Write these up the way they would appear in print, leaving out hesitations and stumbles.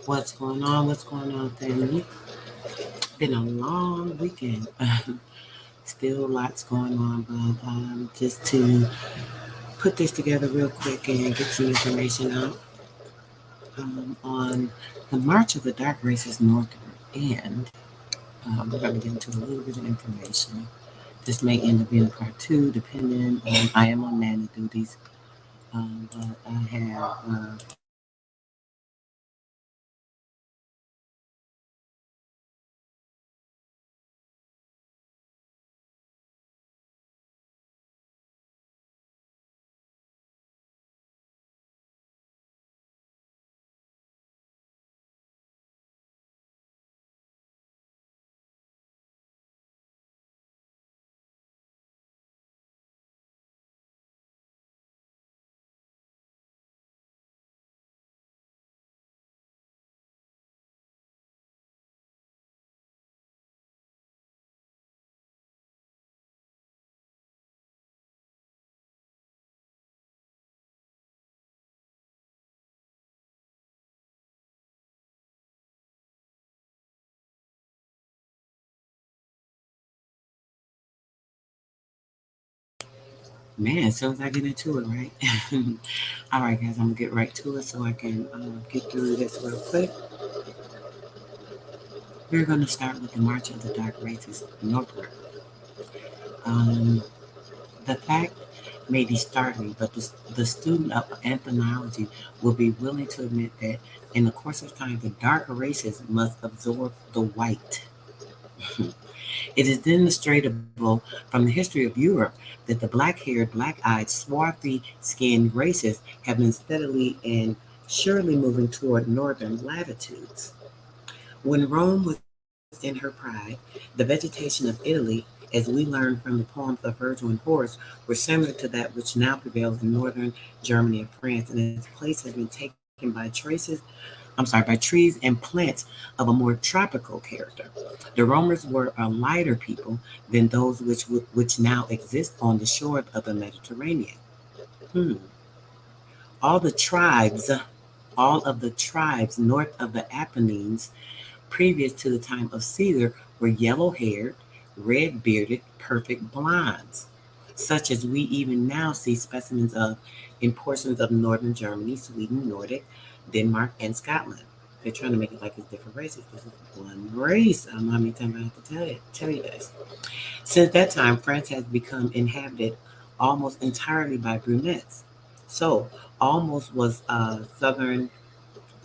What's going on? What's going on, family? Been a long weekend. Still lots going on, but just to put this together real quick and get some information out on the March of the Dark Races northward. And we're going to get into a little bit of information. This may end up being a part two, depending on I am on nanny duties, but I have man, as soon as I get into it, right? All right, guys, I'm gonna get right to it so I can get through this real quick. We're gonna start with the March of the Dark Races northward. Um, the fact may be startling, but the student of ethnology will be willing to admit that in the course of time, the darker races must absorb the white. It is demonstrable from the history of Europe that the black-haired, black-eyed, swarthy-skinned races have been steadily and surely moving toward northern latitudes. When Rome was in her pride, the vegetation of Italy, as we learn from the poems of Virgil and Horace, were similar to that which now prevails in northern Germany and France, and its place has been taken by trees and plants of a more tropical character. The Romans were a lighter people than those which now exist on the shore of the Mediterranean. Hmm. All the tribes, all of the tribes north of the Apennines, previous to the time of Caesar, were yellow-haired, red-bearded, perfect blondes, such as we even now see specimens of in portions of northern Germany, Sweden, Nordic, Denmark, and Scotland. They're trying to make it like it's different races. This is one race. I don't know how many times I have to tell you guys. Since that time, France has become inhabited almost entirely by brunettes. So, almost was southern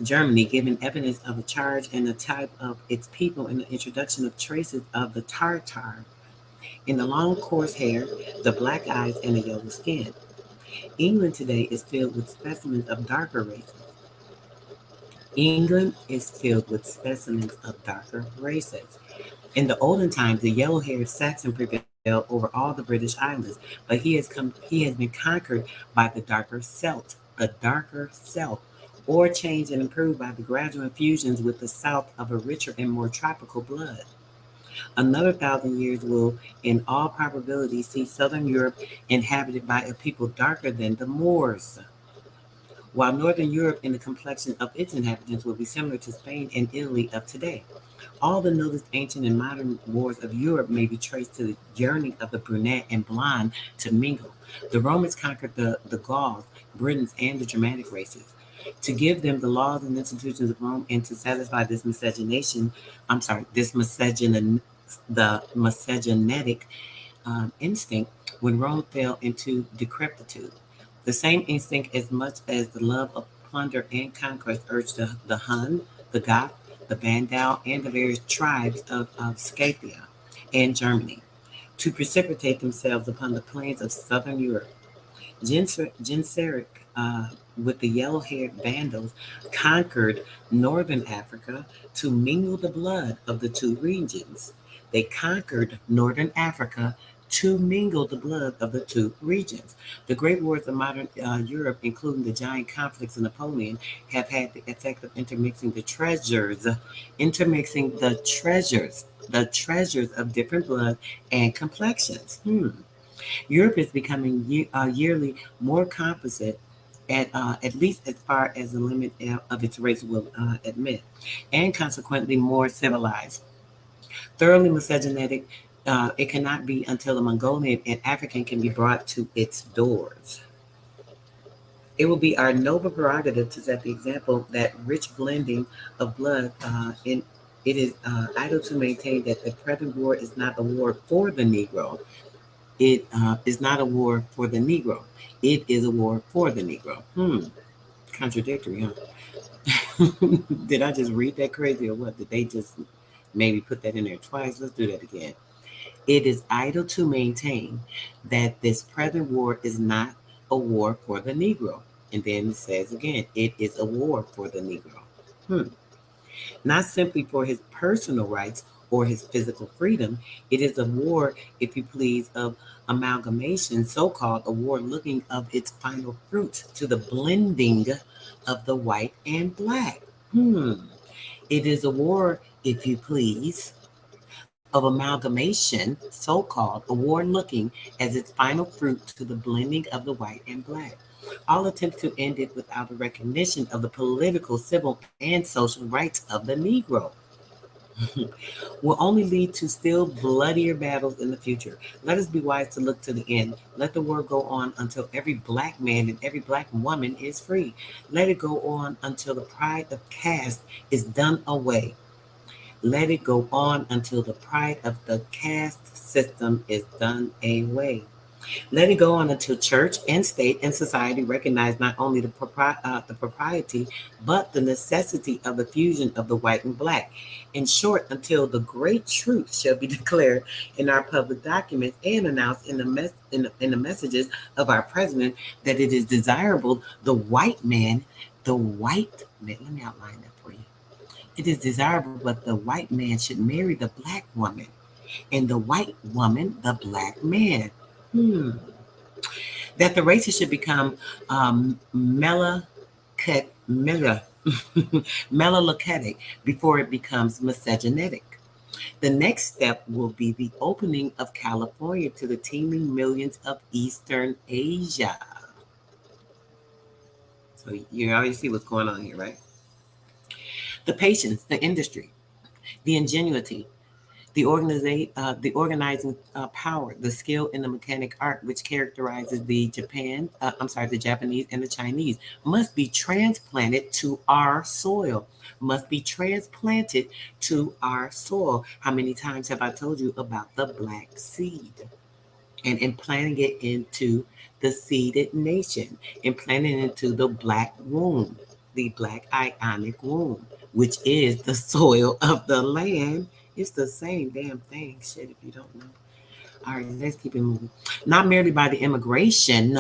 Germany, giving evidence of a charge and the type of its people in the introduction of traces of the Tartar in the long coarse hair, the black eyes, and the yellow skin. England today is filled with specimens of darker races. England is filled with specimens of darker races. In the olden times, the yellow-haired Saxon prevailed over all the British islands, but he has been conquered by the darker Celt, or changed and improved by the gradual infusions with the south of a richer and more tropical blood. Another 1,000 years will, in all probability, see southern Europe inhabited by a people darker than the Moors, while northern Europe in the complexion of its inhabitants will be similar to Spain and Italy of today. All the noticed ancient and modern wars of Europe may be traced to the yearning of the brunette and blonde to mingle. The Romans conquered the Gauls, Britons, and the Germanic races. To give them the laws and institutions of Rome and to satisfy this miscegenation, the miscegenetic instinct when Rome fell into decrepitude. The same instinct, as much as the love of plunder and conquest, urged the Hun, the Goth, the Vandal, and the various tribes of Scythia and Germany to precipitate themselves upon the plains of southern Europe. Genseric, with the yellow-haired Vandals, conquered northern Africa to mingle the blood of the two regions. They conquered northern Africa to mingle the blood of the two regions. The great wars of modern Europe, including the giant conflicts of Napoleon, have had the effect of the treasures of different blood and complexions. Europe is becoming yearly more composite at least as far as the limit of its race will admit, and consequently more civilized. Thoroughly misogynetic, it cannot be until a Mongolian and African can be brought to its doors. It will be our noble prerogative to set the example that rich blending of blood in it is idle to maintain that the present war is not a war for the Negro. It is not a war for the Negro. It is a war for the Negro. Contradictory, huh? Did I just read that crazy or what? Did they just maybe put that in there twice? Let's do that again. It is idle to maintain that this present war is not a war for the Negro. And then it says again, it is a war for the Negro. Hmm. Not simply for his personal rights or his physical freedom. It is a war, if you please, of amalgamation, so called a war looking of its final fruits to the blending of the white and black. It is a war, if you please, of amalgamation, so called, a war looking as its final fruit to the blending of the white and black. All attempts to end it without a recognition of the political, civil, and social rights of the Negro will only lead to still bloodier battles in the future. Let us be wise to look to the end. Let the war go on until every black man and every black woman is free. Let it go on until the pride of caste is done away. Let it go on until the pride of the caste system is done away. Let it go on until church and state and society recognize not only the propriety, but the necessity of the fusion of the white and black. In short, until the great truth shall be declared in our public documents and announced in the messages of our president that it is desirable the white man, let me outline that for you. It is desirable, but the white man should marry the black woman, and the white woman the black man. That the races should become melalocetic before it becomes misogynetic. The next step will be the opening of California to the teeming millions of Eastern Asia. So you already see what's going on here, right? The patience, the industry, the ingenuity, the organizing power, the skill in the mechanic art, which characterizes the Japanese and the Chinese, must be transplanted to our soil. Must be transplanted to our soil. How many times have I told you about the black seed? And implanting it into the seeded nation, implanting it into the black womb, the black ionic womb, which is the soil of the land. It's the same damn thing, shit, if you don't know. All right, let's keep it moving. Not merely by the immigration,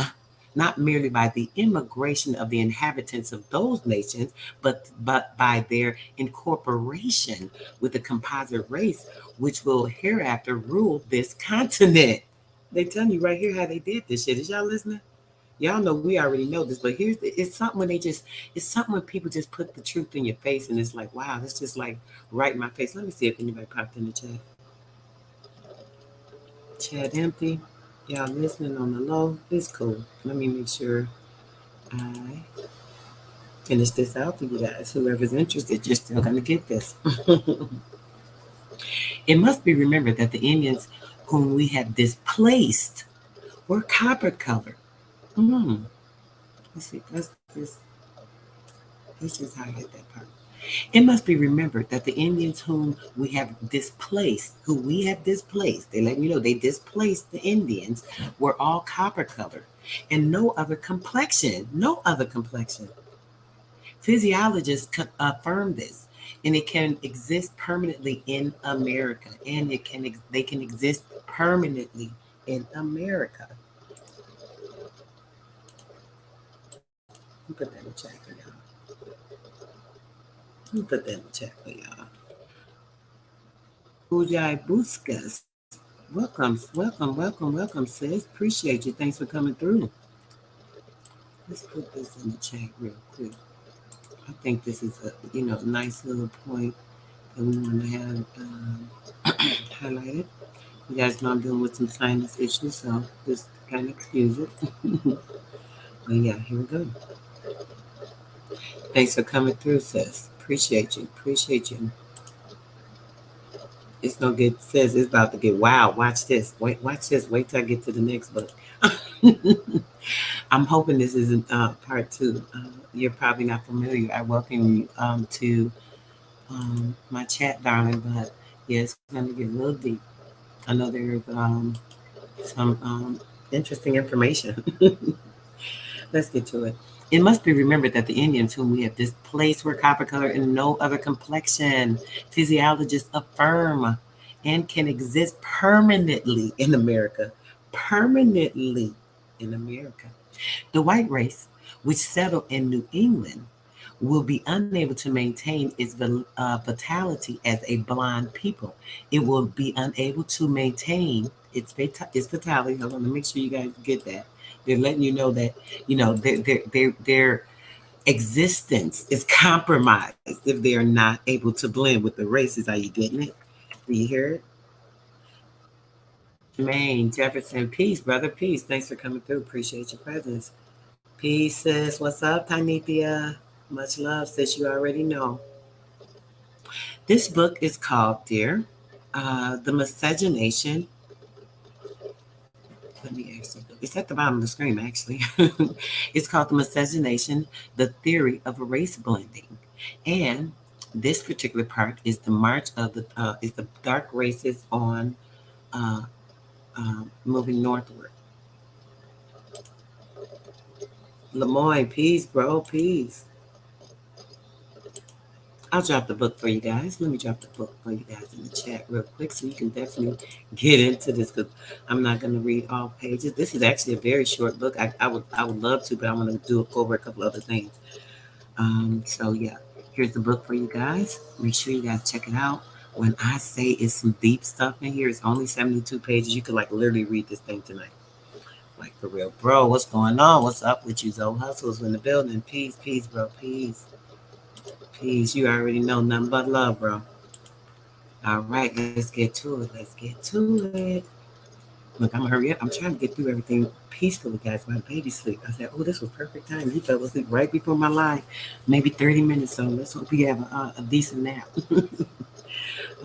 not merely by the immigration of the inhabitants of those nations, but by their incorporation with the composite race, which will hereafter rule this continent. They tell you right here how they did this shit. Is y'all listening? Y'all know we already know this, but it's something when it's something when people just put the truth in your face, and it's like, wow, that's just like right in my face. Let me see if anybody popped in the chat. Chat empty. Y'all listening on the low. It's cool. Let me make sure I finish this out for you guys. Whoever's interested, you're still gonna get this. It must be remembered that the Indians whom we have displaced were copper colored. Mm. Let's see. Let's just highlight that part. It must be remembered that the Indians who we have displaced, they let me know they displaced the Indians, were all copper colored and no other complexion. No other complexion. Physiologists affirm this, and it can exist permanently in America, and they can exist permanently in America. Let me put that in the chat for y'all. Let me put that in the chat for y'all. Ujai Buskas. Welcome, sis. Appreciate you. Thanks for coming through. Let's put this in the chat real quick. I think this is a nice little point that we want to have highlighted. You guys know I'm dealing with some sinus issues, so just kind of excuse it. But yeah, here we go. Thanks for coming through, sis. Appreciate you. Appreciate you. It's gonna get, sis. It's about to get wild. Watch this. Wait, watch this. Wait till I get to the next book. I'm hoping this isn't part two. You're probably not familiar. I welcome you to my chat, darling. But yeah, it's gonna get a little deep. I know there's some interesting information. Let's get to it. It must be remembered that the Indians whom we have displaced were copper colored and no other complexion. Physiologists affirm and can exist permanently in America. Permanently in America. The white race, which settled in New England, will be unable to maintain its vitality as a blind people. It will be unable to maintain its vitality. Hold on, to make sure you guys get that. They're letting you know that their existence is compromised if they are not able to blend with the races. Are you getting it? Do you hear it? Maine, Jefferson, peace, brother, peace. Thanks for coming through. Appreciate your presence. Peace, sis. What's up, Tanithia? Much love, sis. You already know. This book is called, dear, The Miscegenation. Let me actually go. It's at the bottom of the screen, actually. It's called The Miscegenation, The Theory of Race Blending. And this particular part is the march of the dark races on uh, moving northward. Lemoyne, peace, bro, peace. I'll drop the book for you guys. Let me drop the book for you guys in the chat real quick so you can definitely get into this because I'm not going to read all pages. This is actually a very short book. I would love to, but I want to do over a couple other things. So yeah, here's the book for you guys. Make sure you guys check it out. When I say it's some deep stuff in here, it's only 72 pages. You could like literally read this thing tonight. Like for real, bro. What's going on? What's up with you, Zoe Hustles in the building? Peace, peace, bro. Peace. Peace. You already know nothing but love, bro. All right, let's get to it. Let's get to it. Look, I'm gonna hurry up. I'm trying to get through everything peacefully, guys. My baby sleep. I said, oh, this was perfect time. He fell asleep right before my live, maybe 30 minutes. So let's hope we have a decent nap.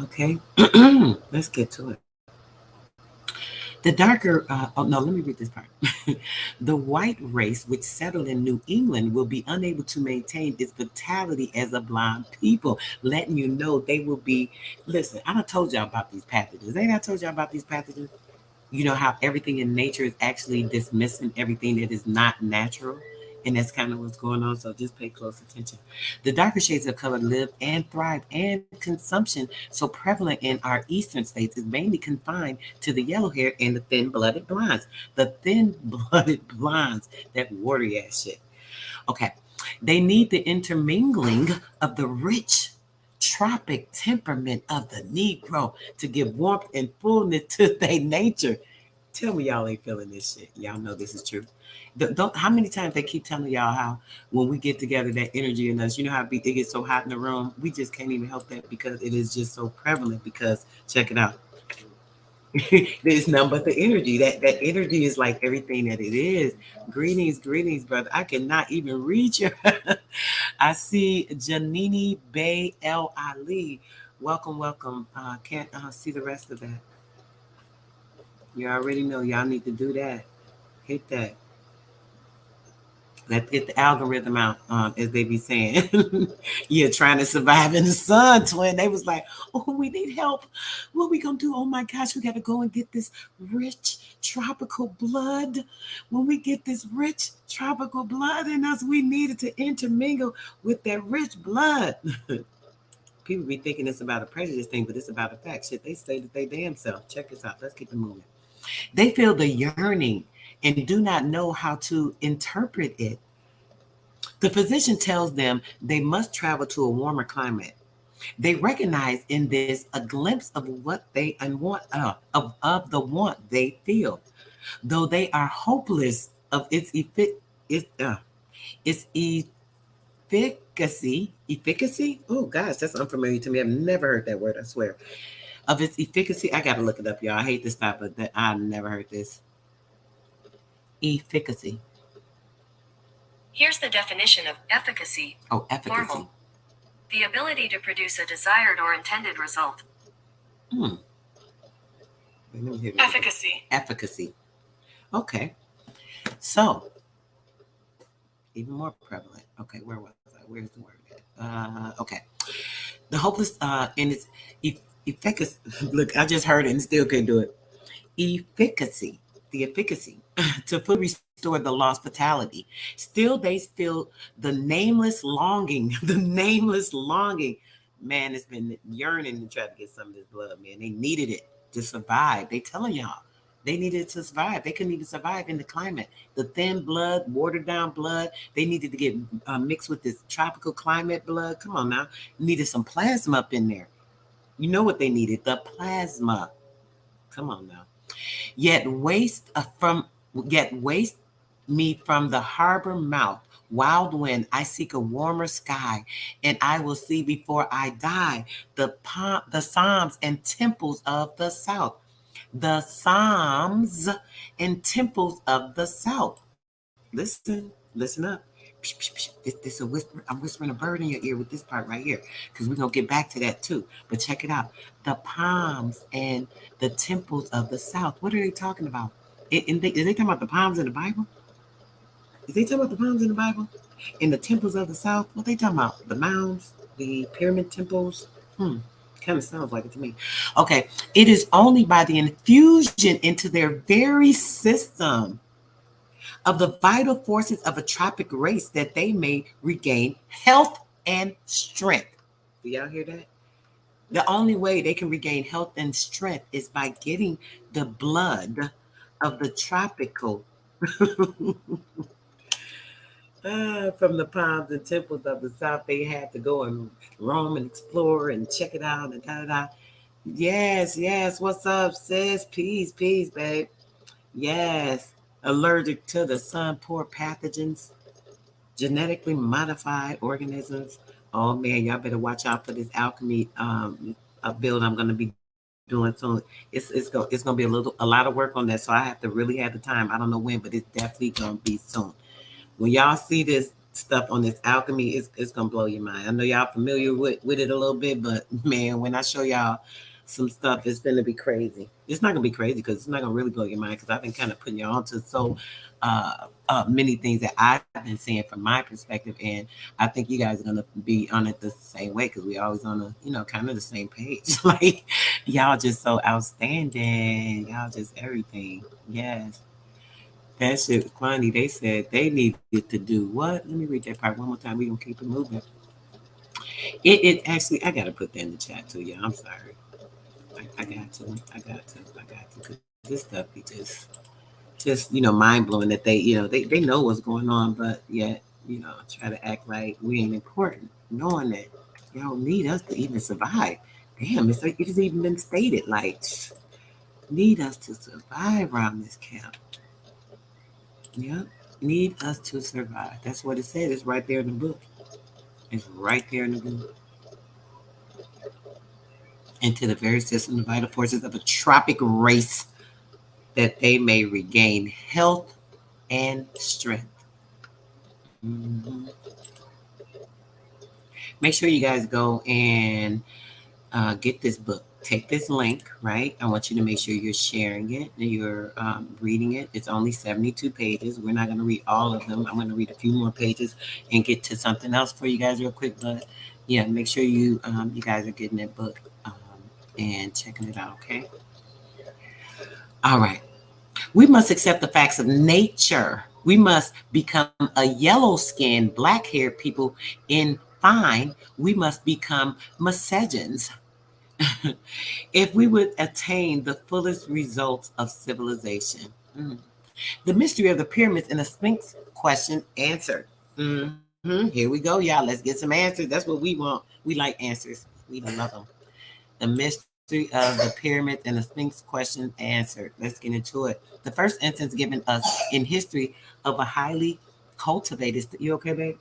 Okay, let's get to it. The darker, oh no, let me read this part. The white race, which settled in New England, will be unable to maintain its vitality as a blind people, letting you know they will be. Listen, I done told y'all about these pathogens. Ain't I told y'all about these pathogens? You know how everything in nature is actually dismissing everything that is not natural. And that's kind of what's going on. So just pay close attention. The darker shades of color live and thrive, and consumption, so prevalent in our eastern states, is mainly confined to the yellow haired and the thin blooded blondes. The thin blooded blondes, that watery ass shit. Okay. They need the intermingling of the rich tropic temperament of the Negro to give warmth and fullness to their nature. Tell me y'all ain't feeling this shit. Y'all know this is true. How many times they keep telling y'all how when we get together, that energy in us, you know how it gets so hot in the room? We just can't even help that because it is just so prevalent. Because check it out. There's nothing but the energy. That energy is like everything that it is. Greetings, greetings, brother. I cannot even read you. I see Janini Bay El Ali. Welcome, welcome. Can't see the rest of that. You already know y'all need to do that. Hit that. Let's get the algorithm out, as they be saying. You're trying to survive in the sun, twin. They was like, oh, we need help. What we gonna do? Oh my gosh, we gotta go and get this rich tropical blood. When we get this rich tropical blood in us, we needed to intermingle with that rich blood. People be thinking it's about a prejudice thing, but it's about a fact. Shit, they say that they damn self. Check this out. Let's keep it moving. They feel the yearning and do not know how to interpret it. The physician tells them they must travel to a warmer climate. They recognize in this a glimpse of what they and want of the want they feel, though they are hopeless of its efficacy. Efficacy? Oh gosh, that's unfamiliar to me. I've never heard that word. I swear. Of its efficacy, I gotta look it up, y'all. I hate to stop, but I never heard this. Efficacy. Here's the definition of efficacy. Oh, efficacy. Formal. The ability to produce a desired or intended result. Hmm. Efficacy. Efficacy. Okay. So, even more prevalent. Okay, where was I? Where's the word at? Okay. The hopeless in its efficacy. Look, I just heard it and still couldn't do it. Efficacy. The efficacy to fully restore the lost vitality. Still, they feel the nameless longing. The nameless longing. Man, it's been yearning to try to get some of this blood, man. They needed it to survive. They telling y'all. They needed to survive. They couldn't even survive in the climate. The thin blood, watered down blood. They needed to get mixed with this tropical climate blood. Come on now. Needed some plasma up in there. You know what they needed? The plasma. Come on now. Yet waste from yet waste me from the harbor mouth. Wild wind, I seek a warmer sky, and I will see before I die the psalms and temples of the south. The psalms and temples of the south. Listen up. This a whisper. I'm whispering a bird in your ear with this part right here, because we're gonna get back to that too. But check it out. The palms and the temples of the south. What are they talking about? Is they talking about the palms in the Bible? Is they talking about the palms in the Bible? In the temples of the south? What they talking about? The mounds, the pyramid temples? Kind of sounds like it to me. Okay, it is only by the infusion into their very system of the vital forces of a tropic race that they may regain health and strength. Do y'all hear that? The only way they can regain health and strength is by getting the blood of the tropical from the palms and temples of the south. They had to go and roam and explore and check it out and da da da. Yes. What's up, sis? Peace, babe. Yes. Allergic to the sun, poor pathogens, genetically modified organisms. Oh man, y'all better watch out for this alchemy build I'm gonna be doing soon. It's gonna be a lot of work on that, so I have to really have the time. I don't know when, but it's definitely gonna be soon. When y'all see this stuff on this alchemy, it's gonna blow your mind. I know y'all familiar with it a little bit, but man, when I show y'all some stuff, it's gonna be crazy. It's not gonna be crazy because it's not gonna really blow your mind because I've been kind of putting y'all onto many things that I've been seeing from my perspective, and I think you guys are gonna be on it the same way because we always on a kind of the same page. Like y'all just so outstanding. Y'all just everything. Yes. That shit was funny. They said they needed to do what? Let me read that part one more time. We gonna keep it moving. It actually I gotta put that in the chat too, y'all. I'm sorry. I got to. Cause this stuff be just mind blowing that they know what's going on, but yet try to act like we ain't important, knowing that y'all need us to even survive. Damn, it's like it has even been stated like need us to survive around this camp. Yeah, need us to survive. That's what it said. It's right there in the book. It's right there in the book. Into the very system, the vital forces of a tropic race that they may regain health and strength. Mm-hmm. Make sure you guys go and get this book. Take this link, right? I want you to make sure you're sharing it and you're reading it. It's only 72 pages. We're not going to read all of them. I'm going to read a few more pages and get to something else for you guys real quick. But yeah, make sure you guys are getting that book and checking it out, okay? All right. We must accept the facts of nature. We must become a yellow-skinned, black-haired people in fine. We must become miscegens. If we would attain the fullest results of civilization. The mystery of the pyramids and the Sphinx question answered. Here we go, y'all. Let's get some answers. That's what we want. We like answers. We love them. The mystery of the pyramids and the Sphinx question answered. Let's get into it. The first instance given us in history of a highly cultivated, you okay, babe?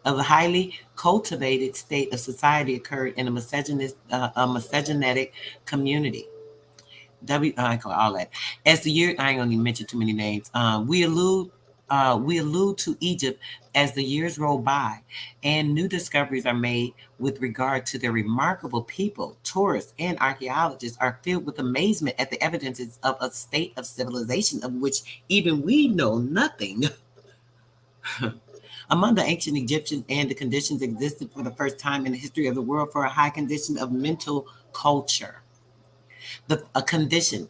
Of a highly cultivated state of society occurred in a misogynetic community. I call all that. As the year, I ain't gonna even mention too many names. We allude We allude to Egypt as the years roll by and new discoveries are made with regard to their remarkable people. Tourists and archaeologists are filled with amazement at the evidences of a state of civilization of which even we know nothing. Among the ancient Egyptians, and the conditions existed for the first time in the history of the world for a high condition of mental culture. A condition,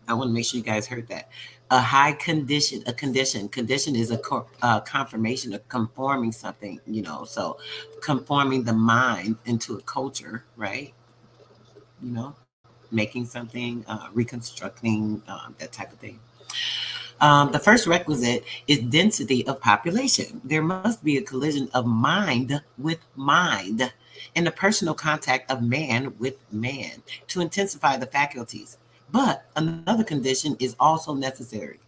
I want to make sure you guys heard that. A high condition, a condition. Condition is a confirmation of conforming something, so conforming the mind into a culture, right? Making something, reconstructing, that type of thing. The first requisite is density of population. There must be a collision of mind with mind and the personal contact of man with man to intensify the faculties. But another condition is also necessary.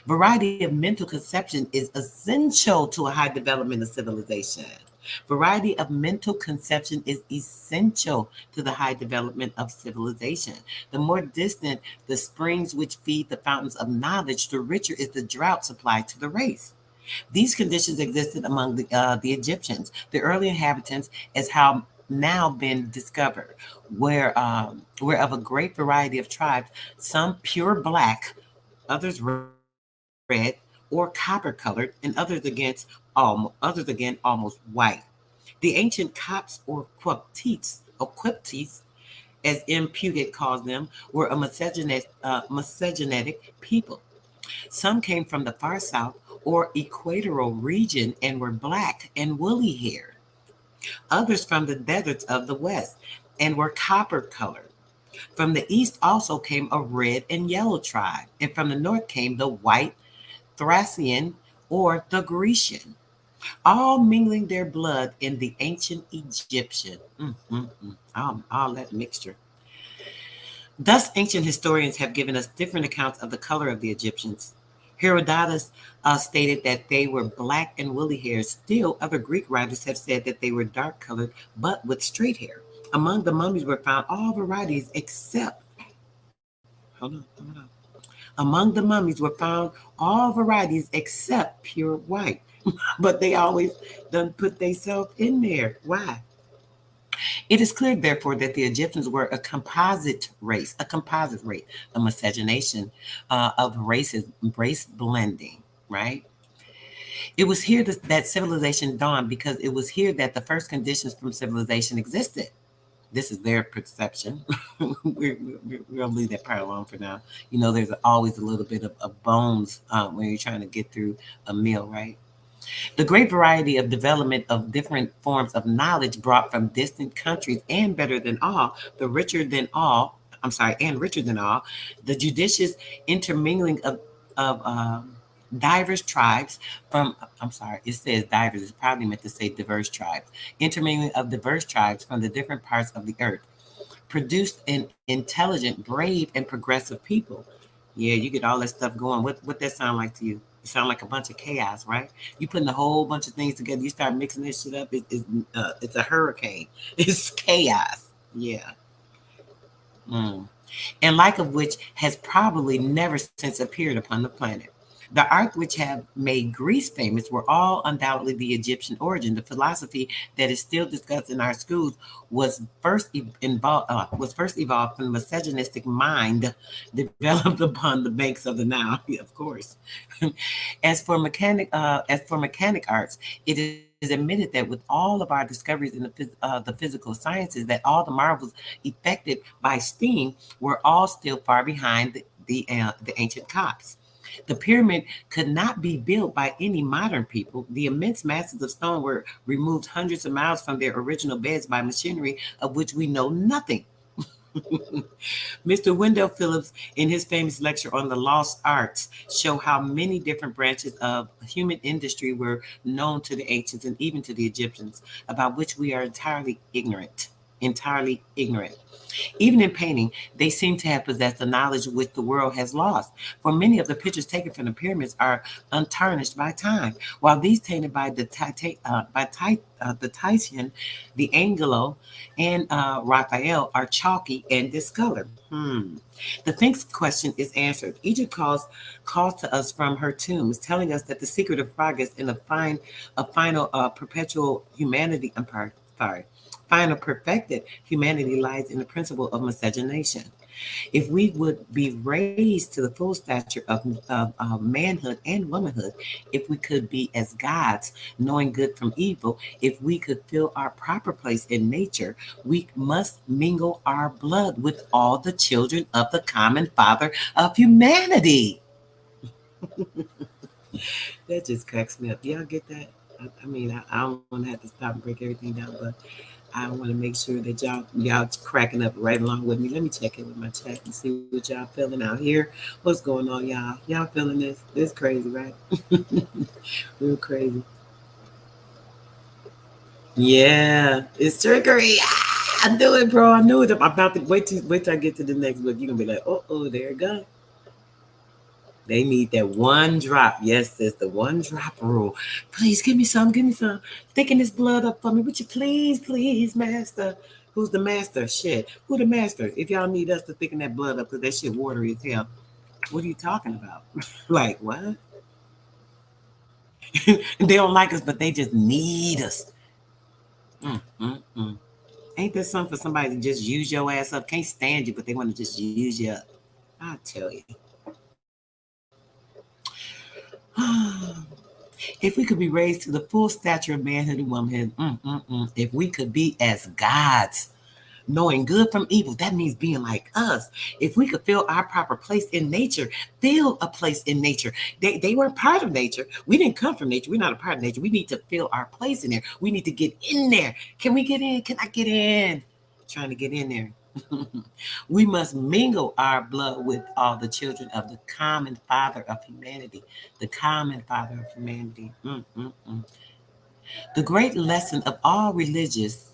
Variety of mental conception is essential to a high development of civilization. Variety of mental conception is essential to the high development of civilization. The more distant the springs which feed the fountains of knowledge, the richer is the drought supplied to the race. These conditions existed among the Egyptians, the early inhabitants, as how now been discovered, where of a great variety of tribes, some pure black, others red or copper colored, and others again almost white. The ancient Copts or Quiptes, as M. Puget calls them, were a misogynetic people. Some came from the far south or equatorial region and were black and woolly haired. Others from the deserts of the west and were copper colored. From the east also came a red and yellow tribe, and from the north came the white Thracian or the Grecian, all mingling their blood in the ancient Egyptian. All that mixture. Thus, ancient historians have given us different accounts of the color of the Egyptians. Herodotus stated that they were black and woolly hair. Still, other Greek writers have said that they were dark colored but with straight hair. Among the mummies were found all varieties except, hold on. Among the mummies were found all varieties except pure white. But they always done put themselves in there. Why? It is clear, therefore, that the Egyptians were a composite race, a miscegenation of races, race blending, right? It was here that civilization dawned because it was here that the first conditions from civilization existed. This is their perception. We're going to leave that part alone for now. There's always a little bit of bones when you're trying to get through a meal, right? The great variety of development of different forms of knowledge brought from distant countries, and better than all, richer than all, the judicious intermingling of diverse tribes from, I'm sorry, it says diverse, it's probably meant to say diverse tribes, intermingling of diverse tribes from the different parts of the earth, produced an intelligent, brave, and progressive people. Yeah, you get all that stuff going. What that sound like to you? It sound like a bunch of chaos, right? You putting a whole bunch of things together. You start mixing this shit up. It's a hurricane. It's chaos. Yeah. Mm. And like of which has probably never since appeared upon the planet. The arts which have made Greece famous were all undoubtedly the Egyptian origin. The philosophy that is still discussed in our schools was first evolved from a misogynistic mind developed upon the banks of the Nile, of course. As for mechanic arts, it is admitted that with all of our discoveries in the physical sciences, that all the marvels effected by steam were all still far behind the ancient Copts. The pyramid could not be built by any modern people. The immense masses of stone were removed hundreds of miles from their original beds by machinery of which we know nothing. Mr. Wendell Phillips, in his famous lecture on the lost arts, show how many different branches of human industry were known to the ancients and even to the Egyptians, about which we are entirely ignorant. entirely ignorant. Even in painting, they seem to have possessed a knowledge which the world has lost. For many of the pictures taken from the pyramids are untarnished by time, while these tainted by the Titian, the Angelo, and Raphael are chalky and discolored. The Sphinx question is answered. Egypt calls to us from her tombs, telling us that the secret of progress in a final perpetual humanity. Sorry, final perfected humanity lies in the principle of miscegenation. If we would be raised to the full stature of manhood and womanhood, if we could be as gods, knowing good from evil, if we could fill our proper place in nature, we must mingle our blood with all the children of the common father of humanity. That just cracks me up. Y'all get that? I mean, I don't want to have to stop and break everything down, but I want to make sure that y'all cracking up right along with me. Let me check in with my chat and see what y'all feeling out here. What's going on, y'all? Y'all feeling this? This crazy, right? Real crazy. Yeah, it's trickery. Ah, I knew it, bro. I knew it. I'm about to wait till I get to the next book. You're gonna be like, oh, there it goes. They need that one drop. Yes, it's the one drop rule. Please give me some. Give me some. Thicken this blood up for me. Would you please, please, master? Who's the master? Shit. Who the master? If y'all need us to thicken that blood up, because that shit watery as hell. What are you talking about? Like, what? They don't like us, but they just need us. Mm. Ain't that something for somebody to just use your ass up? Can't stand you, but they want to just use you up. I tell you. If we could be raised to the full stature of manhood and womanhood, if we could be as gods, knowing good from evil, that means being like us. If we could fill our proper place in nature, fill a place in nature. They weren't part of nature. We didn't come from nature. We're not a part of nature. We need to fill our place in there. We need to get in there. Can we get in? Can I get in? Trying to get in there. We must mingle our blood with all the children of the common Father of humanity. The common Father of humanity. The great lesson of all religions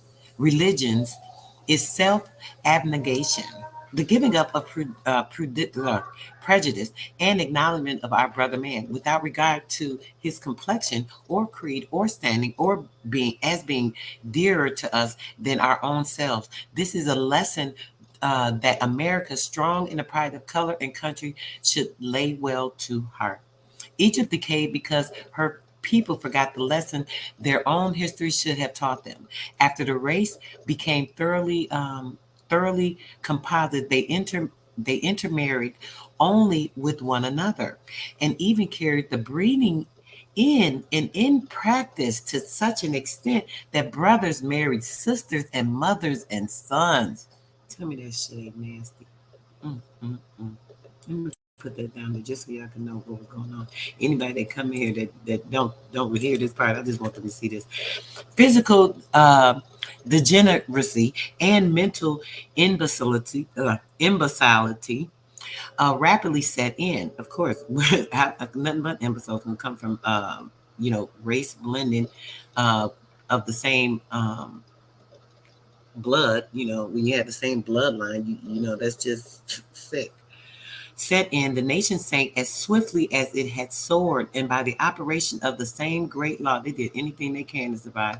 is self-abnegation, the giving up of prejudice and acknowledgement of our brother man, without regard to his complexion or creed or standing or being dearer to us than our own selves. This is a lesson that America, strong in the pride of color and country, should lay well to heart. Egypt decayed because her people forgot the lesson their own history should have taught them. After the race became thoroughly composite, they intermarried only with one another, and even carried the breeding in practice to such an extent that brothers married sisters and mothers and sons. Tell me that shit ain't nasty. Mm. Let me put that down there just so y'all can know what was going on. Anybody that come in here that don't hear this part, I just want them to see this. Physical degeneracy and mental imbecility rapidly set in. Of course, nothing but imbeciles can come from race blending uh, of the same blood. When you have the same bloodline, that's just sick. Set in, the nation sank as swiftly as it had soared, and by the operation of the same great law, they did anything they can to survive.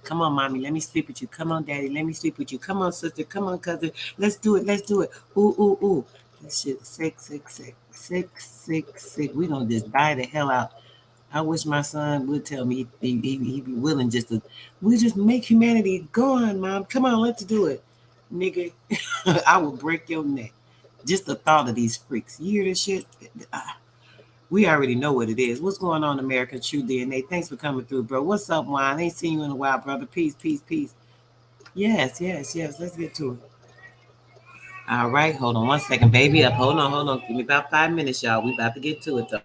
Come on, mommy, let me sleep with you. Come on, daddy, let me sleep with you. Come on, sister, come on, cousin, let's do it, let's do it. Ooh, ooh, ooh. This shit sick, sick, sick, sick, sick, sick. We gonna just die the hell out. I wish my son would tell me he'd be willing just to, we just make humanity go on, mom. Come on, let's do it. Nigga, I will break your neck. Just the thought of these freaks. You hear this shit? We already know what it is. What's going on, American True DNA? Thanks for coming through, bro. What's up, Juan? Ain't seen you in a while, brother. Peace, peace, peace. Yes, yes, yes. Let's get to it. All right, hold on one second, baby. Up. Hold on, hold on. Give me about 5 minutes, y'all. We about to get to it, though.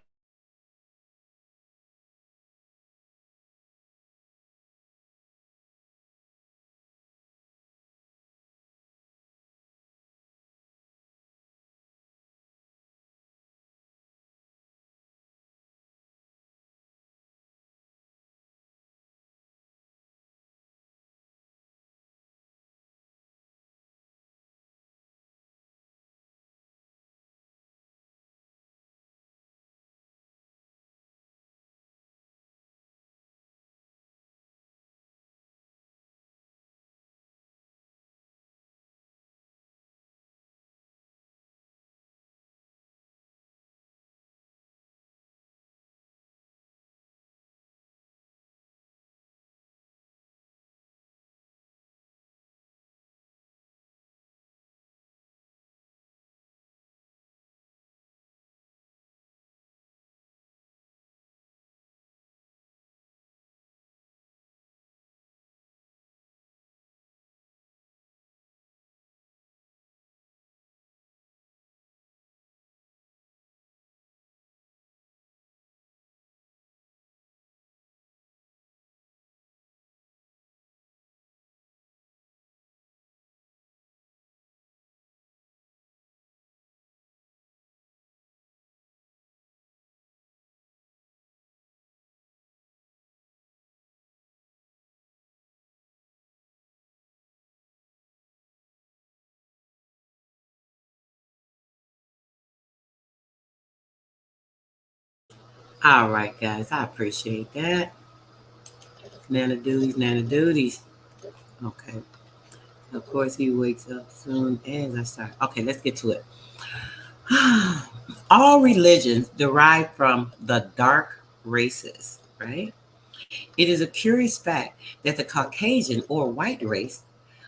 All right, guys, I appreciate that. Nana duties, Nana duties. Okay. Of course, he wakes up soon as I start. Okay, let's get to it. All religions derive from the dark races, right? It is a curious fact that the Caucasian or white race,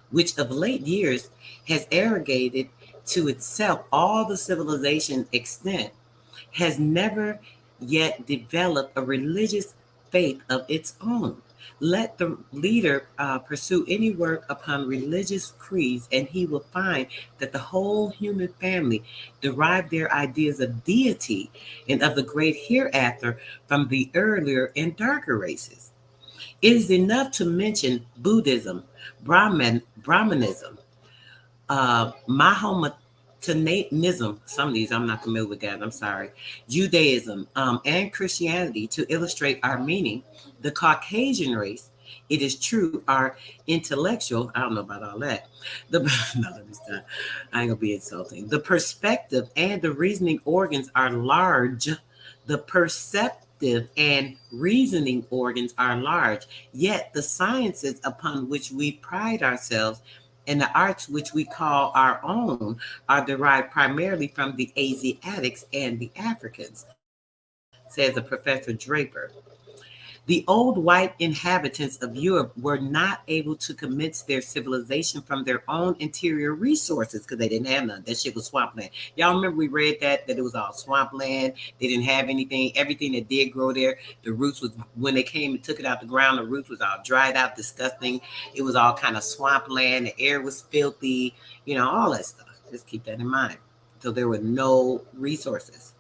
which of late years has arrogated to itself all the civilization extent, has never yet developed a religious faith of its own. Let the leader pursue any work upon religious creeds, and he will find that the whole human family derive their ideas of deity and of the great hereafter from the earlier and darker races. It is enough to mention Buddhism, Brahmanism, Mahometanism, some of these I'm not familiar with, guys, I'm sorry, Judaism, and Christianity to illustrate our meaning. The Caucasian race, it is true, are intellectual. I don't know about all that. The no, let me stop. I ain't gonna be insulting. The perspective and the reasoning organs are large. The perceptive and reasoning organs are large. Yet the sciences upon which we pride ourselves and the arts which we call our own are derived primarily from the Asiatics and the Africans, says a Professor Draper. The old white inhabitants of Europe were not able to commence their civilization from their own interior resources because they didn't have none. That shit was swampland. Y'all remember we read that it was all swampland. They didn't have anything. Everything that did grow there, the roots was, when they came and took it out the ground, the roots was all dried out, disgusting. It was all kind of swampland. The air was filthy, all that stuff. Just keep that in mind. So there were no resources,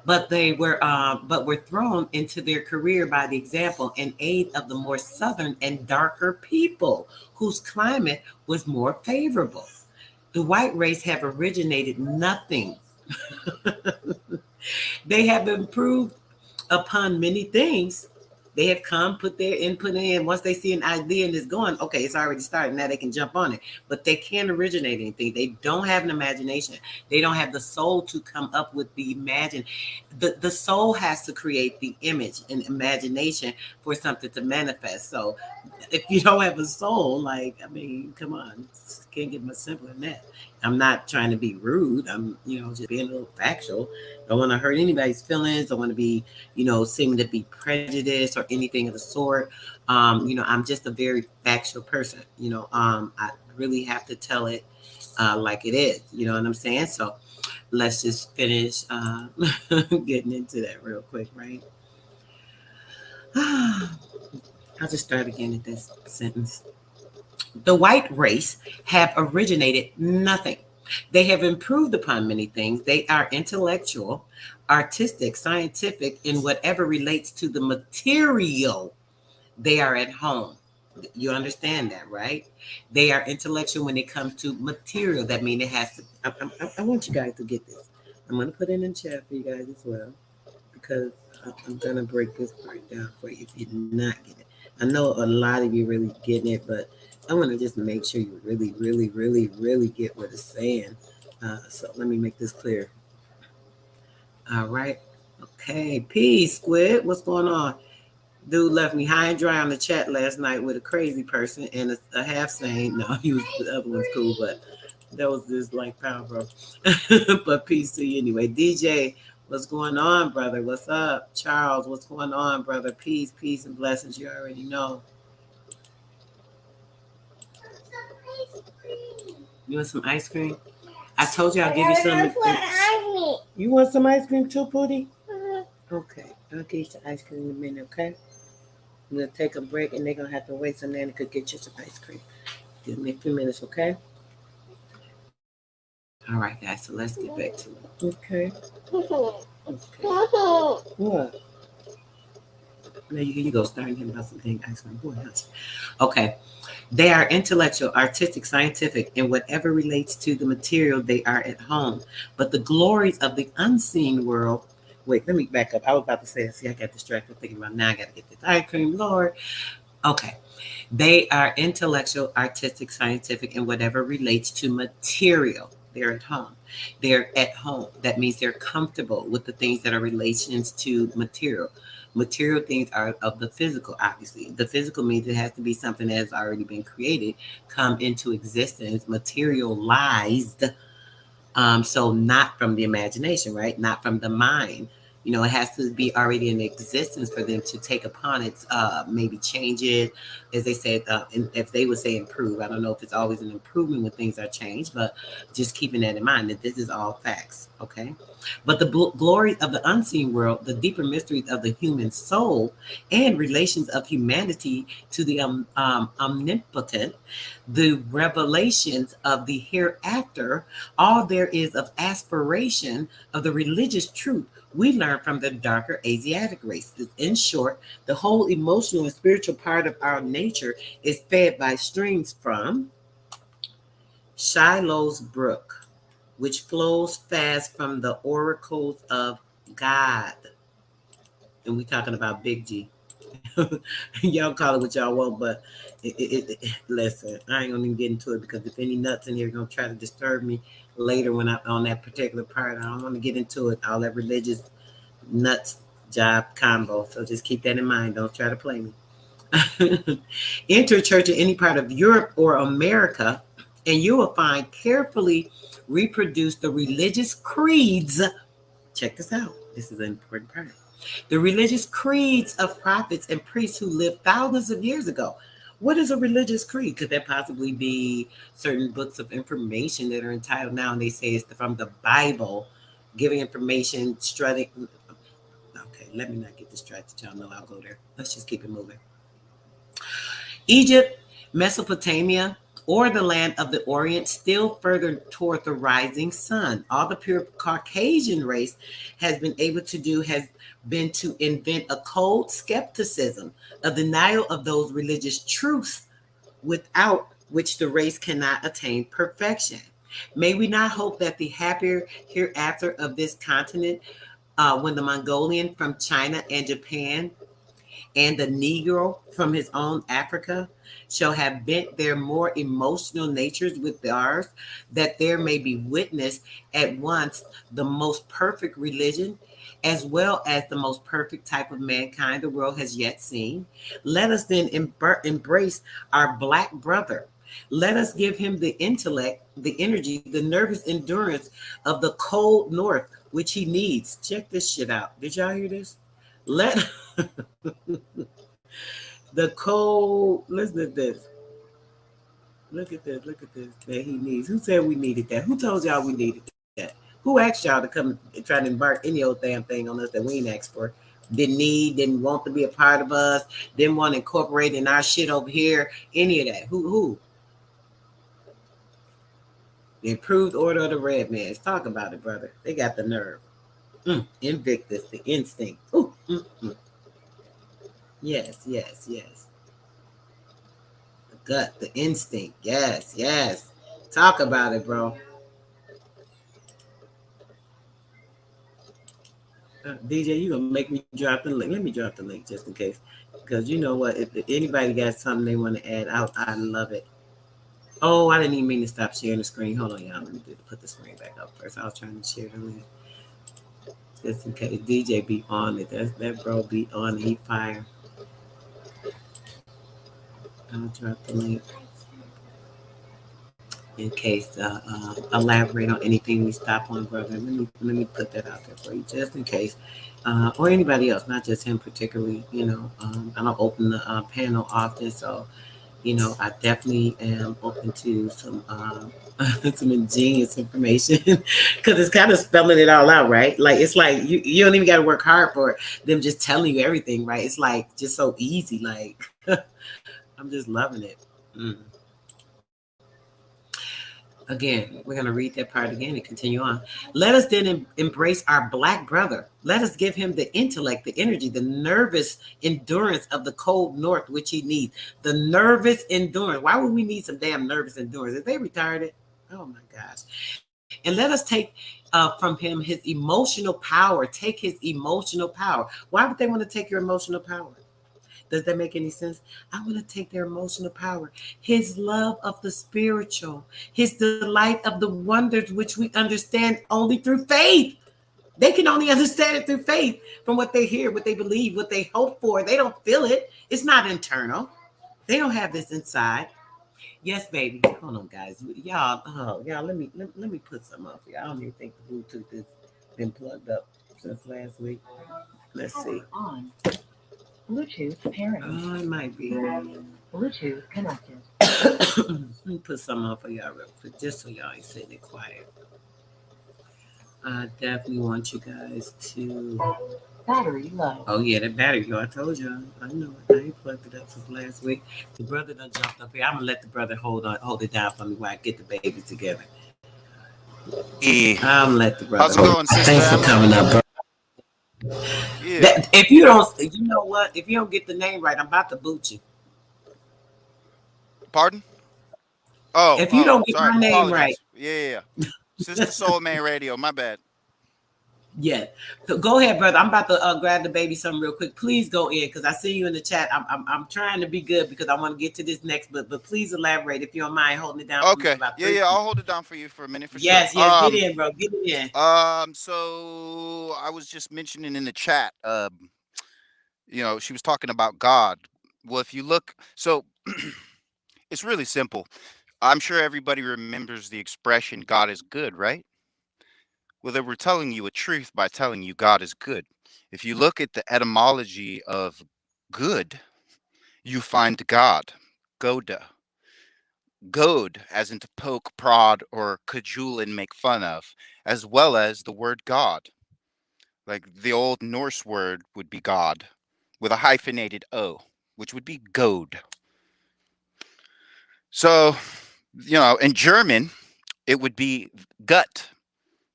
but were thrown into their career by the example and aid of the more southern and darker people whose climate was more favorable. The white race have originated nothing. They have improved upon many things. They have come, put their input in. Once they see an idea and it's going, okay, it's already started. Now they can jump on it. But they can't originate anything. They don't have an imagination. They don't have the soul to come up with the imagine. The soul has to create the image and imagination for something to manifest. So if you don't have a soul, come on, can't get much simpler than that. I'm not trying to be rude. I'm, just being a little factual. Don't want to hurt anybody's feelings. Don't want to be, seeming to be prejudiced or anything of the sort. I'm just a very factual person. I really have to tell it like it is. You know what I'm saying? So let's just finish getting into that real quick, right? I'll just start again at this sentence. The white race have originated nothing. They have improved upon many things. They are intellectual, artistic, scientific in whatever relates to the material. They are at home. You understand that, right? They are intellectual when it comes to material. That means it has to. I want you guys to get this. I'm going to put it in the chat for you guys as well because I'm going to break this part down for you if you're not getting it. I know a lot of you really getting it, but I want to just make sure you really, really, really, really get what it's saying. So let me make this clear. All right. Okay. Peace, Squid. What's going on? Dude left me high and dry on the chat last night with a crazy person and a half saying, no, he was, the other one's cool, but that was just like power, bro. But peace to you anyway. DJ, what's going on, brother? What's up? Charles, what's going on, brother? Peace, peace, and blessings. You already know. You want some ice cream? I told you I'll give you some. You want some ice cream too, Pootie? Okay, I'll get you some ice cream in a minute, okay? I'm going to take a break and they're going to have to wait so Nana could get you some ice cream. Give me a few minutes, okay? All right, guys, so let's get back to it. Okay. What? There you go, starting him about some dang ice cream. Boy, hush. Okay. They are intellectual, artistic, scientific, in whatever relates to the material they are at home. But the glories of the unseen world. Wait, let me back up. I was about to say, see, I got distracted thinking about now I got to get this ice cream, Lord. Okay. They are intellectual, artistic, scientific, and whatever relates to material. They're at home. They're at home. That means they're comfortable with the things that are relations to material. Material things are of the physical, obviously. The physical means it has to be something that has already been created, come into existence, materialized. So not from the imagination, right? Not from the mind. It has to be already in existence for them to take upon its, maybe change it, as they said, if they would say improve. I don't know if it's always an improvement when things are changed, but just keeping that in mind that this is all facts, okay? But the glory of the unseen world, the deeper mysteries of the human soul, and relations of humanity to the omnipotent, the revelations of the hereafter, all there is of aspiration of the religious truth we learn from the darker Asiatic races. In short, the whole emotional and spiritual part of our nature is fed by streams from Shiloh's brook, which flows fast from the oracles of God. And we talking about Big G. Y'all call it what y'all want, but listen, I ain't gonna even get into it because if any nuts in here are gonna try to disturb me later when I'm on that particular part, I don't want to get into it. All that religious nuts job combo. So just keep that in mind. Don't try to play me. Enter a church in any part of Europe or America, and you will find carefully reproduced the religious creeds. Check this out. This is an important part. The religious creeds of prophets and priests who lived thousands of years ago. What is a religious creed? Could that possibly be certain books of information that are entitled now, and they say it's from the Bible, giving information, strutting. Okay, let me not get distracted. Y'all know I'll go there. Let's just keep it moving. Egypt, Mesopotamia, or the land of the Orient, still further toward the rising sun. All the pure Caucasian race has been able to do has been to invent a cold skepticism, a denial of those religious truths without which the race cannot attain perfection. May we not hope that the happier hereafter of this continent, when the Mongolian from China and Japan and the Negro from his own Africa shall have bent their more emotional natures with ours, that there may be witnessed at once the most perfect religion as well as the most perfect type of mankind the world has yet seen. Let us then embrace our black brother. Let us give him the intellect, the energy, the nervous endurance of the cold north, which he needs. Check this shit out. Did y'all hear this? Let the cold, listen to this. Look at this, that he needs. Who said we needed that? Who told y'all we needed that? Who asked y'all to come and try to embark any old damn thing on us that we ain't asked for? Didn't need, didn't want to be a part of us, didn't want to incorporate in our shit over here, any of that. Who? The improved order of the red man. Let's talk about it, brother. They got the nerve. Invictus, the instinct. Yes. The gut, the instinct. Yes. Talk about it, bro. DJ, you gonna make me drop the link. Let me drop the link just in case. Because you know what? If anybody got something they want to add, I love it. Oh, I didn't even mean to stop sharing the screen. Hold on, y'all. Let me put the screen back up first. I was trying to share the link. Just in case DJ be on it. That bro be on it. He fire. I'll drop the link in case elaborate on anything we stop on, brother. Let me put that out there for you, just in case, or anybody else, not just him particularly. I don't open the panel often, so I definitely am open to some some ingenious information because it's kind of spelling it all out, right? Like it's like you don't even got to work hard for it. Them just telling you everything, right? It's like just so easy. Like I'm just loving it. Again, we're going to read that part again and continue on. Let us then embrace our black brother. Let us give him the intellect, the energy, the nervous endurance of the cold north, which he needs. The nervous endurance. Why would we need some damn nervous endurance? Is they retarded? Oh my gosh. And let us take from him his emotional power. Take his emotional power. Why would they want to take your emotional power? Does that make any sense? I want to take their emotional power, his love of the spiritual, his delight of the wonders which we understand only through faith. They can only understand it through faith from what they hear, what they believe, what they hope for. They don't feel it. It's not internal. They don't have this inside. Yes, baby. Hold on, guys. Y'all, y'all, let me put some up here. I don't even think the Bluetooth has been plugged up since last week. Let's see. On. Bluetooth pairing. Oh, it might be. Bluetooth connected. Let me put some on for y'all real quick, just so y'all ain't sitting it quiet. I definitely want you guys to. Battery low. Oh yeah, that battery low. I told you. I know it. I ain't plugged it up since last week. The brother done jumped up here. I'm gonna let the brother hold it down for me while I get the babies together. Yeah. I'm gonna let the brother. How's it going, sister? Thanks for coming up, bro. Yeah. If you don't, you know what? If you don't get the name right, I'm about to boot you. Pardon? Oh, if you don't get sorry. my name Apologies. right. Yeah. Sister Soul Man Radio. My bad. Yeah. So go ahead, brother. I'm about to grab the baby something real quick. Please go in because I see you in the chat. I'm trying to be good because I want to get to this next, but please elaborate if you don't mind holding it down. Okay. For Yeah. I'll hold it down for you for a minute for sure. Yes. Get in, bro. Get it in. So I was just mentioning in the chat. She was talking about God. Well, if you look, so it's really simple. I'm sure everybody remembers the expression "God is good," right? Well, they were telling you a truth by telling you God is good. If you look at the etymology of good, you find God, goda, goad, as in to poke, prod, or cajole and make fun of, as well as the word God. Like the old Norse word would be God, with a hyphenated O, which would be goad. So, in German, it would be gut,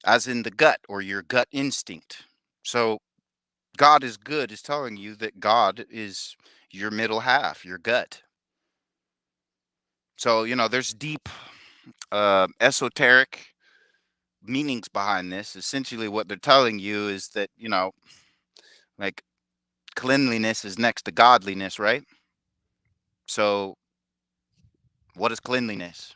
as in the gut or your gut instinct. So, God is good is telling you that God is your middle half, your gut. So, there's deep esoteric meanings behind this. Essentially, what they're telling you is that, like cleanliness is next to godliness, right? So, what is cleanliness?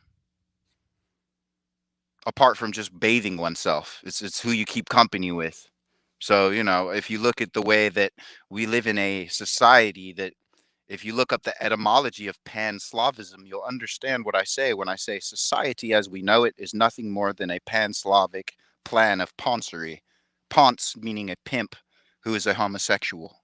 Apart from just bathing oneself, it's who you keep company with. So, if you look at the way that we live in a society that if you look up the etymology of pan-Slavism, you'll understand what I say when I say society as we know it is nothing more than a pan-Slavic plan of poncery. Ponce meaning a pimp who is a homosexual.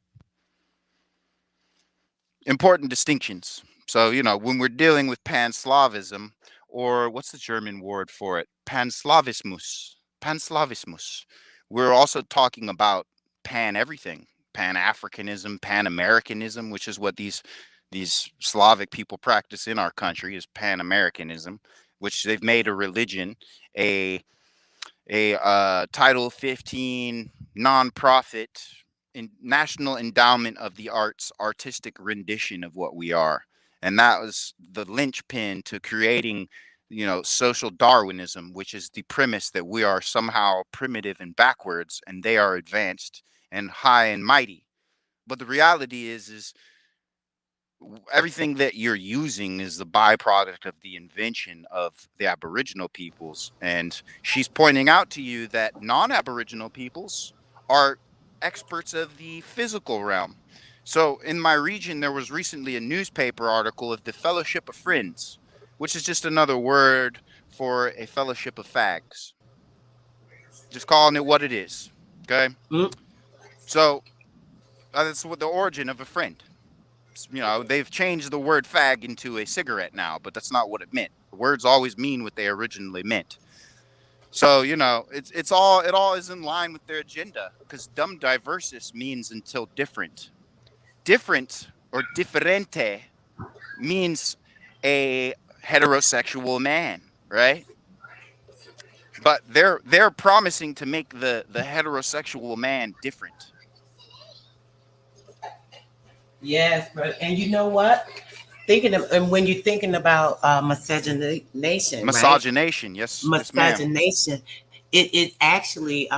Important distinctions. So, when we're dealing with pan-Slavism, or what's the German word for it? Panslavismus. Panslavismus. We're also talking about pan everything. Pan-Africanism, Pan-Americanism, which is what these Slavic people practice in our country, is Pan-Americanism, which they've made a religion, a Title 15 nonprofit in National Endowment of the Arts artistic rendition of what we are. And that was the linchpin to creating, social Darwinism, which is the premise that we are somehow primitive and backwards and they are advanced and high and mighty. But the reality is everything that you're using is the byproduct of the invention of the Aboriginal peoples. And she's pointing out to you that non-Aboriginal peoples are experts of the physical realm. So in my region, there was recently a newspaper article of the Fellowship of Friends, which is just another word for a fellowship of fags. Just calling it what it is. Okay. So that's what the origin of a friend. They've changed the word fag into a cigarette now, but that's not what it meant. Words always mean what they originally meant. So, it all is in line with their agenda because dumb diversus means until different. Different or differente means a heterosexual man, right? But they're promising to make the heterosexual man different. Yes, brother. And you know what? And when you're thinking about miscegenation, Miscegenation, yes, ma'am. Miscegenation, it is actually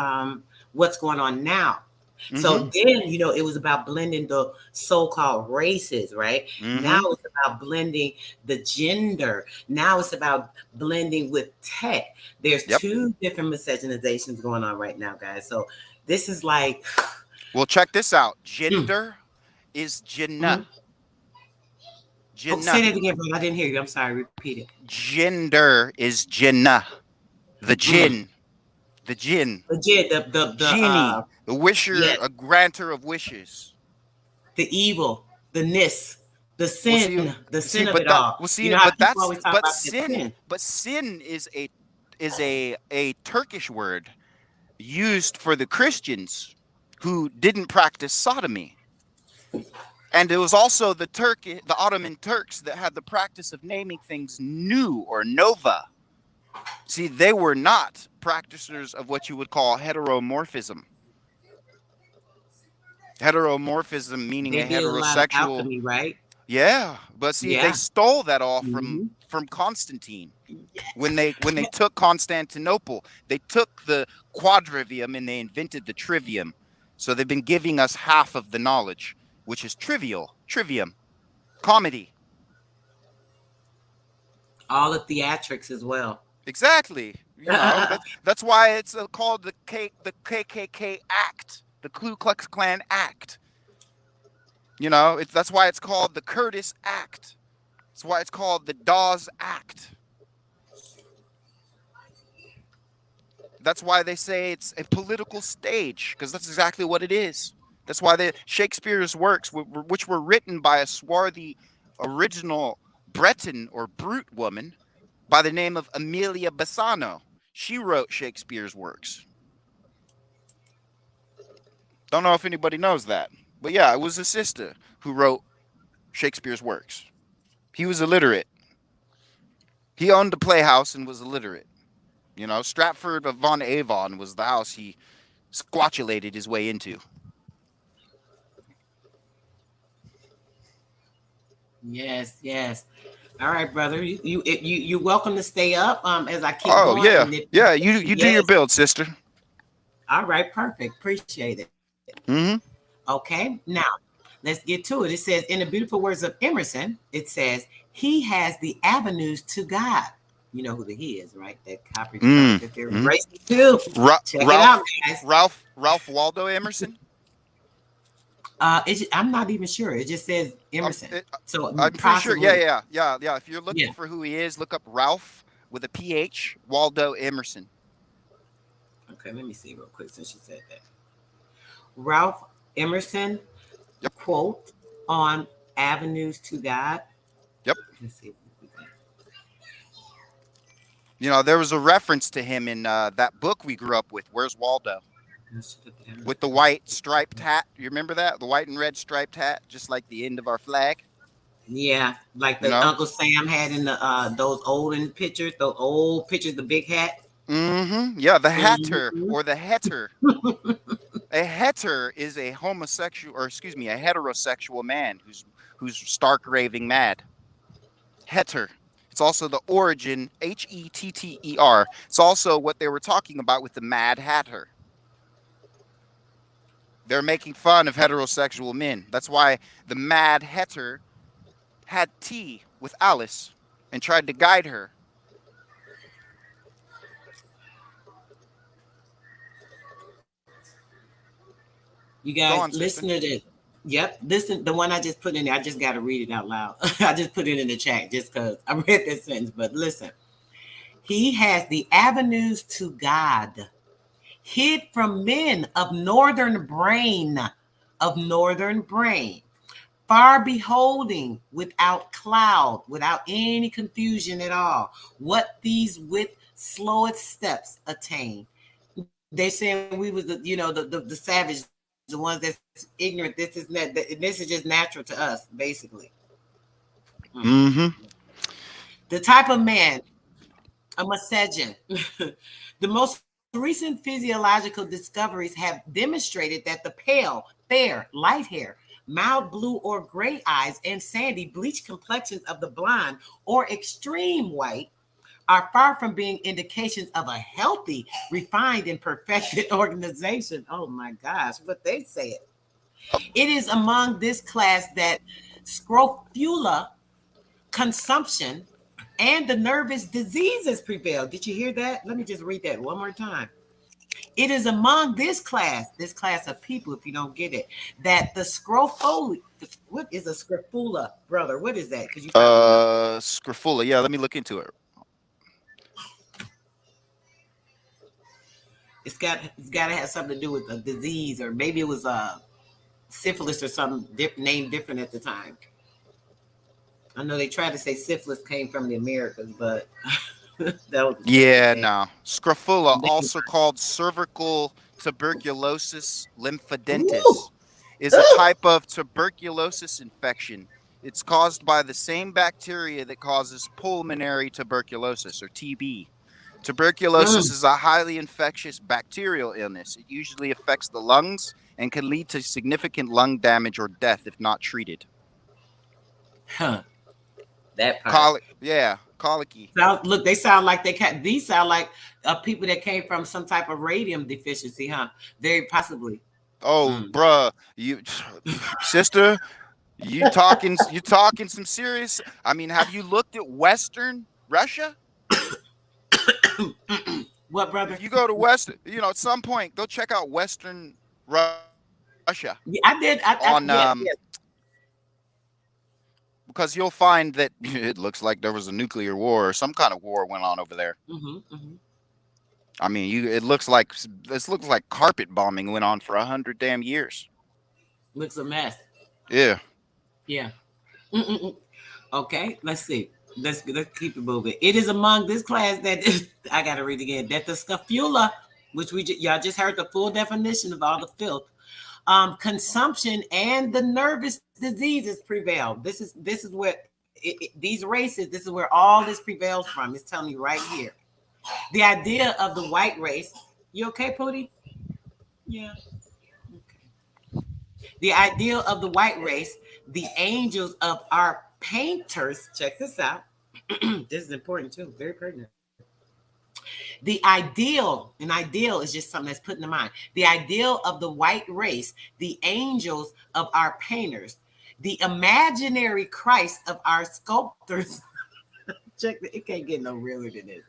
what's going on now. Mm-hmm. So then, it was about blending the so-called races, right? Now Mm-hmm. it's about blending the gender. Now it's about blending with tech. There's Yep. two different misoginizations going on right now, guys. So this is like, Well, check this out. mm, Gender is jinnah. mhm. Oh, say Jinnah. that again, brother. I didn't hear you. I'm sorry. Repeat it. Gender is jinnah. The Mm. jinn. The jinn. Legit, Genie. The wisher, yes, a granter of wishes. the evil, the nis, Well, see, the see, sin of but it that, all. well, You see, know how but people that's, always talk about that sin. but sin is a Turkish word used for the Christians who didn't practice sodomy. And it was also the Ottoman Turks that had the practice of naming things new or nova. See, they were not practitioners of what you would call heteromorphism. Heteromorphism meaning They a did a lot of heterosexual. alchemy, right? Yeah, but see, they Yeah. stole that all Hmm. from Constantine. When they took Constantinople, they took the quadrivium and they invented the trivium. So they've been giving us half of the knowledge, which is trivium, comedy. All the theatrics as well. Exactly. That's why it's called the KKK Act, the Ku Klux Klan Act. That's why it's called the Curtis Act. That's why it's called the Dawes Act. That's why they say it's a political stage, because that's exactly what it is. That's why Shakespeare's works, which were written by a swarthy original Breton or brute woman by the name of Amelia Bassano, she wrote Shakespeare's works. Don't know if anybody knows that, but yeah, it was a sister who wrote Shakespeare's works. He was illiterate. He owned a playhouse and was illiterate. Stratford upon Avon was the house he squatulated his way into. Yes, yes. All right, brother. You're welcome to stay up. As I keep Oh going, yeah, and if yeah. You do your yes, build, sister. all right, perfect. Appreciate it. Mm-hmm. Okay, now let's get to it. It says, in the beautiful words of Emerson, it says, "He has the avenues to God." You know who the he is, right? That copy cover that they're Mm-hmm. racing to. Check it out, guys. Ralph Waldo Emerson. I'm not even sure. It just says Emerson, so I'm pretty sure. possibly, Yeah. If you're looking yeah. for who he is, look up Ralph with a PH Waldo Emerson. Okay, let me see real quick since you said that. Ralph Emerson Yep. quote on avenues to God. Yep. Let's see. There was a reference to him in that book we grew up with. Where's Waldo? With the white striped hat. You remember that? The white and red striped hat, just like the end of our flag. Yeah, like You the know? Uncle Sam had in the those old pictures, the big hat. Mm-hmm. Yeah, the hatter Mhm. or the heter. A heter is a homosexual, or excuse me, a heterosexual man who's stark raving mad. Heter. It's also the origin, Hetter. It's also what they were talking about with the Mad Hatter. They're making fun of heterosexual men. That's why the Mad Hatter had tea with Alice and tried to guide her. You Go guys on, sister. listen to this. Yep, listen. The one I just put in there. I just got to read it out loud. I just put it in the chat just because I read this sentence. But listen, he has the avenues to God, hid from men of northern brain, far beholding, without cloud, without any confusion at all. What these with slowest steps attain. They saying we was the savage, the ones that's ignorant. This is just natural to us, basically. Mm-hmm. The type of man, a misogyn. The most recent physiological discoveries have demonstrated that the pale, fair, light hair, mild blue or gray eyes, and sandy, bleached complexions of the blonde or extreme white are far from being indications of a healthy, refined, and perfected organization. Oh my gosh, what they said. It is among this class that scrofula, consumption, and the nervous diseases prevail. Did you hear that? Let me just read that one more time. It is among this class of people, if you don't get it, that the scrofula, what is a scrofula, brother? What is that? Because you probably know. Scrofula. Yeah, let me look into it. It's got to have something to do with a disease, or maybe it was a syphilis or something named different at the time. I know they tried to say syphilis came from the Americas, but that was a different Yeah, thing. no. Scrofula, also called cervical tuberculosis Ooh, lymphadentis, is a type of tuberculosis infection. It's caused by the same bacteria that causes pulmonary tuberculosis, or TB. Tuberculosis mm, is a highly infectious bacterial illness. It usually affects the lungs and can lead to significant lung damage or death if not treated. huh, that part. Colic, yeah, colicky. Look, they sound like these sound like people that came from some type of radium deficiency, huh? Very possibly. Oh, Mm. bruh, you, sister, you talking some serious. I mean, have you looked at Western Russia? What, brother? If you go to West, at some point, go check out Western Russia Yeah, I did. on Yeah, yeah. because you'll find that it looks like there was a nuclear war or some kind of war went on over there. Mm-hmm. I mean, it looks like carpet bombing went on for 100 damn years. Looks a mess. Yeah. Yeah. Mm-mm-mm. Okay, let's see. Let's keep it moving. It is among this class that I gotta read again. That the scapula, which y'all just heard the full definition of all the filth, consumption, and the nervous diseases prevail. This is where these races. This is where all this prevails from. It's telling you right here. The idea of the white race. You okay, Pootie? Yeah. Okay. The ideal of the white race, the angels of our painters. Check this out. This is important too, very pertinent. The ideal is just something that's put in the mind. The ideal of the white race, the angels of our painters, the imaginary Christ of our sculptors. It can't get no realer than this.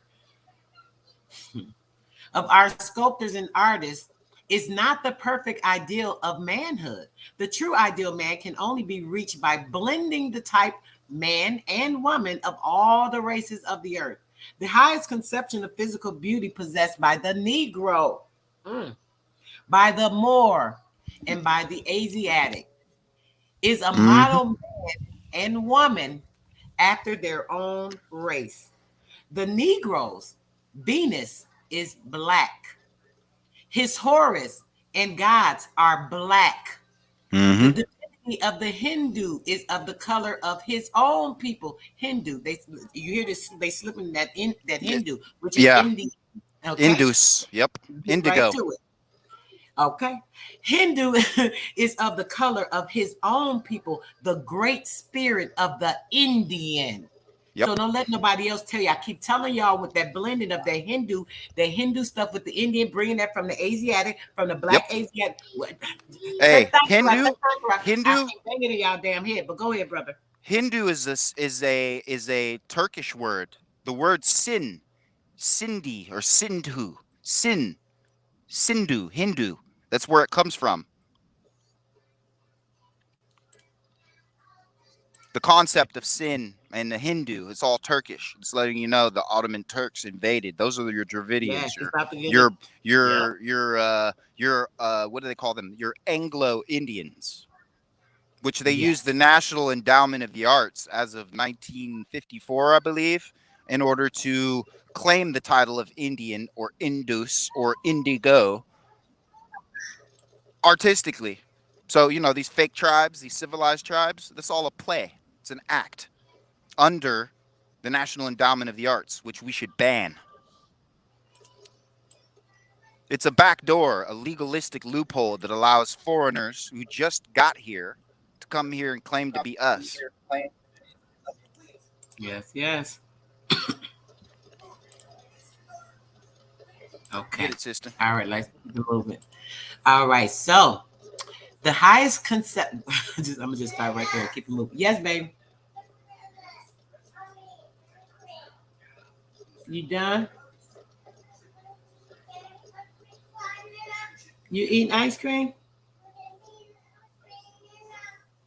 Of our sculptors and artists is not the perfect ideal of manhood. The true ideal man can only be reached by blending the type man and woman of all the races of the earth. The highest conception of physical beauty possessed by the Negro, by the Moor, and by the Asiatic is a Mm-hmm. model man and woman after their own race. The Negroes, Venus is black. His Horus and gods are black. The Mm-hmm. divinity of the Hindu is of the color of his own people. Hindu. You hear this? They slipping that Hindu, which is Yeah. Indian. Okay, Indus. Yep. get right Indigo. to it. Okay, Hindu is of the color of his own people, the great spirit of the Indian. So Yep. don't let nobody else tell you. I keep telling y'all with that blending of the Hindu stuff with the Indian, bringing that from the Asiatic, from the Yep. black Asiatic. Hey, Thank you. Hindu. I Hindu. keep banging in y'all damn head, but go ahead, brother. Hindu is a Turkish word. The word sin, Sindhi or Sindhu, sin, Sindhu, Hindu. That's where it comes from. The concept of sin and the Hindu, it's all Turkish. It's letting you know the Ottoman Turks invaded. Those are your Yeah, Dravidians, it's about to get it. your Yeah. what do they call them? Your Anglo Indians, which they used the Yes. National Endowment of the Arts as of 1954, I believe, in order to claim the title of Indian or Indus or Indigo artistically. So, these fake tribes, these civilized tribes, that's all a play. It's an act under the National Endowment of the Arts, which we should ban. It's a backdoor, a legalistic loophole that allows foreigners who just got here to come here and claim to be us. Yes. Yes. Okay. Get it, sister. All right, let's keep it moving. All right, so the highest concept. I'm gonna just start right there and keep it moving. Yes, babe. You done? You eating ice cream?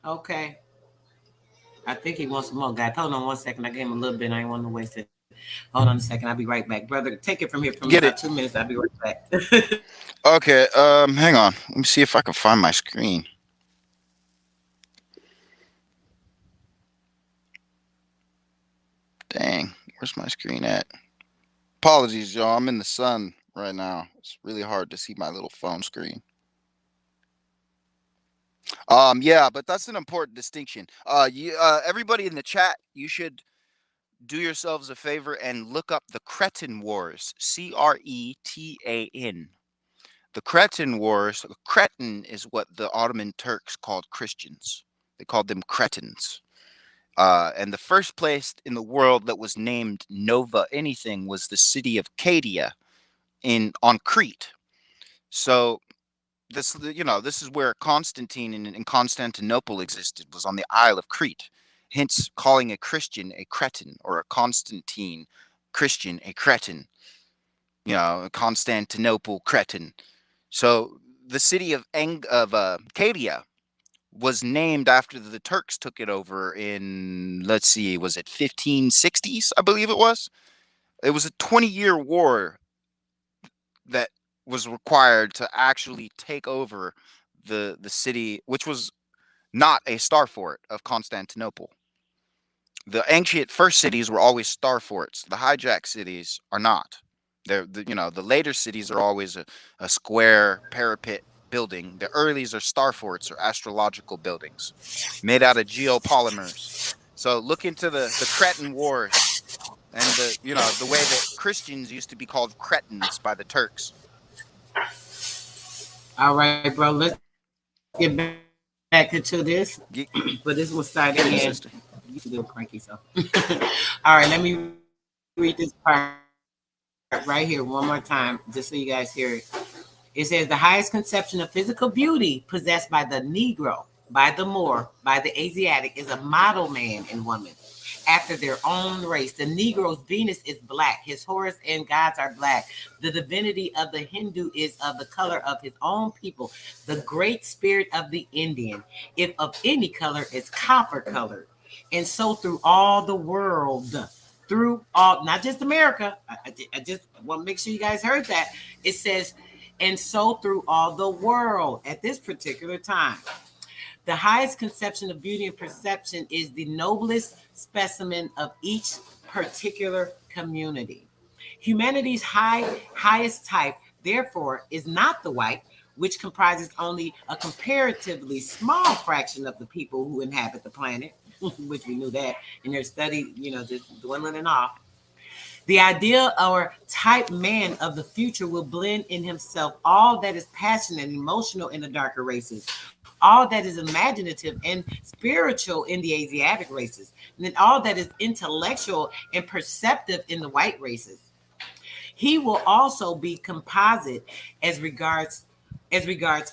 Okay. I think he wants some more, guys. Hold on one second. I gave him a little bit. I didn't want to waste it. Hold on a second. I'll be right back. Brother, take it from here from about Get it. 2 minutes. I'll be right back. Okay. Hang on. Let me see if I can find my screen. Dang, where's my screen at? Apologies, y'all. I'm in the sun right now. It's really hard to see my little phone screen. Yeah, but that's an important distinction. Everybody in the chat, you should do yourselves a favor and look up the Cretan Wars. Cretan. The Cretan Wars. Cretan is what the Ottoman Turks called Christians. They called them Cretans. And the first place in the world that was named Nova anything was the city of Cadia on Crete. So this is where Constantine in Constantinople existed, was on the Isle of Crete. Hence, calling a Christian a Cretan, or a Constantine Christian a Cretan. Constantinople Cretan. So the city of Cadia was named after the Turks took it over in, let's see, was it 1560s? I believe it was. It was a 20-year war that was required to actually take over the city, which was not a star fort of Constantinople. The ancient first cities were always star forts. The hijacked cities are not. The later cities are always a square parapet building. The earlies are star forts or astrological buildings made out of geopolymers. So look into the Cretan Wars and the way that Christians used to be called Cretans by the Turks. All right, bro. Let's get back into this. But this will start again. Get it, You sister. too little cranky, so. All right, let me read this part right here one more time, just so you guys hear it. It says the highest conception of physical beauty possessed by the Negro, by the Moor, by the Asiatic is a model man and woman after their own race. The Negro's Venus is black. His Horus and gods are black. The divinity of the Hindu is of the color of his own people. The great spirit of the Indian, if of any color, is copper colored. And so through all the world, through all, not just America, I just want to make sure you guys heard that. It says, and so through all the world at this particular time. The highest conception of beauty and perception is the noblest specimen of each particular community. Humanity's highest type, therefore, is not the white, which comprises only a comparatively small fraction of the people who inhabit the planet, which we knew that in their study, just dwindling and off. The ideal or type man of the future will blend in himself all that is passionate and emotional in the darker races, all that is imaginative and spiritual in the Asiatic races, and then all that is intellectual and perceptive in the white races. He will also be composite as regards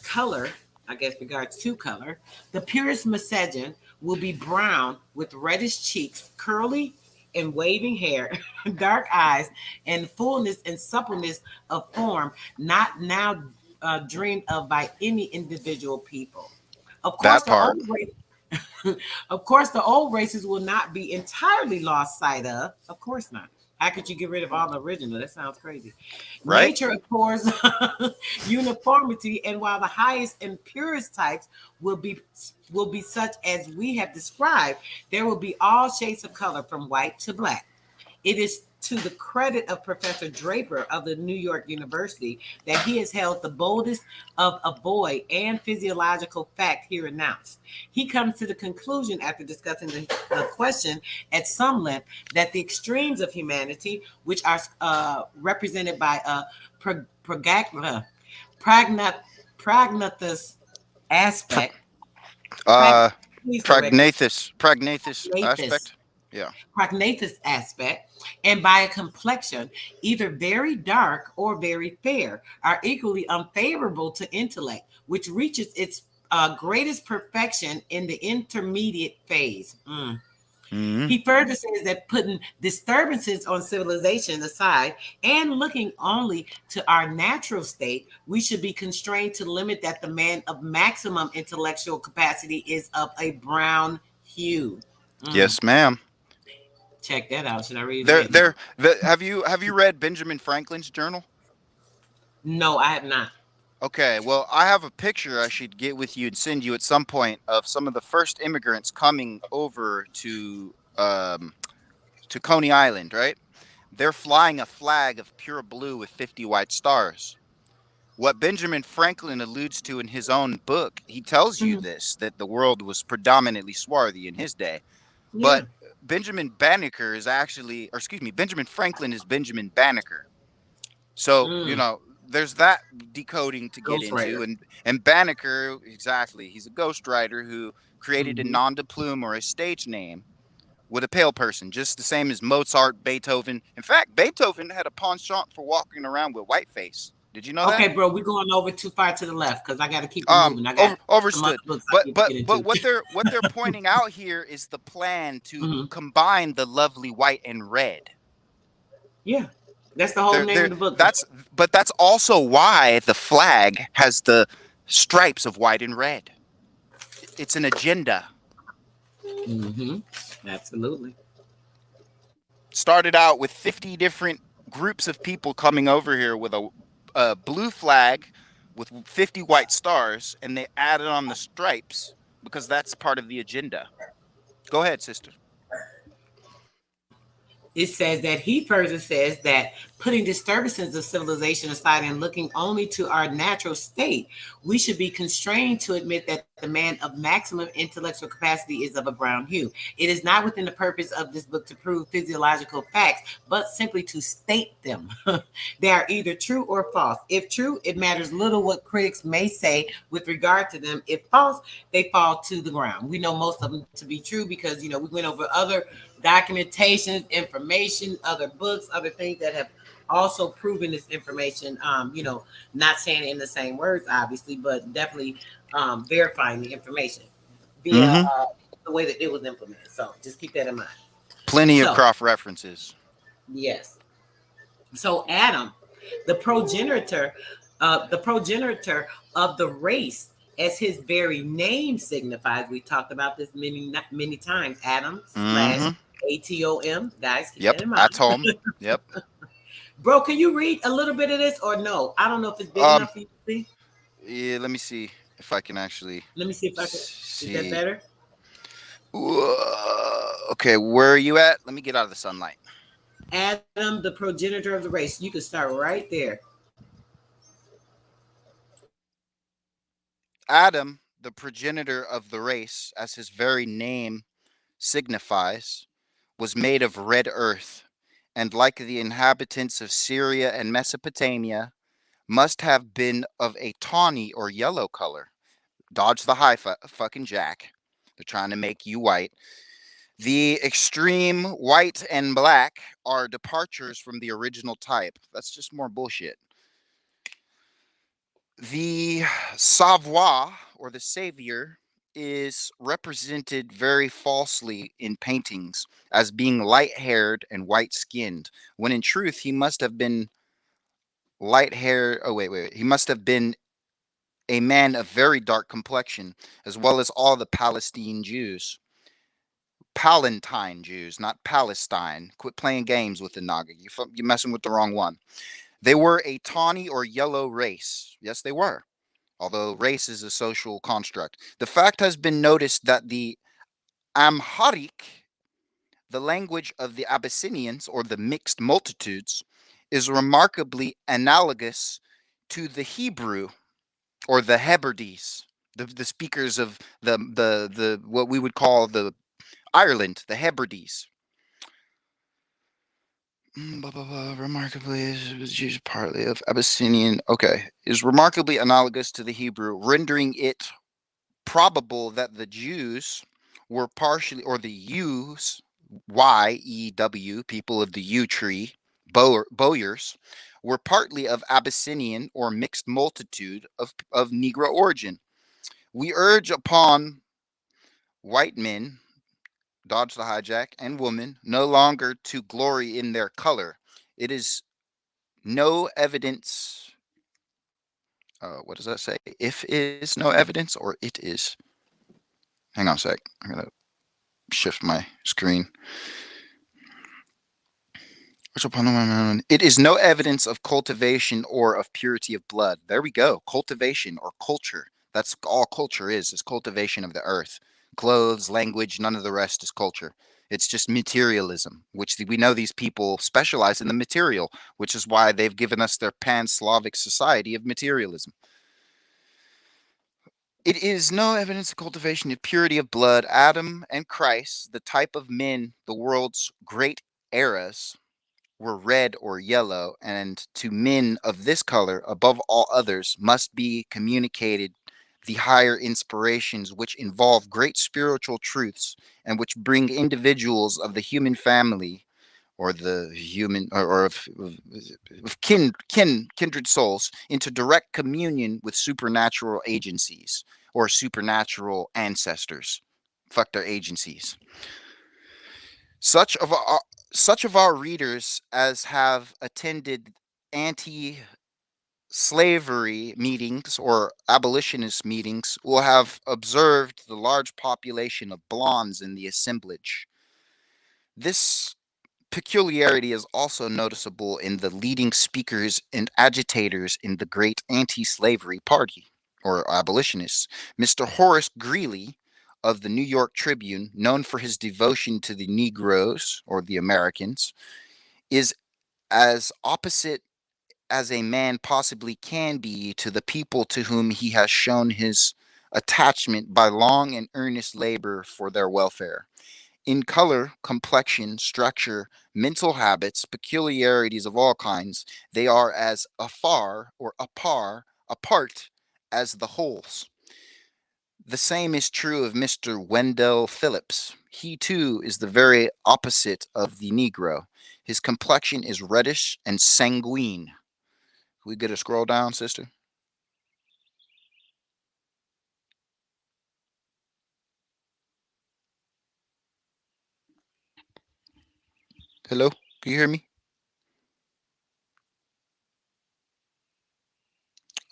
color, I guess regards to color. The purest miscegen will be brown with reddish cheeks, curly and waving hair, dark eyes, and fullness and suppleness of form not now dreamed of by any individual people. Of course, That the part. old of course, the old races will not be entirely lost sight of. Of course not. How could you get rid of all the original? That sounds crazy. Right? Nature abhors uniformity, and while the highest and purest types will be will be such as we have described, there will be all shades of color from white to black. It is to the credit of Professor Draper of the New York University that he has held the boldest of a boy and physiological fact here announced. He comes to the conclusion after discussing the question at some length that the extremes of humanity, which are represented by a pragnatus Pr- aspect, uh, please correct me, Pragnathus aspect. Yeah. prognathous aspect, and by a complexion either very dark or very fair, are equally unfavorable to intellect, which reaches its greatest perfection in the intermediate phase. Hmm. He further says that putting disturbances on civilization aside and looking only to our natural state, we should be constrained to limit that the man of maximum intellectual capacity is of a brown hue. Mm, Yes, ma'am. check that out. Should I read it There, again? No. there. Have you read Benjamin Franklin's journal? No, I have not. Okay, well, I have a picture I should get with you and send you at some point of some of the first immigrants coming over to Coney Island, right? They're flying a flag of pure blue with 50 white stars. What Benjamin Franklin alludes to in his own book, he tells you Mhm. this, that the world was predominantly swarthy in his day. Yeah. But Benjamin Banneker is actually, or excuse me, Benjamin Franklin is Benjamin Banneker. So, Mm. there's that decoding to get into. Ghostwriter. And Banneker, exactly, he's a ghostwriter who created a Hmm. nom de plume or a stage name with a pale person, just the same as Mozart, Beethoven. In fact, Beethoven had a penchant for walking around with whiteface. Did you know that? Okay, bro, we're going over too far to the left because I got to keep it moving. I got some other Overstood. books I But need to but get but into. what they're pointing out here is the plan to Hmm. combine the lovely white and red. Yeah, that's the whole name There of the book. that's also why the flag has the stripes of white and red. It's an agenda. Hmm. Absolutely. Started out with 50 different groups of people coming over here with a blue flag with 50 white stars, and they added on the stripes because that's part of the agenda. Go ahead, sister. It says that he further says that putting disturbances of civilization aside and looking only to our natural state, we should be constrained to admit that the man of maximum intellectual capacity is of a brown hue. It is not within the purpose of this book to prove physiological facts, but simply to state them. They are either true or false. If true, it matters little what critics may say with regard to them. If false, they fall to the ground. We know most of them to be true because we went over other documentations, information, other books, other things that have also proven this information. Not saying it in the same words, obviously, but definitely verifying the information via Mm-hmm. the way that it was implemented. So just keep that in mind. Plenty of So cross references. yes. So Adam, the progenitor, the progenitor of the race, as his very name signifies. We talked about this many times. Adam slash Mm-hmm. ATOM. Guys, keep that Yep. in mind. At home. Yep. Bro, can you read a little bit of this or no? I don't know if it's big Um. enough for you to see. Yeah. Let me see if I can actually Let me see if I can. Is that see. better? Okay. Where are you at? Let me get out of the sunlight. Adam, the progenitor of the race. You can start right there. Adam, the progenitor of the race, as his very name signifies, was made of red earth, and like the inhabitants of Syria and Mesopotamia, must have been of a tawny or yellow color. Dodge the fucking jack. They're trying to make you white. The extreme white and black are departures from the original type. That's just more bullshit. The savoir or the savior is represented very falsely in paintings as being light haired and white skinned, when in truth he must have been light haired. Oh, wait. He must have been a man of very dark complexion, as well as all the Palestine Jews. Palestine Jews, not Palestine. Quit playing games with the Naga. You're messing with the wrong one. They were a tawny or yellow race. Yes, they were. Although race is a social construct. The fact has been noticed that the Amharic, the language of the Abyssinians or the mixed multitudes, is remarkably analogous to the Hebrew or the Hebrides, the speakers of the what we would call the Ireland, the Hebrides. Blah, blah, blah, remarkably is used partly of Abyssinian. Okay, is remarkably analogous to the Hebrew, rendering it probable that the Jews were partially, or the Jews, YEW, people of the yew tree, Bowyers, were partly of Abyssinian or mixed multitude of Negro origin. We urge upon white men, dodge the hijack, and women no longer to glory in their color. It is no evidence. What does that say? If is no evidence, or it is. Hang on a sec. I'm gonna shift my screen. It is no evidence of cultivation or of purity of blood. There we go. Cultivation or culture. That's all culture is cultivation of the earth. Clothes, language, none of the rest is culture. It's just materialism, which we know these people specialize in the material, which is why they've given us their pan-Slavic society of materialism. It is no evidence of cultivation of purity of blood. Adam and Christ, the type of men the world's great eras were red or yellow, and to men of this color, above all others, must be communicated the higher inspirations which involve great spiritual truths and which bring individuals of the human family or the human or of kindred souls into direct communion with supernatural agencies or supernatural ancestors. Fuck their agencies. Such of our such of our readers as have attended anti slavery meetings or abolitionist meetings will have observed the large population of blondes in the assemblage. This peculiarity is also noticeable in the leading speakers and agitators in the great anti slavery party or abolitionists. Mr. Horace Greeley of the New York Tribune, known for his devotion to the Negroes or the Americans, is as opposite as a man possibly can be to the people to whom he has shown his attachment by long and earnest labor for their welfare. In color, complexion, structure, mental habits, peculiarities of all kinds, they are as afar or apart as the wholes. The same is true of Mr. Wendell Phillips. He too is the very opposite of the Negro. His complexion is reddish and sanguine. Can we get a scroll down, sister? Hello? Can you hear me?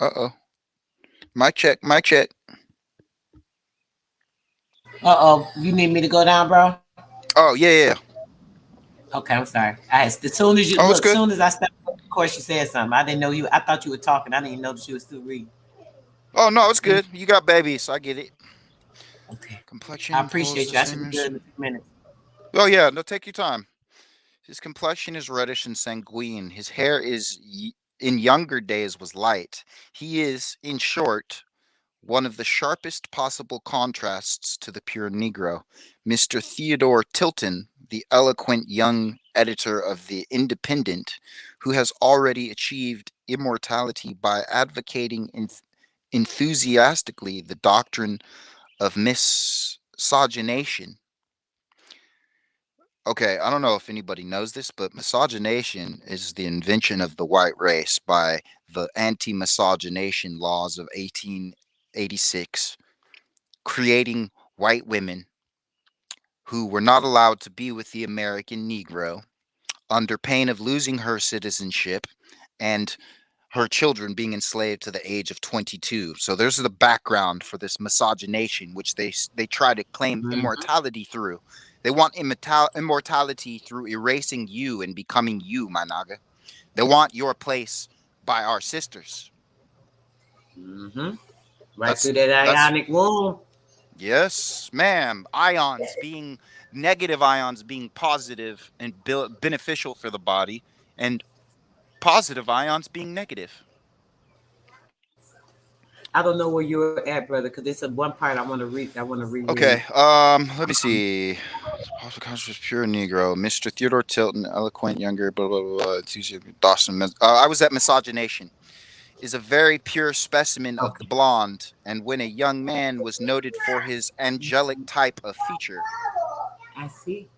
Uh oh. Mic check, mic check. You need me to go down, bro? Oh, yeah, yeah. Okay, I'm sorry. As soon as you Oh, look, it's as good. soon as I stepped up, of course you said something. I didn't know you. I thought you were talking. I didn't even know that you were still reading. Oh, no, it's Okay. good. You got babies, so I get it. Okay. I Complexion follows appreciate the you. I should same be as. good in a few minutes. Oh, yeah, no, take your time. His complexion is reddish and sanguine. His hair is, in younger days, was light. He is, in short, one of the sharpest possible contrasts to the pure Negro. Mr. Theodore Tilton, the eloquent young editor of The Independent, who has already achieved immortality by advocating enthusiastically the doctrine of miscegenation. Okay, I don't know if anybody knows this, but miscegenation is the invention of the white race by the anti miscegenation laws of 1886, creating white women who were not allowed to be with the American Negro under pain of losing her citizenship and her children being enslaved to the age of 22. So there's the background for this miscegenation, which they try to claim Mhm. immortality through. They want immortality through erasing you and becoming you, my naga. They want your place by our sisters. Mm-hmm. Right That's through that that's ionic womb. yes, ma'am. Ions being negative ions being positive and beneficial for the body, and positive ions being negative. I don't know where you're at, brother, because it's a one part I want to read. I want to reread. Okay, let me see. Possible conscious pure Negro, Mr. Theodore Tilton, eloquent younger, blah blah blah. It's usually Dawson. I was at miscegenation. Is a very pure specimen of the Okay. blonde, and when a young man was noted for his angelic type of feature. I see.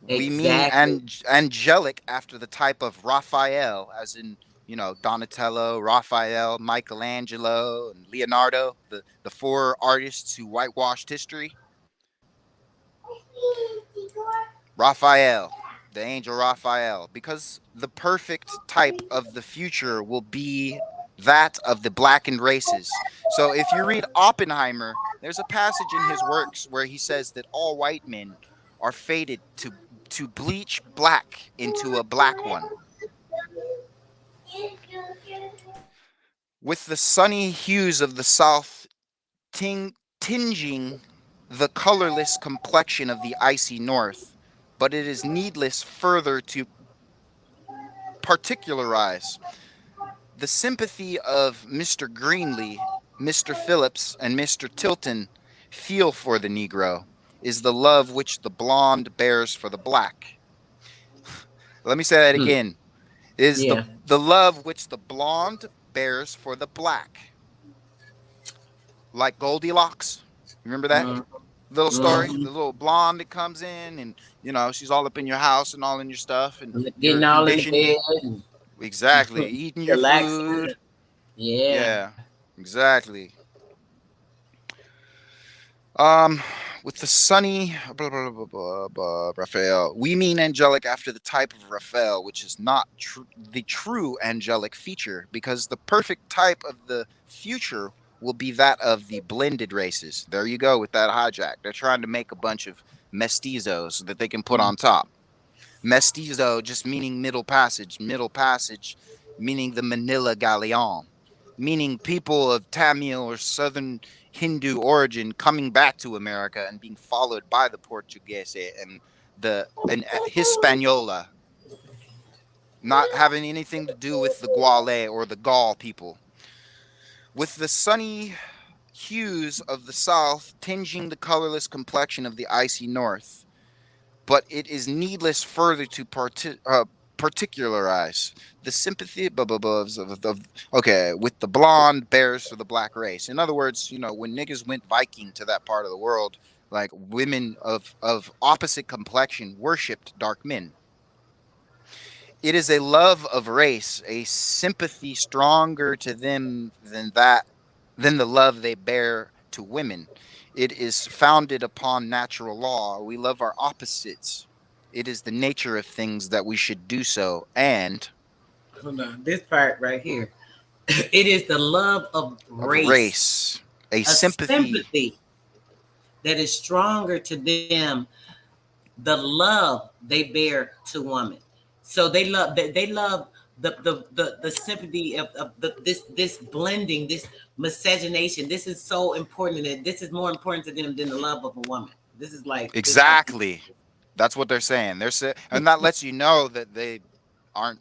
We mean Exactly. angelic after the type of Raphael, as in, Donatello, Raphael, Michelangelo, and Leonardo, the four artists who whitewashed history. Raphael, the angel Raphael, because the perfect type of the future will be that of the blackened races. So if you read Oppenheimer, there's a passage in his works where he says that all white men are fated to bleach black into a black one. With the sunny hues of the south tinging the colorless complexion of the icy north, but it is needless further to particularize. The sympathy of Mr. Greenlee, Mr. Phillips, and Mr. Tilton feel for the Negro is the love which the blonde bears for the black. Let me say that Hmm. again. Is Yeah. the love which the blonde bears for the black. Like Goldilocks. Remember that Mm-hmm. little story? Mm-hmm. The little blonde that comes in and, she's all up in your house and all in your stuff and you're Getting all in the conditioned. bed and Exactly. Eating your relaxing. food. Yeah. Yeah, exactly. Um, with the sunny Raphael, we mean angelic after the type of Raphael, which is not the true angelic feature, because the perfect type of the future will be that of the blended races. There you go with that hijack. They're trying to make a bunch of mestizos that they can put Mm. on top. Mestizo just meaning middle passage meaning the Manila Galleon, meaning people of Tamil or Southern Hindu origin coming back to America and being followed by the Portuguese and Hispaniola, not having anything to do with the Guale or the Gaul people. With the sunny hues of the south tinging the colorless complexion of the icy north, but it is needless further to particularize the sympathy okay, with the blonde bears for the black race. In other words, when niggas went Viking to that part of the world, like women of opposite complexion worshipped dark men. It is a love of race, a sympathy stronger to them than the love they bear to women. It is founded upon natural law. We love our opposites. It is the nature of things that we should do so, and Hold on. This part right here. It is the love of of race, race, a a sympathy. sympathy that is stronger to them, the love they bear to woman. So they love the sympathy of this blending, this miscegenation. This is so important, that this is more important to them than the love of a woman. This is like this like Exactly. That's what they're saying. And that lets you know that they aren't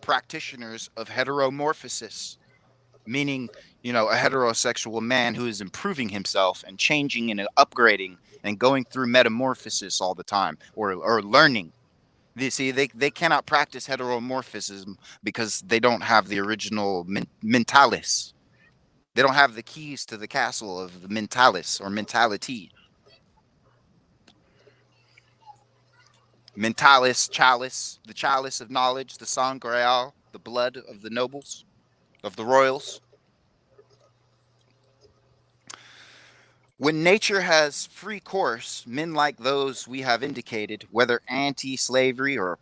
practitioners of heteromorphosis, meaning, a heterosexual man who is improving himself and changing and upgrading and going through metamorphosis all the time, or learning. They cannot practice heteromorphism because they don't have the original mentalis. They don't have the keys to the castle of the mentalis or mentality. Mentalis, chalice, the chalice of knowledge, the sangreal, the blood of the nobles, of the royals. When nature has free course, men like those we have indicated, whether anti-slavery or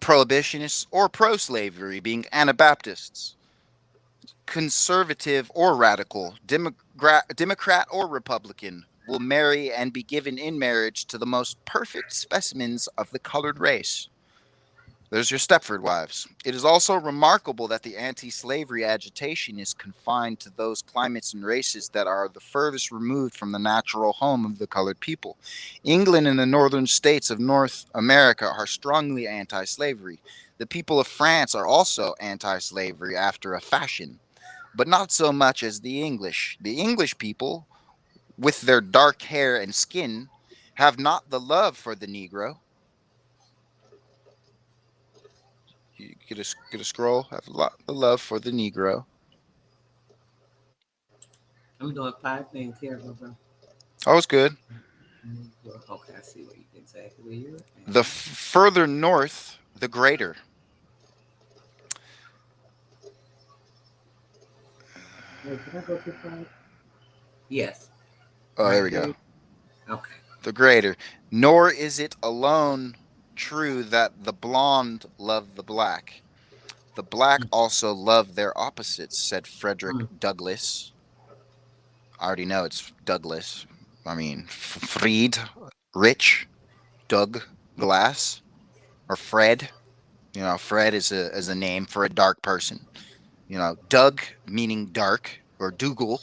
prohibitionists or pro-slavery, being Anabaptists, conservative or radical, Democrat or Republican, will marry and be given in marriage to the most perfect specimens of the colored race. There's your Stepford wives. It is also remarkable that the anti slavery agitation is confined to those climates and races that are the furthest removed from the natural home of the colored people. England and the northern states of North America are strongly anti slavery. The people of France are also anti slavery after a fashion, but not so much as the English. The English people, with their dark hair and skin, have not the love for the Negro. You get a scroll. Have a lot of love for the Negro. I'm doing 5 things here, bro. Oh, it's good. Okay, I see what you, exactly where you're The at. further north, the greater. Wait, did I go too far? Yes, Oh, there right we here. go. Okay. The greater. Nor is it alone true that the blonde love the black. The black also love their opposites, said Frederick Mm-hmm. Douglass. I already know it's Douglas. I mean, Fried, Rich, Doug Glass, or Fred. You know, Fred is a name for a dark person. You know, Doug meaning dark or Dougal,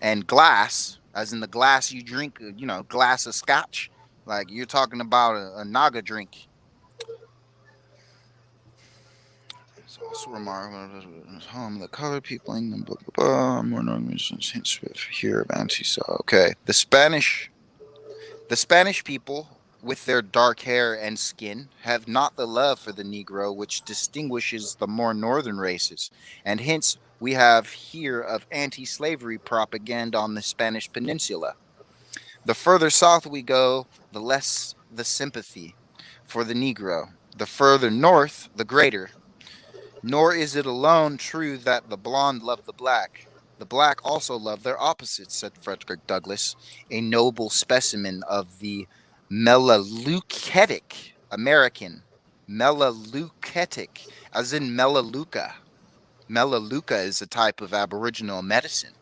and glass as in the glass you drink. You know, glass of scotch. Like you're talking about a Naga drink. It's also remarkable home the colored people England blah blah blah more organizations hints with here of anti so okay the Spanish people with their dark hair and skin have not the love for the Negro which distinguishes the more northern races, and hence we have here of anti-slavery propaganda on the Spanish peninsula. The further south we go, the less the sympathy for the Negro. The further north, the greater. Nor is it alone true that the blonde love the black. The black also love their opposites, said Frederick Douglass, a noble specimen of the melaleucetic American. Melaleucetic, as in melaleuca. Melaleuca is a type of aboriginal medicine.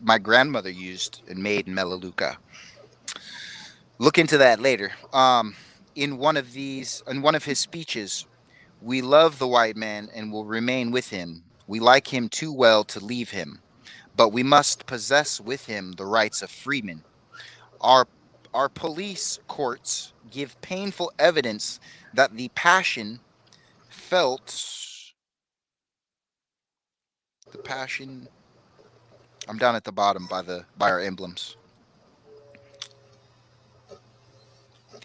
My grandmother used and made melaleuca. Look into that later. In one of his speeches, we love the white man and will remain with him. We like him too well to leave him, but we must possess with him the rights of freemen. Our our police courts give painful evidence that the passion felt the passion I'm down at the bottom by our emblems.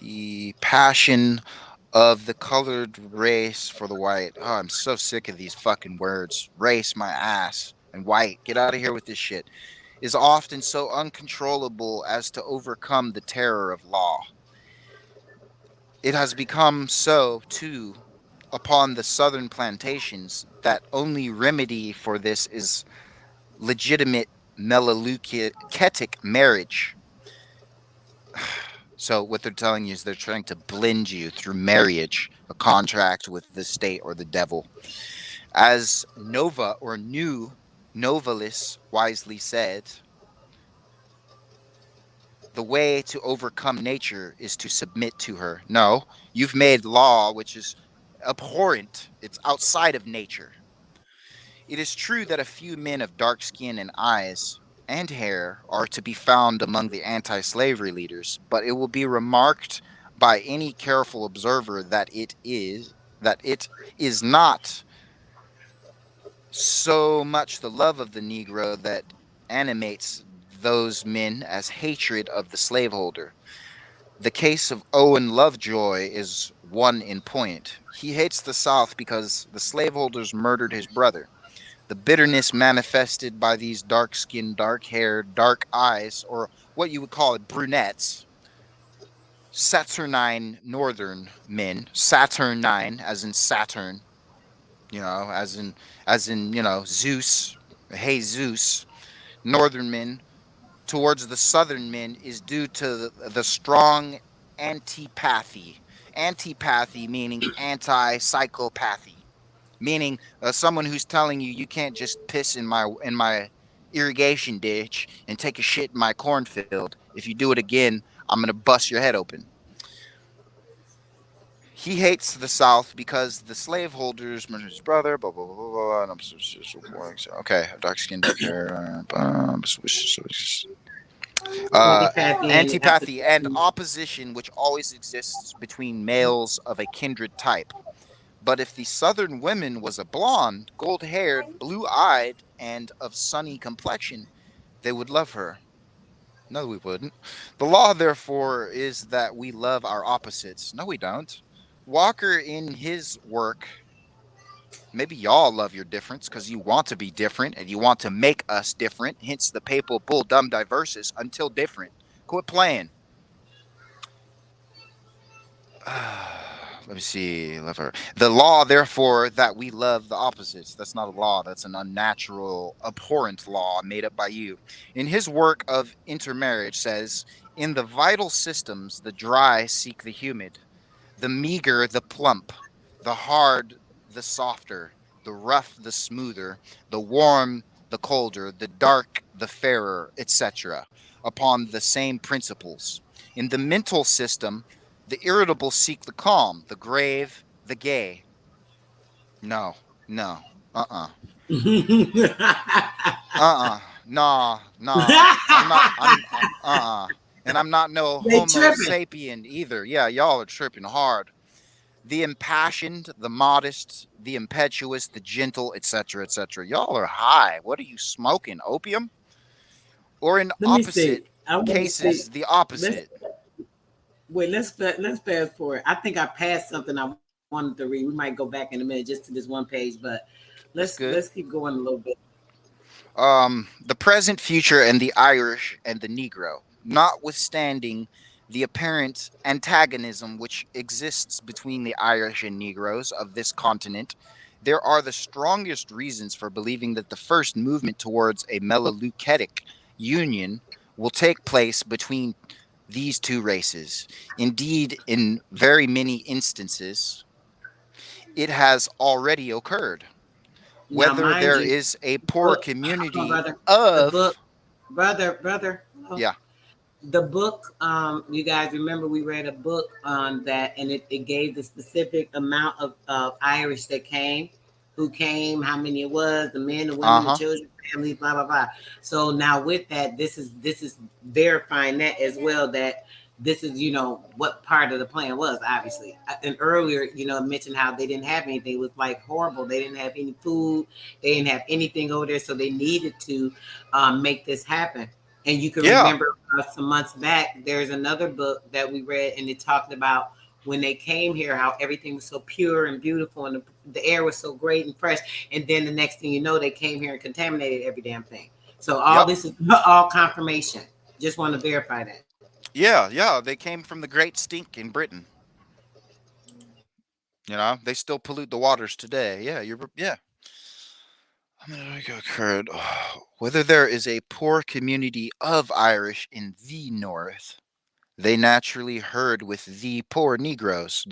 The passion of the colored race for the white. Oh, I'm so sick of these fucking words. Race, my ass, and white. Get out of here with this shit. Is often so uncontrollable as to overcome the terror of law. It has become so, too, upon the southern plantations that only remedy for this is legitimate melaleucetic marriage. So what they're telling you is they're trying to blend you through marriage, a contract with the state or the devil. As Nova or New Novalis wisely said, the way to overcome nature is to submit to her. No, you've made law which is abhorrent. It's outside of nature. It is true that a few men of dark skin and eyes and hair are to be found among the anti slavery leaders, but it will be remarked by any careful observer that it is not so much the love of the Negro that animates those men as hatred of the slaveholder. The case of Owen Lovejoy is one in point. He hates the South because the slaveholders murdered his brother. The bitterness manifested by these dark skinned, dark haired, dark eyes, or what you would call it, brunettes, Saturnine northern men, Saturnine as in Saturn, you know, as in, you know, Zeus, hey Zeus, northern men towards the southern men is due to the strong antipathy. Antipathy meaning anti psychopathy, meaning someone who's telling you you can't just piss in my irrigation ditch and take a shit in my cornfield. If you do it again, I'm gonna bust your head open. He hates the South because the slaveholders murdered his brother. Blah blah blah blah. Blah and I'm so okay. Dark skin, dark hair. Uh, Antipathy and antipathy and apathy. opposition, which always exists between males of a kindred type. But if the southern woman was a blonde, gold haired, blue eyed, and of sunny complexion, they would love her. No, we wouldn't. The law, therefore, is that we love our opposites. No, we don't. Walker, in his work, maybe y'all love your difference because you want to be different and you want to make us different, hence the papal bull dum diversus until different. Quit playing. Let me see. The law, therefore, that we love the opposites. That's not a law. That's an unnatural, abhorrent law made up by you. In his work of intermarriage, says, in the vital systems, the dry seek the humid, the meager, the plump, the hard, the softer, the rough, the smoother, the warm, the colder, the dark, the fairer, etc., upon the same principles. In the mental system, the irritable seek the calm, the grave, the gay. No, no, uh-uh, uh-uh, nah, nah. I'm not. Uh-uh. And I'm not no They Homo tripping. sapien either. Yeah, y'all are tripping hard. The impassioned, the modest, the impetuous, the gentle, etc., etc. Y'all are high. What are you smoking? Opium? Or in Let me see. opposite I want to see. cases, the Let's opposite. wait. Let's fast forward. I think I passed something I wanted to read. We might go back in a minute just to this one page, but That's let's good. keep going a little bit. The present, future, and the Irish and the Negro, notwithstanding the apparent antagonism which exists between the Irish and Negroes of this continent, there are the strongest reasons for believing that the first movement towards a Meleleucetic union will take place between these two races. Indeed, in very many instances, it has already occurred. Now, Whether mind there you, is a poor book. Hold on, community brother. The book, of, brother. Hold on. yeah, The book, you guys remember we read a book on that, and it gave the specific amount of Irish that came, who came, how many it was, the men, the women, the uh-huh, children, families, blah blah blah. So now with that, this is verifying that as well, that this is what part of the plan was, obviously. And earlier, it mentioned how they didn't have anything. It was like horrible. They didn't have any food. They didn't have anything over there, so they needed to make this happen. And you can yeah, remember some months back, there's another book that we read, and it talked about when they came here, how everything was so pure and beautiful, and the air was so great and fresh. And then the next thing you know, they came here and contaminated every damn thing. So all yep, this is all confirmation. Just want to verify that. yeah, yeah. They came from the Great Stink in Britain. They still pollute the waters today. Yeah, yeah. I'm gonna go current. Whether there is a poor community of Irish in the North, they naturally herd with the poor Negroes.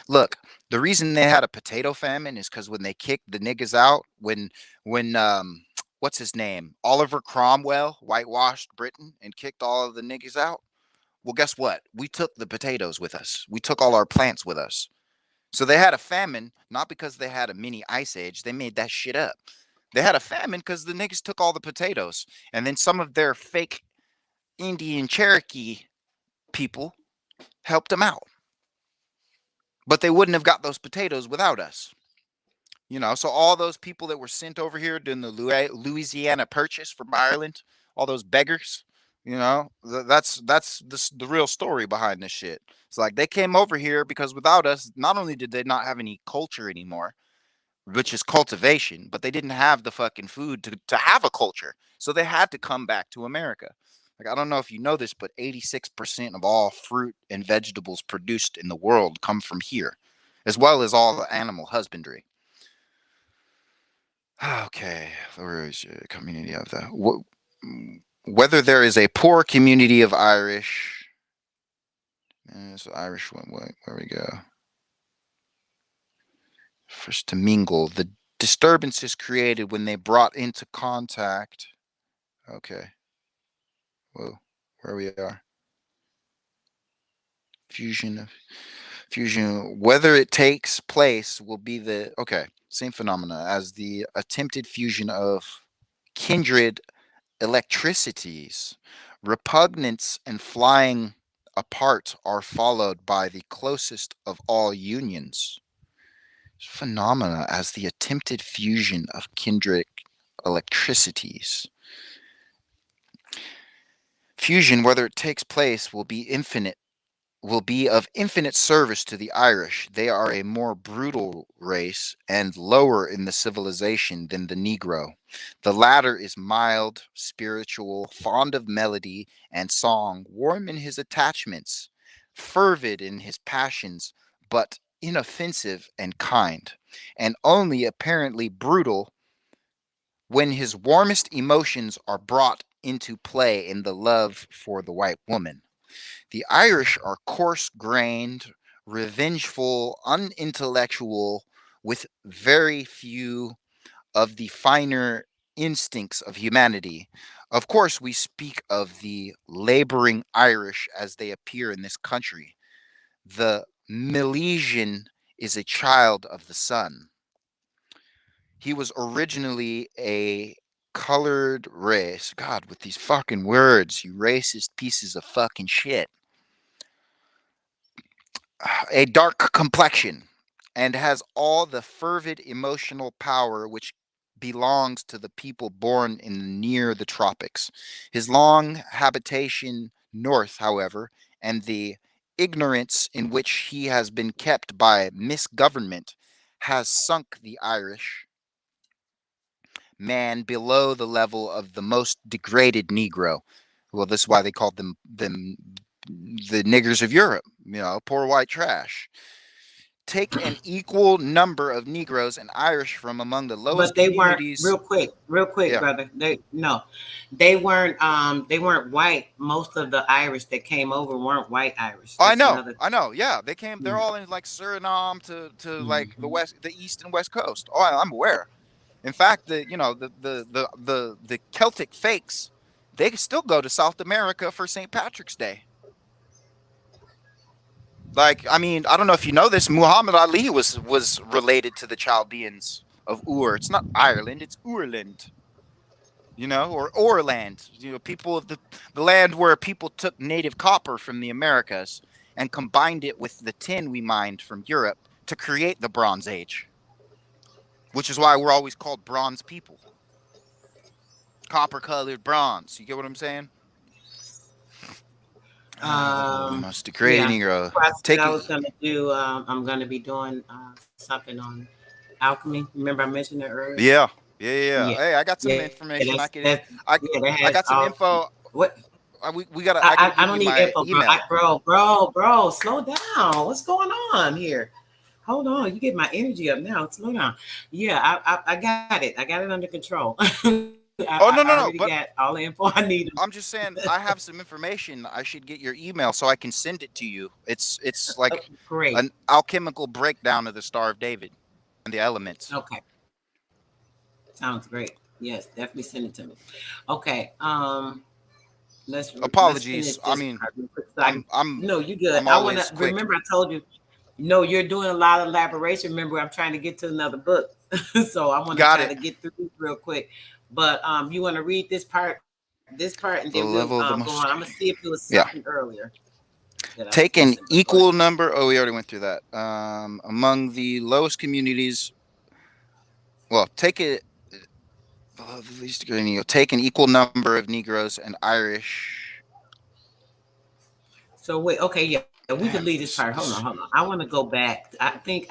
Look, the reason they had a potato famine is because when they kicked the niggas out, when what's his name, Oliver Cromwell, whitewashed Britain and kicked all of the niggas out. Well, guess what? We took the potatoes with us. We took all our plants with us. So they had a famine, not because they had a mini ice age. They made that shit up. They had a famine because the niggas took all the potatoes. And then some of their fake Indian Cherokee people helped them out. But they wouldn't have got those potatoes without us. So all those people that were sent over here during the Louisiana Purchase from Ireland, all those beggars, that's the real story behind this shit. It's like they came over here because without us, not only did they not have any culture anymore, which is cultivation, but they didn't have the fucking food to have a culture. So they had to come back to America. Like, I don't know if you know this, but 86% of all fruit and vegetables produced in the world come from here, as well as all the animal husbandry. Okay, where is your community of the whether there is a poor community of Irish, so Irish one. Where we go? First to mingle, the disturbances created when they brought into contact. Okay, whoa, where we are? Fusion. Whether it takes place will be the same phenomena as the attempted fusion of kindred electricities. Repugnance and flying apart are followed by the closest of all unions. Phenomena as the attempted fusion of kindred electricities. Fusion, whether it takes place, will be infinite will be of infinite service to the Irish. They are a more brutal race and lower in the civilization than the Negro. The latter is mild, spiritual, fond of melody and song, warm in his attachments, fervid in his passions, but inoffensive and kind, and only apparently brutal when his warmest emotions are brought into play in the love for the white woman. The Irish are coarse grained, revengeful, unintellectual, with very few of the finer instincts of humanity. Of course, we speak of the laboring Irish as they appear in this country. The Milesian is a child of the sun. He was originally a colored race. God, with these fucking words, you racist pieces of fucking shit. A dark complexion, and has all the fervid emotional power which belongs to the people born in near the tropics. His long habitation north, however, and the ignorance in which he has been kept by misgovernment has sunk the Irish man below the level of the most degraded Negro. Well, this is why they called them the niggers of Europe. Poor white trash. Take an equal number of Negroes and Irish from among the lowest But they weren't communities. real quick, Yeah, brother. They weren't white. Most of the Irish that came over weren't white Irish. I That's know, another. I know. Yeah, they came. They're Mm-hmm. all in like Suriname to like Mm-hmm. the east and west coast. Oh, I'm aware. In fact, the Celtic fakes, they still go to South America for St. Patrick's Day. Like, I mean, I don't know if you know this. Muhammad Ali was related to the Chaldeans of Ur. It's not Ireland. It's Urland. Or Orland, people of the land where people took native copper from the Americas and combined it with the tin we mined from Europe to create the Bronze Age, which is why we're always called bronze people, copper colored bronze. You get what I'm saying? Oh, the Um, most degraded yeah. Negro. I said I Taking, was gonna do. I'm gonna be doing something on alchemy. Remember I mentioned that earlier. yeah, yeah, yeah, yeah. Yeah, Hey, I got some yeah. information. That's I, yeah. That I has got some all. info. What I can I give don't you need my info, bro. email. Bro, slow down. What's going on here? Hold on, you get my energy up now. Slow down. Yeah, I got it. I got it under control. I Oh, no, already no, no. got But all the info I need. I'm just saying I have some information. I should get your email so I can send it to you. It's like Great. an alchemical breakdown of the Star of David and the elements. Okay. Sounds great. Yes, definitely send it to me. Okay. Let's finish Apologies. this I part mean, real quick. I'm I'm No, you good. I'm I wanna always quick. remember I told you. No, you're doing a lot of elaboration. Remember, I'm trying to get to another book, so I want to Got try it. to get through this real quick. But you want to read this part, and then The we'll level of the go on. I'm most. gonna see if it was Yeah. something earlier that I was Take an missing. But go ahead. equal number. Oh, we already went through that. Among the lowest communities. Well, take it. The least degree. Take an equal number of Negroes and Irish. So wait, okay, yeah, we could leave Damn. this part. Hold on. I want to go back. I think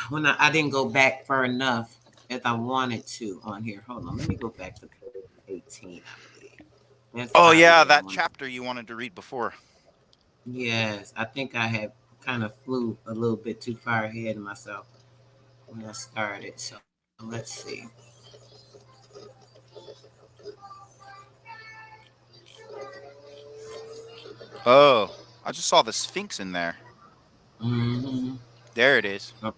when I didn't go back far enough as I wanted to on here. Hold on, let me go back to page 18. I believe that's Oh probably yeah, where I that want. chapter you wanted to read before. Yes, I think I have kind of flew a little bit too far ahead of myself when I started. So let's see. Oh, I just saw the Sphinx in there. Mm-hmm. There it is. All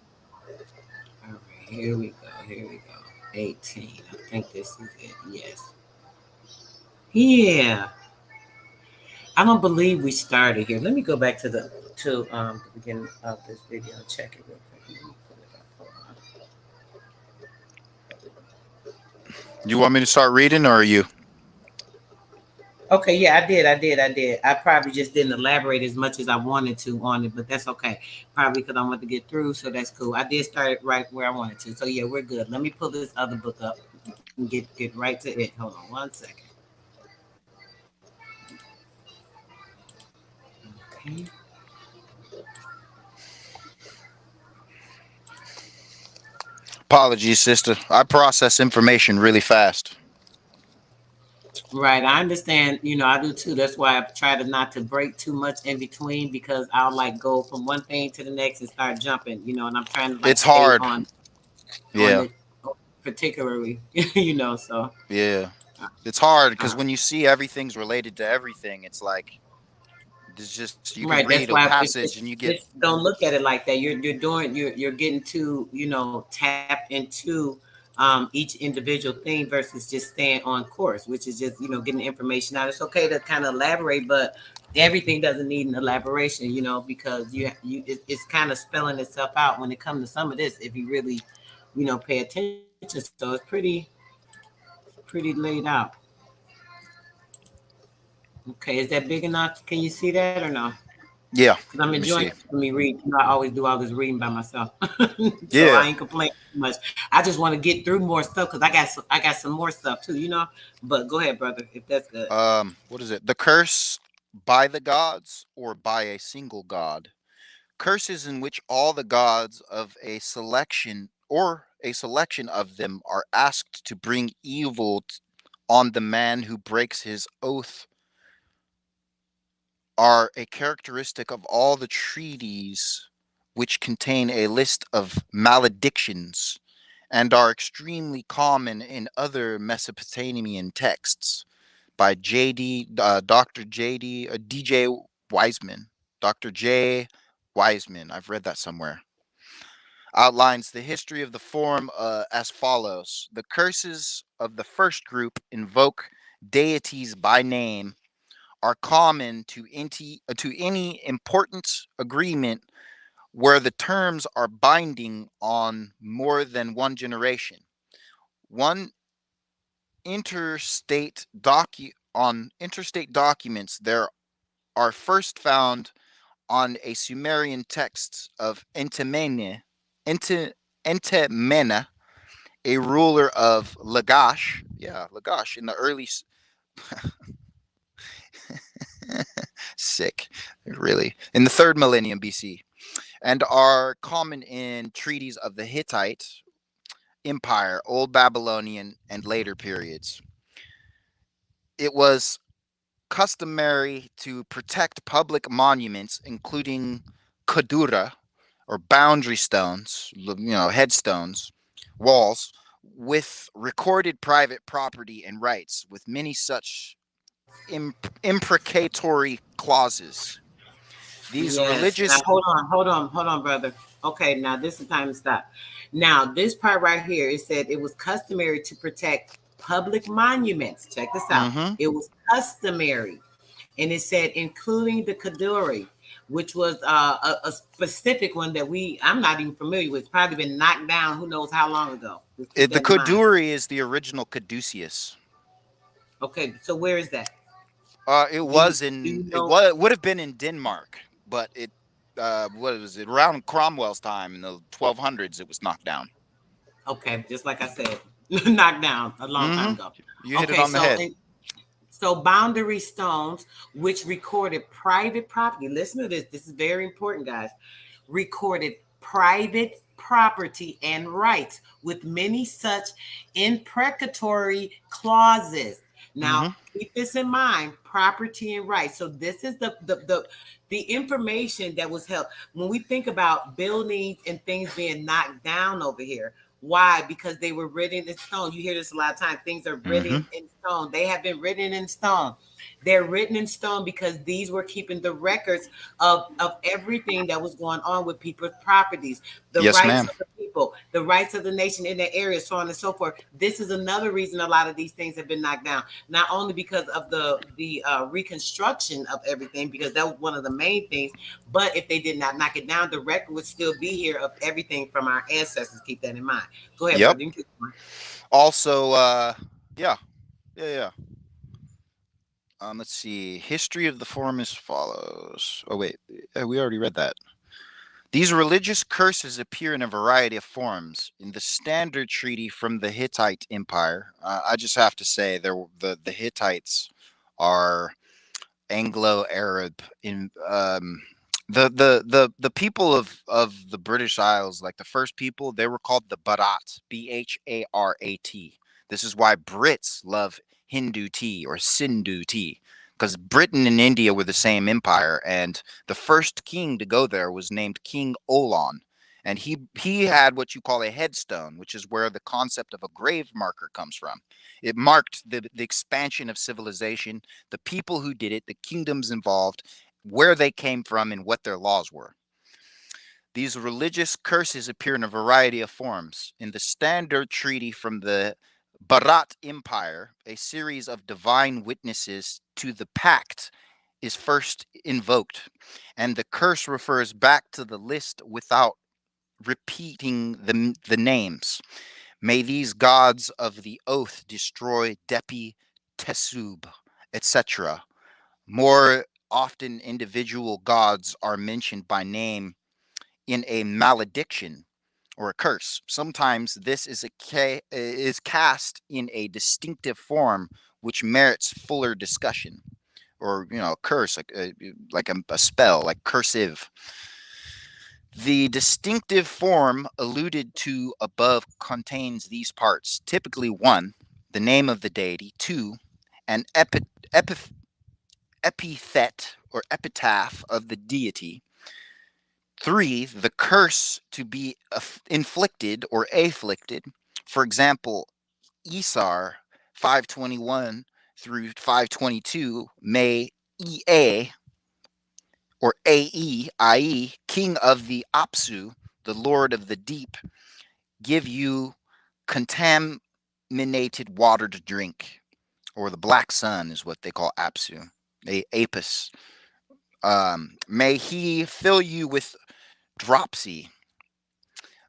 right, here we go. Here we go. 18. I think this is it. Yes. Yeah. I don't believe we started here. Let me go back to the beginning of this video and check it real quick. Let me pull it up. Hold on. You want me to start reading, or are you? Okay, yeah, I did. I probably just didn't elaborate as much as I wanted to on it, but that's okay. Probably because I want to get through, so that's cool. I did start it right where I wanted to, so yeah, we're good. Let me pull this other book up and get right to it. Hold on one second. Okay. Apologies, sister. I process information really fast. Right, I understand. I do too. That's why I try to not to break too much in between because I'll like go from one thing to the next and start jumping. And I'm trying to like It's stay hard. on Yeah, it particularly. So yeah. It's hard because uh, when you see everything's related to everything, it's like there's just you can right. read That's a why passage and you get don't look at it like that. You're getting to tap into each individual thing versus just staying on course, which is just getting information out. It's okay to kind of elaborate, but everything doesn't need an elaboration, because it's kind of spelling itself out when it comes to some of this. If you really pay attention, so it's pretty laid out. Okay, is that big enough? Can you see that or no? yeah. Because I'm Let me enjoying see. me read. I always do all this reading by myself, so I Yeah. ain't complaining too much. I just want to get through more stuff because I got some more stuff too, But go ahead, brother, if that's good. What is it? The curse by the gods or by a single god? Curses in which all the gods of a selection or a selection of them are asked to bring evil on the man who breaks his oath are a characteristic of all the treaties which contain a list of maledictions and are extremely common in other Mesopotamian texts by Dr. DJ Wiseman. Dr. J. Wiseman, I've read that somewhere, outlines the history of the form as follows. The curses of the first group invoke deities by name are common to any important agreement where the terms are binding on more than one generation. One interstate documents there are first found on a Sumerian text of Entemena, a ruler of Lagash. Yeah, Lagash in the early sick, really, in the third millennium BC, and are common in treaties of the Hittite Empire, Old Babylonian, and later periods. It was customary to protect public monuments, including Kadura, or boundary stones, headstones, walls, with recorded private property and rights, with many such imprecatory clauses. These Yes. Now religious. hold on, brother. Okay, now this is time to stop. Now this part right here, it said it was customary to protect public monuments. Check this out. Mm-hmm. It was customary, and it said including the Kaduri, which was a specific one that I'm not even familiar with. It's probably been knocked down. Who knows how long ago? Just keep The that in mind. Koduri is the original Caduceus. Okay, so where is that? It Do you was do you in it know? was it would have been in Denmark, but it what was it around Cromwell's time in the 1200s? It was knocked down. Okay, just like I said, knocked down a long time Mm-hmm. ago. You hit it Okay, on the so head. so boundary stones, which recorded private property. Listen to this. This is very important, guys. Recorded private property and rights with many such imprecatory clauses. Now, Mm-hmm. keep this in mind: property and rights. So this is the information that was held when we think about buildings and things being knocked down over here. Why? Because they were written in stone. You hear this a lot of times. Things are Mm-hmm. written in stone. They have been written in stone. They're written in stone because these were keeping the records of everything that was going on with people's properties, the Yes, rights ma'am. of the people, the rights of the nation in the area, so on and so forth. This is another reason a lot of these things have been knocked down, not only because of the reconstruction of everything, because that was one of the main things, but if they did not knock it down, the record would still be here of everything from our ancestors. Keep that in mind. Go ahead, Yep. brother. You can keep going. Also, yeah, yeah, yeah. Let's see. History of the form as follows. Oh wait, we already read that. These religious curses appear in a variety of forms. In the standard treaty from the Hittite Empire, I just have to say the Hittites are Anglo-Arab in the people of the British Isles, like the first people, they were called the Bharat, Bharat. This is why Brits love Hindu tea or Sindhu tea, because Britain and India were the same empire, and the first king to go there was named King Olon, and he had what you call a headstone, which is where the concept of a grave marker comes from. It marked the expansion of civilization, the people who did it, the kingdoms involved, where they came from, and what their laws were. These religious curses appear in a variety of forms. In the standard treaty from the Bharat Empire, a series of divine witnesses to the pact is first invoked, and the curse refers back to the list without repeating the names. May these gods of the oath destroy Depi, Tesub, etc. More often, individual gods are mentioned by name in a malediction or a curse. Sometimes this is cast in a distinctive form which merits fuller discussion, or a curse, like a spell, like cursive. The distinctive form alluded to above contains these parts. Typically, one, the name of the deity; two, an epithet or epitaph of the deity; three, the curse to be inflicted or afflicted. For example, Isar 521 through 522, may Ea or Ae, i.e., king of the Apsu, the lord of the deep, give you contaminated water to drink, or the black sun is what they call Apsu, Apis. May he fill you with dropsy.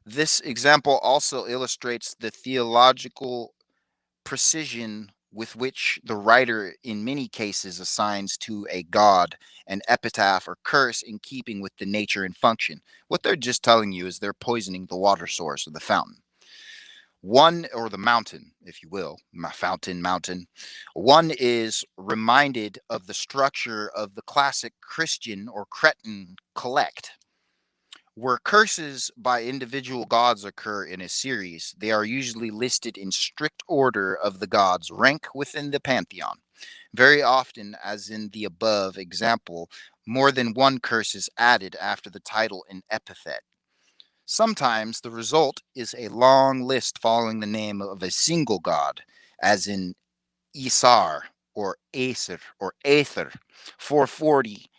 This example also illustrates the theological precision with which the writer in many cases assigns to a god an epitaph or curse in keeping with the nature and function. What they're just telling you is they're poisoning the water source or the fountain. One, or the mountain, if you will, my mountain. One is reminded of the structure of the classic Christian or Cretan collect. Where curses by individual gods occur in a series, they are usually listed in strict order of the gods' rank within the pantheon. Very often, as in the above example, more than one curse is added after the title and epithet. Sometimes the result is a long list following the name of a single god, as in Isar or Acer or Aether, 440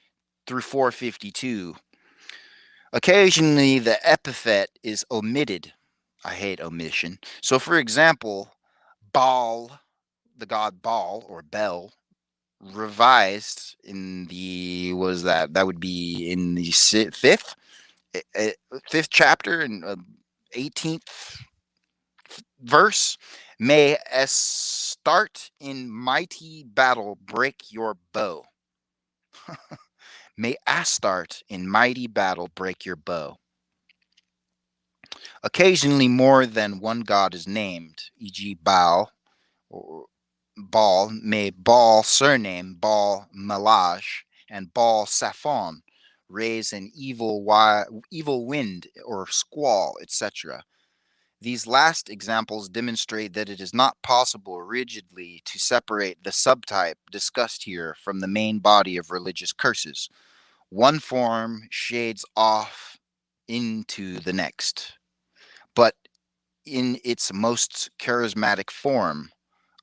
through 452. Occasionally, the epithet is omitted. I hate omission. So, for example, Baal, the god Baal or Bel, revised in the what is that? That would be in the fifth chapter and 18th verse. May start in mighty battle break your bow. May Astarte in mighty battle break your bow. Occasionally, more than one god is named, e.g., Baal or Baal, may Baal surname Baal Malaj and Baal Saphon raise an evil wind or squall, etc. These last examples demonstrate that it is not possible rigidly to separate the subtype discussed here from the main body of religious curses. One form shades off into the next, but in its most charismatic form.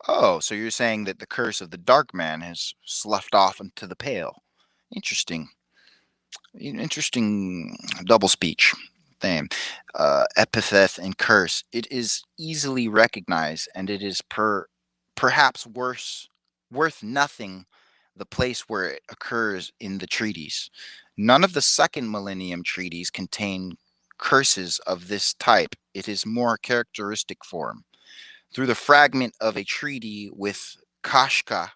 Oh, so you're saying that the curse of the dark man has sloughed off into the pale. Interesting. Interesting double speech. Thing. Epithet and curse. It is easily recognized, and it is perhaps worth nothing the place where it occurs in the treaties. None of the second millennium treaties contain curses of this type. It is more characteristic form. Through the fragment of a treaty with Kashka,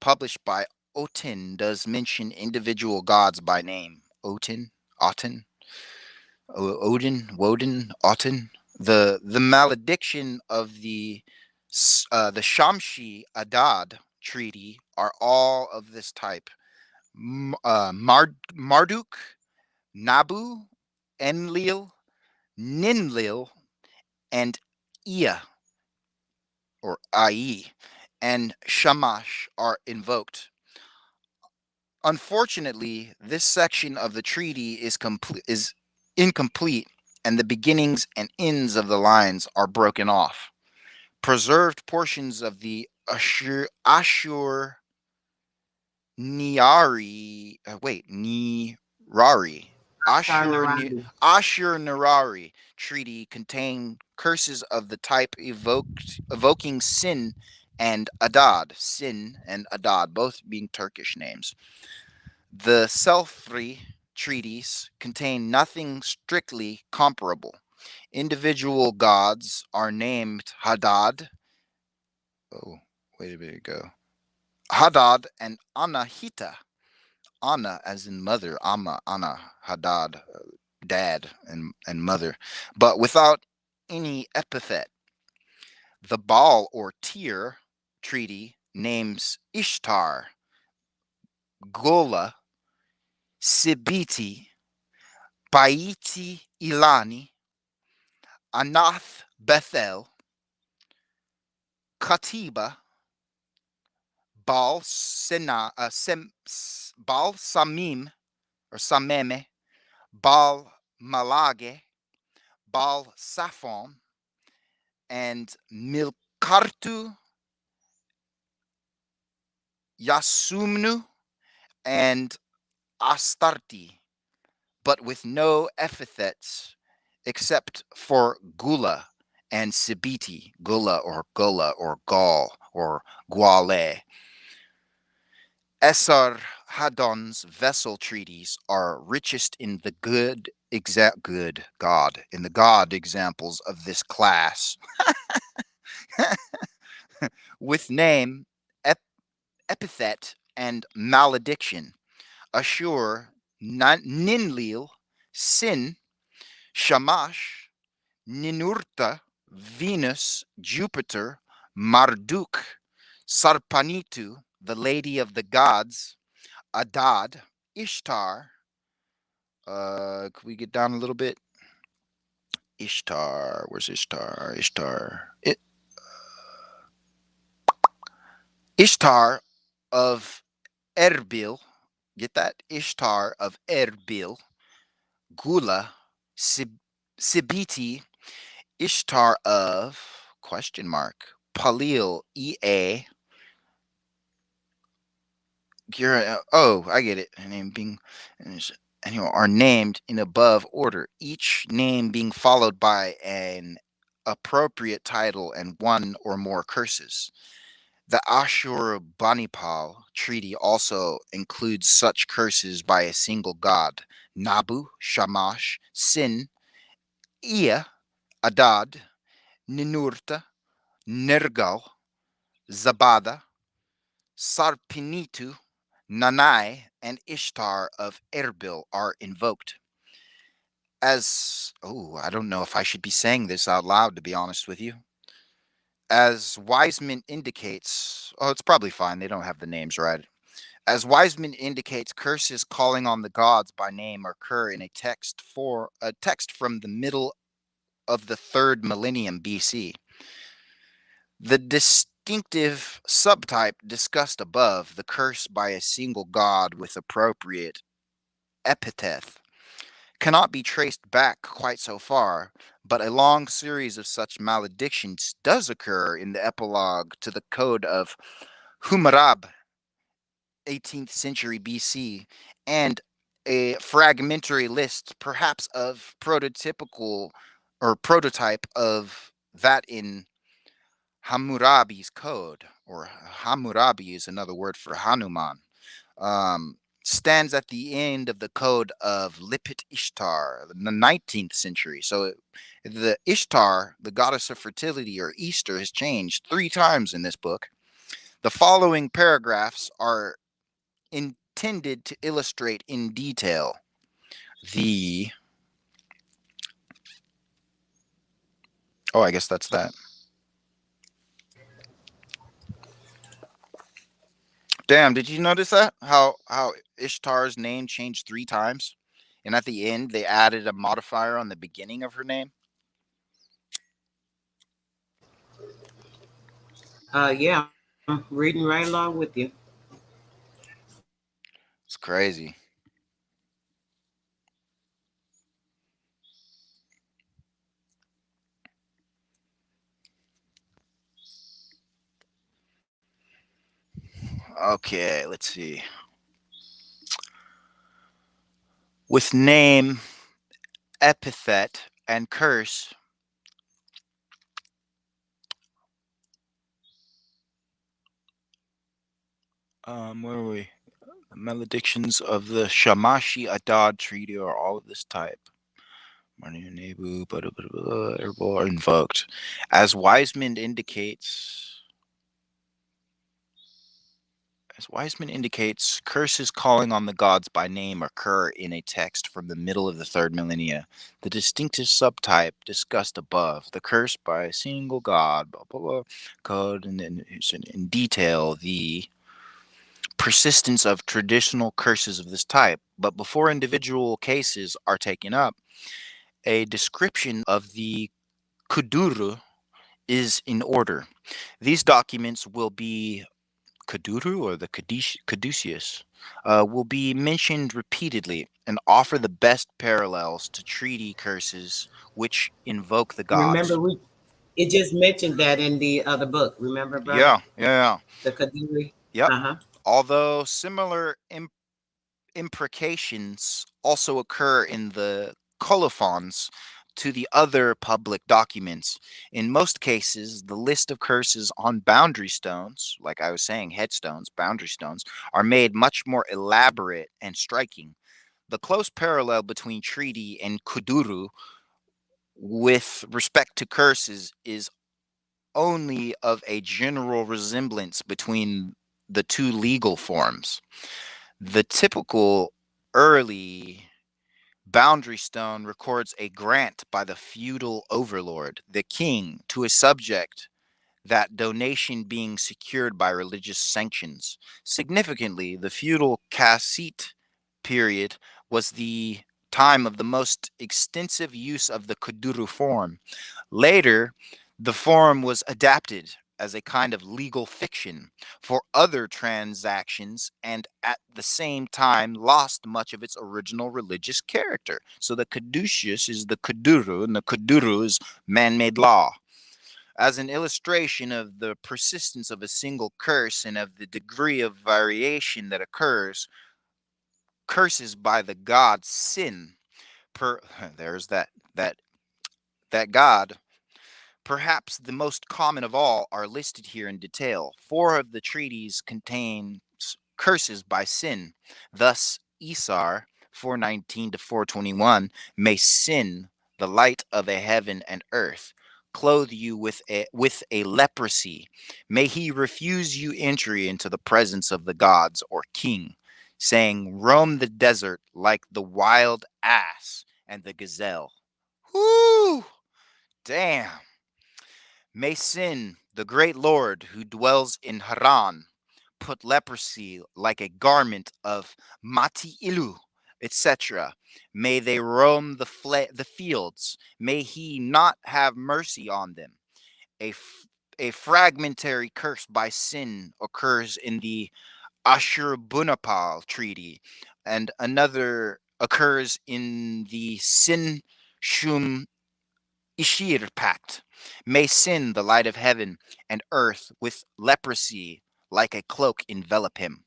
published by Otin, does mention individual gods by name. Otin, Woden, Otten. The malediction of the Shamshi Adad treaty are all of this type. Marduk, Nabu, Enlil, Ninlil, and Ea, or Ai, and Shamash are invoked. Unfortunately, this section of the treaty is incomplete, and the beginnings and ends of the lines are broken off. Preserved portions of the Ashur Niari, Nirari, Ashur Naradu. Ashur Nirari treaty contain curses of the type evoking Sin and Adad, both being Turkish names. The Selfri treaties contain nothing strictly comparable. Individual gods are named Hadad. Oh, wait a minute ago. Hadad and Anahita. Anna as in mother, Amma, Anna, Hadad, dad and mother, but without any epithet. The Baal or Tyr treaty names Ishtar, Gola, Sibiti, Paiti Ilani, Anath Bethel, Katiba, Baal Samim or Sameme, Baal Malage, Baal Saphon, and Milkartu, Yasumnu, and Astarti, but with no epithets except for Gula and Sibiti, Gula or Gaul or Guale. Esar Hadon's vessel treaties are richest in the good God, in the God examples of this class, with name, epithet, and malediction. Ashur, Ninlil, Sin, Shamash, Ninurta, Venus, Jupiter, Marduk, Sarpanitu, the lady of the gods, Adad, Ishtar. Could we get down a little bit? Ishtar, where's Ishtar? Ishtar of Erbil. Get that? Ishtar of Erbil. Gula, Sibiti, Ishtar of question mark Palil Ea. Oh, I get it. Name being are named in above order, each name being followed by an appropriate title and one or more curses. The Ashur-banipal treaty also includes such curses by a single god: Nabu, Shamash, Sin, Ea, Adad, Ninurta, Nergal, Zabada, Sarpinitu, Nanai, and Ishtar of Erbil are invoked. I don't know if I should be saying this out loud, to be honest with you. As Wiseman indicates, it's probably fine. They don't have the names right. As Wiseman indicates, curses calling on the gods by name occur in a text from the middle of the third millennium BC. The distinctive subtype discussed above, the curse by a single god with appropriate epithet, cannot be traced back quite so far, but a long series of such maledictions does occur in the epilogue to the Code of Hammurabi, 18th century BC, and a fragmentary list, perhaps of prototype of that in Hammurabi's code, or Hammurabi is another word for Hanuman, stands at the end of the code of Lipit Ishtar, in the 19th century. So the Ishtar, the goddess of fertility or Easter, has changed 3 times in this book. The following paragraphs are intended to illustrate in detail the. Oh, I guess that's that. Damn, did you notice that? How Ishtar's name changed 3 times? And at the end they added a modifier on the beginning of her name? Yeah, I'm reading right along with you. It's crazy. Okay, let's see. With name, epithet, and curse, where are we? The maledictions of the Shamashi Adad Treaty are all of this type. Money and Nebu, are invoked. As Wiseman indicates, curses calling on the gods by name occur in a text from the middle of the third millennia. The distinctive subtype discussed above, the curse by a single god, blah blah blah, code, and then in detail the persistence of traditional curses of this type. But before individual cases are taken up, a description of the kuduru is in order. These documents will be Kuduru or the Caduceus will be mentioned repeatedly and offer the best parallels to treaty curses which invoke the Remember, gods. it just mentioned that in the other book. Remember, brother, Yeah, yeah, yeah. the Kadiri. Yep. Uh huh. Although similar imprecations also occur in the colophons to the other public documents. In most cases, the list of curses on boundary stones, like I was saying, headstones, boundary stones, are made much more elaborate and striking. The close parallel between treaty and kuduru with respect to curses is only of a general resemblance between the two legal forms. The typical early boundary stone records a grant by the feudal overlord, the king, to a subject, that donation being secured by religious sanctions. Significantly, the feudal cassite period was the time of the most extensive use of the kuduru form. Later, the form was adapted as a kind of legal fiction for other transactions and at the same time lost much of its original religious character. So the caduceus is the kuduru and the kuduru is man-made law. As an illustration of the persistence of a single curse and of the degree of variation that occurs, curses by the god sin per there's that that god. Perhaps the most common of all are listed here in detail. 4 of the treaties contain curses by sin. Thus, Isar 419 to 421 may sin the light of a heaven and earth, clothe you with a leprosy. May he refuse you entry into the presence of the gods or king, saying, roam the desert like the wild ass and the gazelle. Whoo! Damn. May Sin, the great lord who dwells in Haran, put leprosy like a garment of Mati Ilu, etc. May they roam the fields. May he not have mercy on them. A fragmentary curse by sin occurs in the Ashurbanipal treaty, and another occurs in the Sin Shum Ishir pact. May sin the light of heaven and earth with leprosy like a cloak envelop him.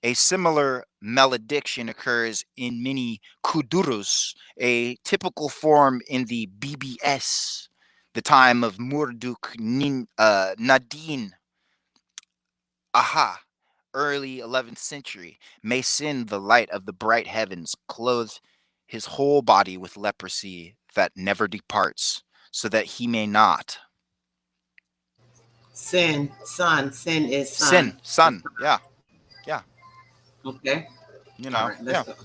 A similar malediction occurs in many kudurus, a typical form in the BBS, the time of Murduk Nadine Aha, early 11th century. May sin the light of the bright heavens clothe his whole body with leprosy that never departs, so that he may not. Sin, son. Sin is son. Sin, sun, yeah, yeah, Okay. All right. Let's yeah. go.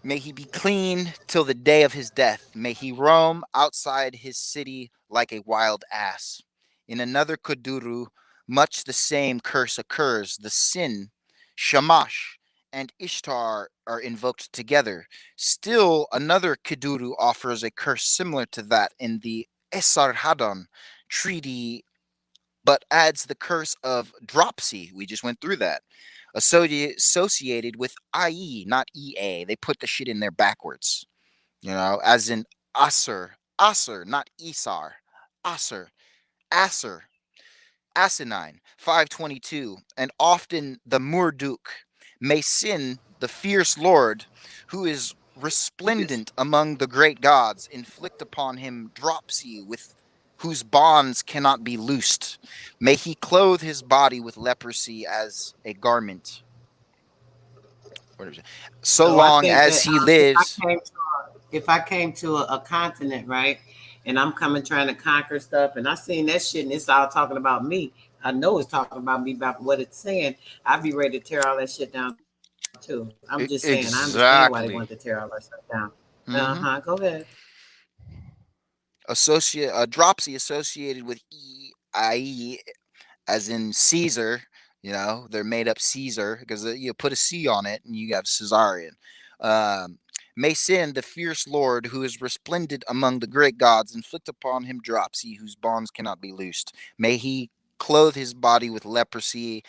May he be clean till the day of his death. May he roam outside his city like a wild ass. In another Kuduru, Much the same curse occurs. The sin, Shamash, and Ishtar are invoked together. Still, another Kiduru offers a curse similar to that in the Esarhaddon treaty, but adds the curse of dropsy. We just went through that. Associated with IE, not EA. They put the shit in there backwards. As in Aser, not Isar. Aser, Aser, asinine, 522, and often the Murduk, may sin the fierce lord, who is resplendent among the great gods, inflict upon him dropsy with whose bonds cannot be loosed. May he clothe his body with leprosy as a garment. What is it? So So I long think as that he lives. if I came to a continent, right, and I'm coming trying to conquer stuff, and I seen that shit, and it's all talking about me. I know it's talking about me about what it's saying. I'd be ready to tear all that shit down too. I'm just saying, I understand why they wanted to tear all that Exactly. stuff down. Go Hmm. ahead. Dropsy associated with EIE, as in Caesar. They're made up Caesar because you put a C on it and you have Caesarian. Um, May sin the fierce lord who is resplendent among the great gods, inflict upon him dropsy whose bonds cannot be loosed. May he clothe his body with leprosy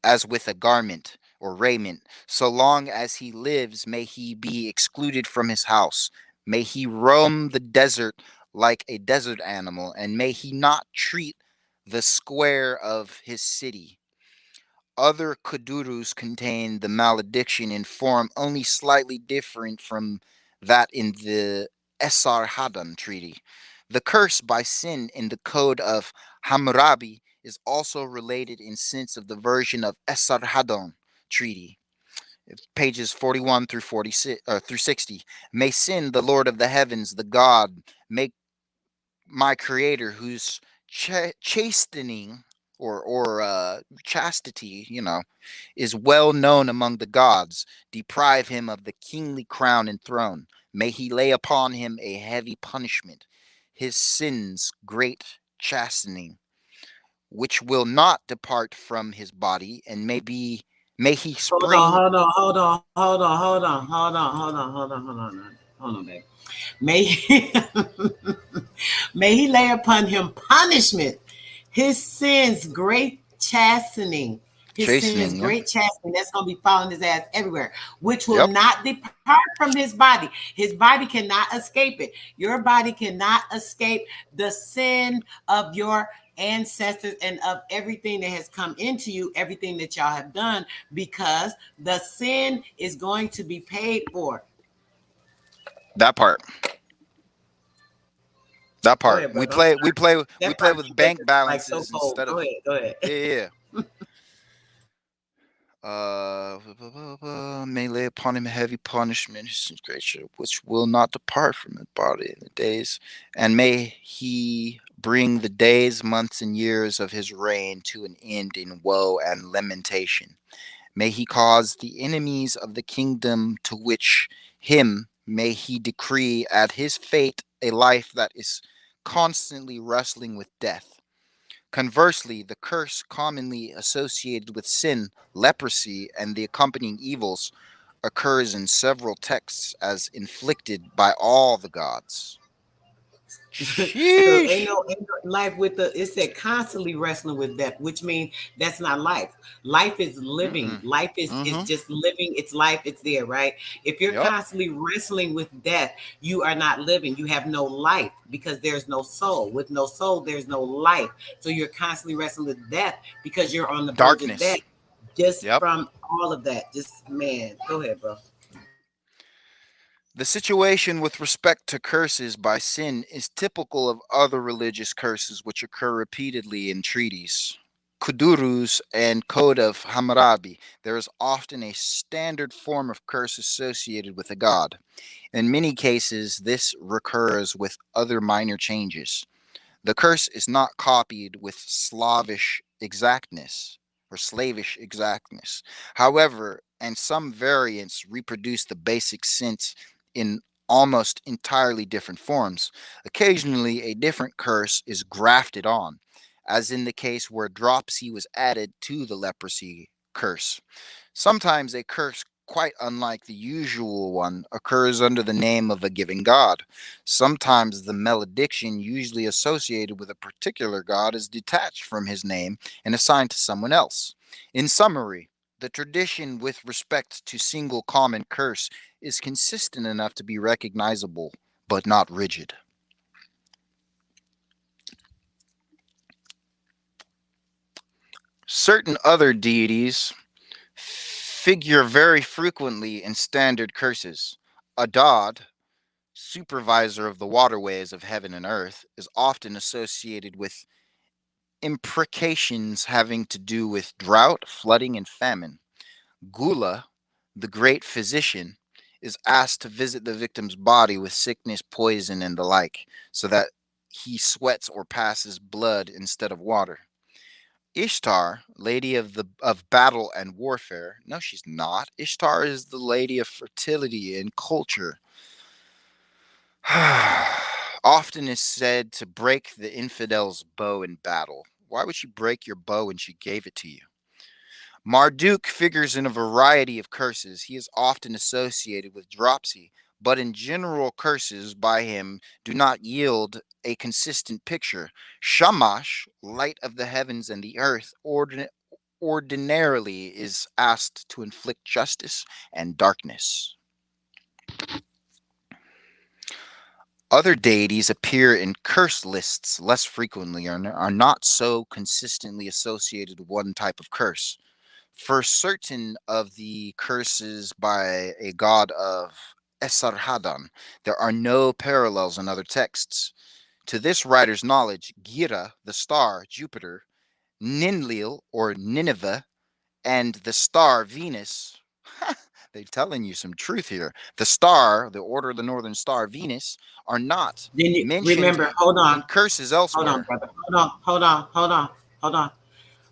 as with a garment or raiment. So long as he lives, may he be excluded from his house. May he roam the desert like a desert animal, and may he not treat the square of his city. Other kudurus contain the malediction in form only slightly different from that in the Esarhaddon treaty. The curse by sin in the code of Hammurabi is also related in sense of the version of Esarhaddon treaty. Pages 41 through 46 through 60. May sin the Lord of the heavens, the God, make my creator whose chastening or chastity, is well known among the gods, deprive him of the kingly crown and throne. May he lay upon him a heavy punishment, his sins great chastening, which will not depart from his body, and may he Hold on, spring. hold on, hold on, hold on, hold on, hold on, hold on, hold on, hold on, hold on, babe. May he, may he lay upon him punishment, his sins great chastening, his sins Chastening, yeah. great chastening. That's gonna be following his ass everywhere, which will Yep. not depart from his body. His body cannot escape it. Your body cannot escape the sin of your ancestors and of everything that has come into you, everything that y'all have done, because the sin is going to be paid for. That part. That Go part. ahead, We brother. I'm play we sorry. play we That play part with that bank is like so balances cold. instead Go of. ahead, go ahead. Yeah, yeah, yeah. May lay upon him a heavy punishment, his great which will not depart from his body in the days, and may he bring the days, months, and years of his reign to an end in woe and lamentation. May he cause the enemies of the kingdom to which him may he decree at his fate a life that is constantly wrestling with death. Conversely, the curse commonly associated with sin, leprosy, and the accompanying evils occurs in several texts as inflicted by all the gods. So Sheesh. ain't no life with the, it said constantly wrestling with death, which means that's not life. Life is living. Mm-mm. Life is Mm-hmm. just living. It's life. It's there, right? If you're Yep. constantly wrestling with death, you are not living. You have no life because there's no soul. With no soul, there's no life. So you're constantly wrestling with death because you're on the verge of death. Darkness. Just Yep. from all of that. Just man, go ahead, bro. The situation with respect to curses by sin is typical of other religious curses which occur repeatedly in treaties. Kudurus and Code of Hammurabi, there is often a standard form of curse associated with a god. In many cases, this recurs with other minor changes. The curse is not copied with Slavish exactness or slavish exactness. However, and some variants reproduce the basic sense in almost entirely different forms. Occasionally, a different curse is grafted on, as in the case where dropsy was added to the leprosy curse. Sometimes a curse quite unlike the usual one occurs under the name of a given god. Sometimes the malediction usually associated with a particular god is detached from his name and assigned to someone else. In summary, the tradition with respect to single common curse is consistent enough to be recognizable, but not rigid. Certain other deities figure very frequently in standard curses. Adad, supervisor of the waterways of heaven and earth, is often associated with imprecations having to do with drought, flooding, and famine. Gula, the great physician, is asked to visit the victim's body with sickness, poison, and the like, so that he sweats or passes blood instead of water. Ishtar, lady of battle and warfare. No, she's not. Ishtar is the lady of fertility and culture. Often is said to break the infidel's bow in battle. Why would she break your bow when she gave it to you? Marduk figures in a variety of curses. He is often associated with dropsy, but in general, curses by him do not yield a consistent picture. Shamash, light of the heavens and the earth, ordinarily is asked to inflict justice and darkness. Other deities appear in curse lists less frequently and are not so consistently associated with one type of curse. For certain of the curses by a god of Esarhaddon, there are no parallels in other texts. To this writer's knowledge, Gira, the star, Jupiter, Ninlil, or Nineveh, and the star Venus. They're telling you some truth here. The star, the order of the northern star, Venus, are not Then you mentioned remember, hold in on, curses hold on, elsewhere. brother. Hold on.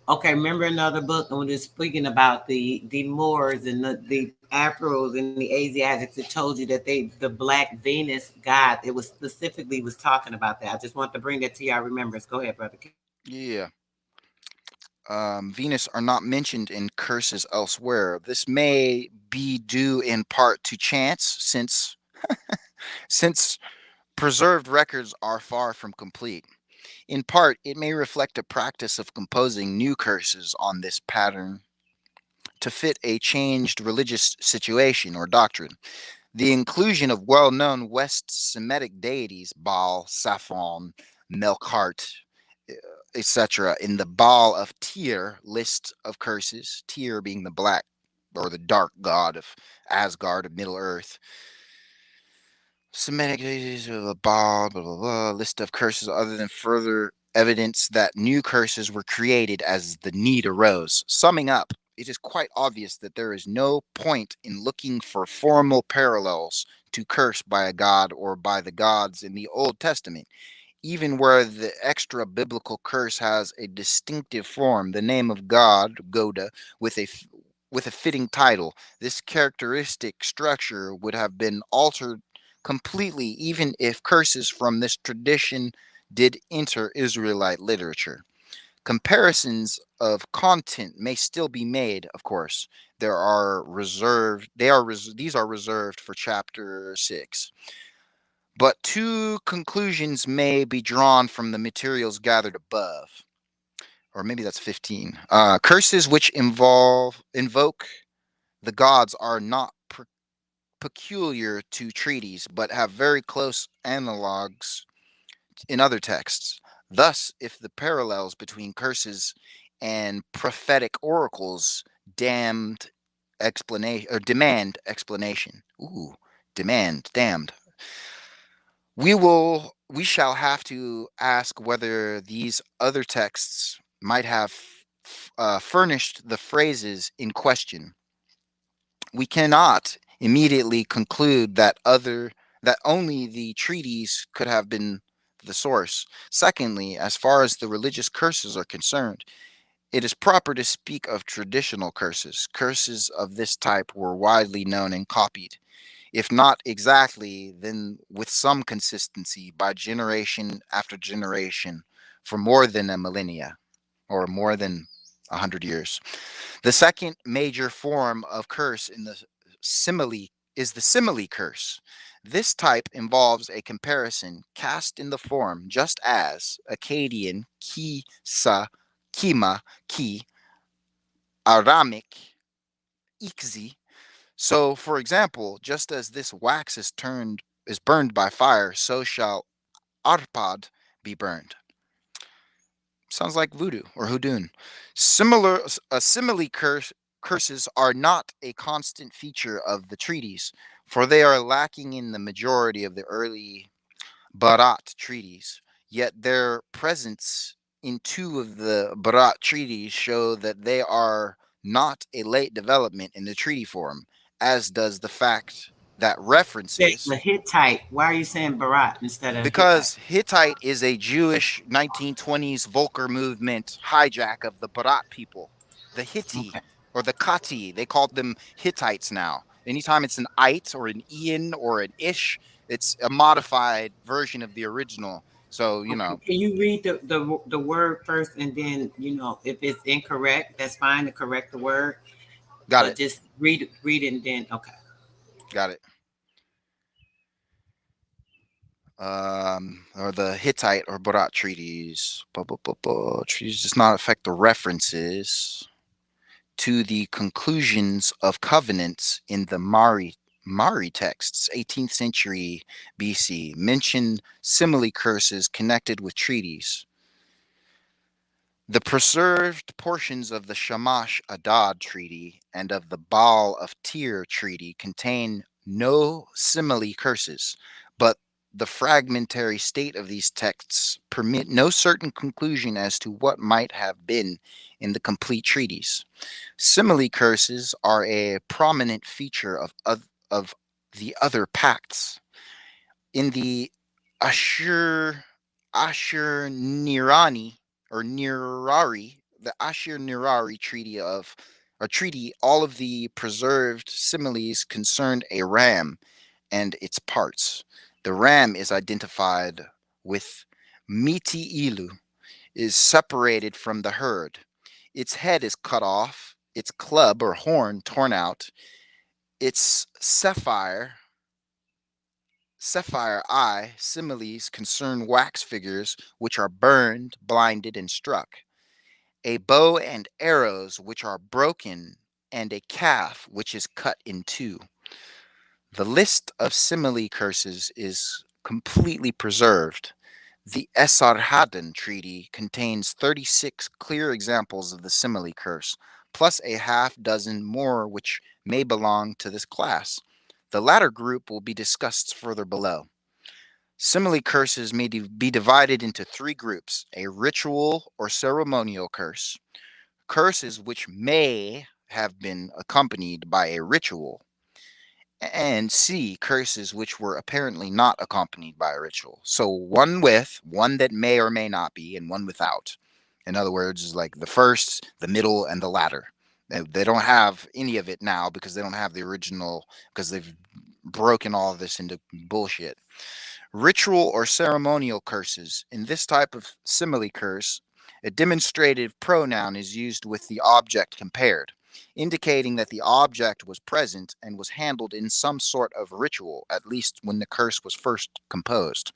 Okay, remember another book when it's speaking about the Moors and the Afros and the Asiatics. It told you that the Black Venus god. It was specifically was talking about that. I just want to bring that to y'all remembrance. Go ahead, brother. Yeah. Venus are not mentioned in curses elsewhere. This may be due in part to chance, since preserved records are far from complete. In part, it may reflect a practice of composing new curses on this pattern to fit a changed religious situation or doctrine. The inclusion of well known West Semitic deities, Baal, Saphon, Melkart, etc., in the Baal of Tyr list of curses, Tyr being the black or the dark god of Asgard of Middle Earth. Semitic deities, Baal, blah, blah, blah, list of curses other than further evidence that new curses were created as the need arose. Summing up, it is quite obvious that there is no point in looking for formal parallels to curse by a god or by the gods in the Old Testament. Even where the extra biblical curse has a distinctive form, the name of God, Goda, with a with a fitting title, this characteristic structure would have been altered completely even if curses from this tradition did enter Israelite literature. Comparisons of content may still be made, of course. These are reserved for chapter 6. But two conclusions may be drawn from the materials gathered above, or maybe that's 15. Curses which invoke the gods are not peculiar to treaties, but have very close analogues in other texts. Thus, if the parallels between curses and prophetic oracles demand explanation. Ooh, damned. We shall have to ask whether these other texts might have furnished the phrases in question. We cannot immediately conclude that only the treaties could have been the source. Secondly, as far as the religious curses are concerned, it is proper to speak of traditional curses. Curses of this type were widely known and copied, if not exactly, then with some consistency by generation after generation, for more than a millennia or more than 100 years. The second major form of curse in the simile is the simile curse. This type involves a comparison cast in the form just as Akkadian ki sa kima ki Aramic ixi. So, for example, just as this wax is burned by fire, so shall arpad be burned. Sounds like voodoo or hoodoo. Simile curses are not a constant feature of the treaties, for they are lacking in the majority of the early Barat treaties. Yet their presence in two of the Barat treaties show that they are not a late development in the treaty form, as does the fact that The references, Hittite. Why are you saying Barat instead of Hittite? because Hittite is a Jewish 1920s Volker movement hijack of the Barat people. The Hitti Okay. or the Kati, they called them Hittites now. Anytime it's an it or an ian or an ish, it's a modified version of the original. So, Okay. Can you read the word first, and then if it's incorrect, that's fine to correct the word, got but it. just read it and then okay. Got it. Or the Hittite or Barat treaties. Treaties does not affect the references to the conclusions of covenants in the Mari texts, 18th century BC, mention simile curses connected with treaties. The preserved portions of the Shamash Adad Treaty and of the Baal of Tyr Treaty contain no simile curses, but the fragmentary state of these texts permit no certain conclusion as to what might have been in the complete treaties. Simile curses are a prominent feature of the other pacts. In the Ashur Nirani or Nirari, the Ashur Nirari treaty, all of the preserved similes concerned a ram and its parts. The ram is identified with Miti Ilu, is separated from the herd. Its head is cut off, its club or horn torn out, its sapphire eye similes concern wax figures which are burned, blinded, and struck, a bow and arrows which are broken, and a calf which is cut in two. The list of simile curses is completely preserved. The Esarhaddon Treaty contains 36 clear examples of the simile curse, plus a half dozen more which may belong to this class. The latter group will be discussed further below. Simile curses may be divided into three groups: a ritual or ceremonial curse, curses which may have been accompanied by a ritual, and C, curses which were apparently not accompanied by a ritual. So one with, one that may or may not be, and one without. In other words, is like the first, the middle, and the latter. They don't have any of it now because they don't have the original, because they've broken all of this into bullshit. Ritual or ceremonial curses. In this type of simile curse, a demonstrative pronoun is used with the object compared, indicating that the object was present and was handled in some sort of ritual, at least when the curse was first composed.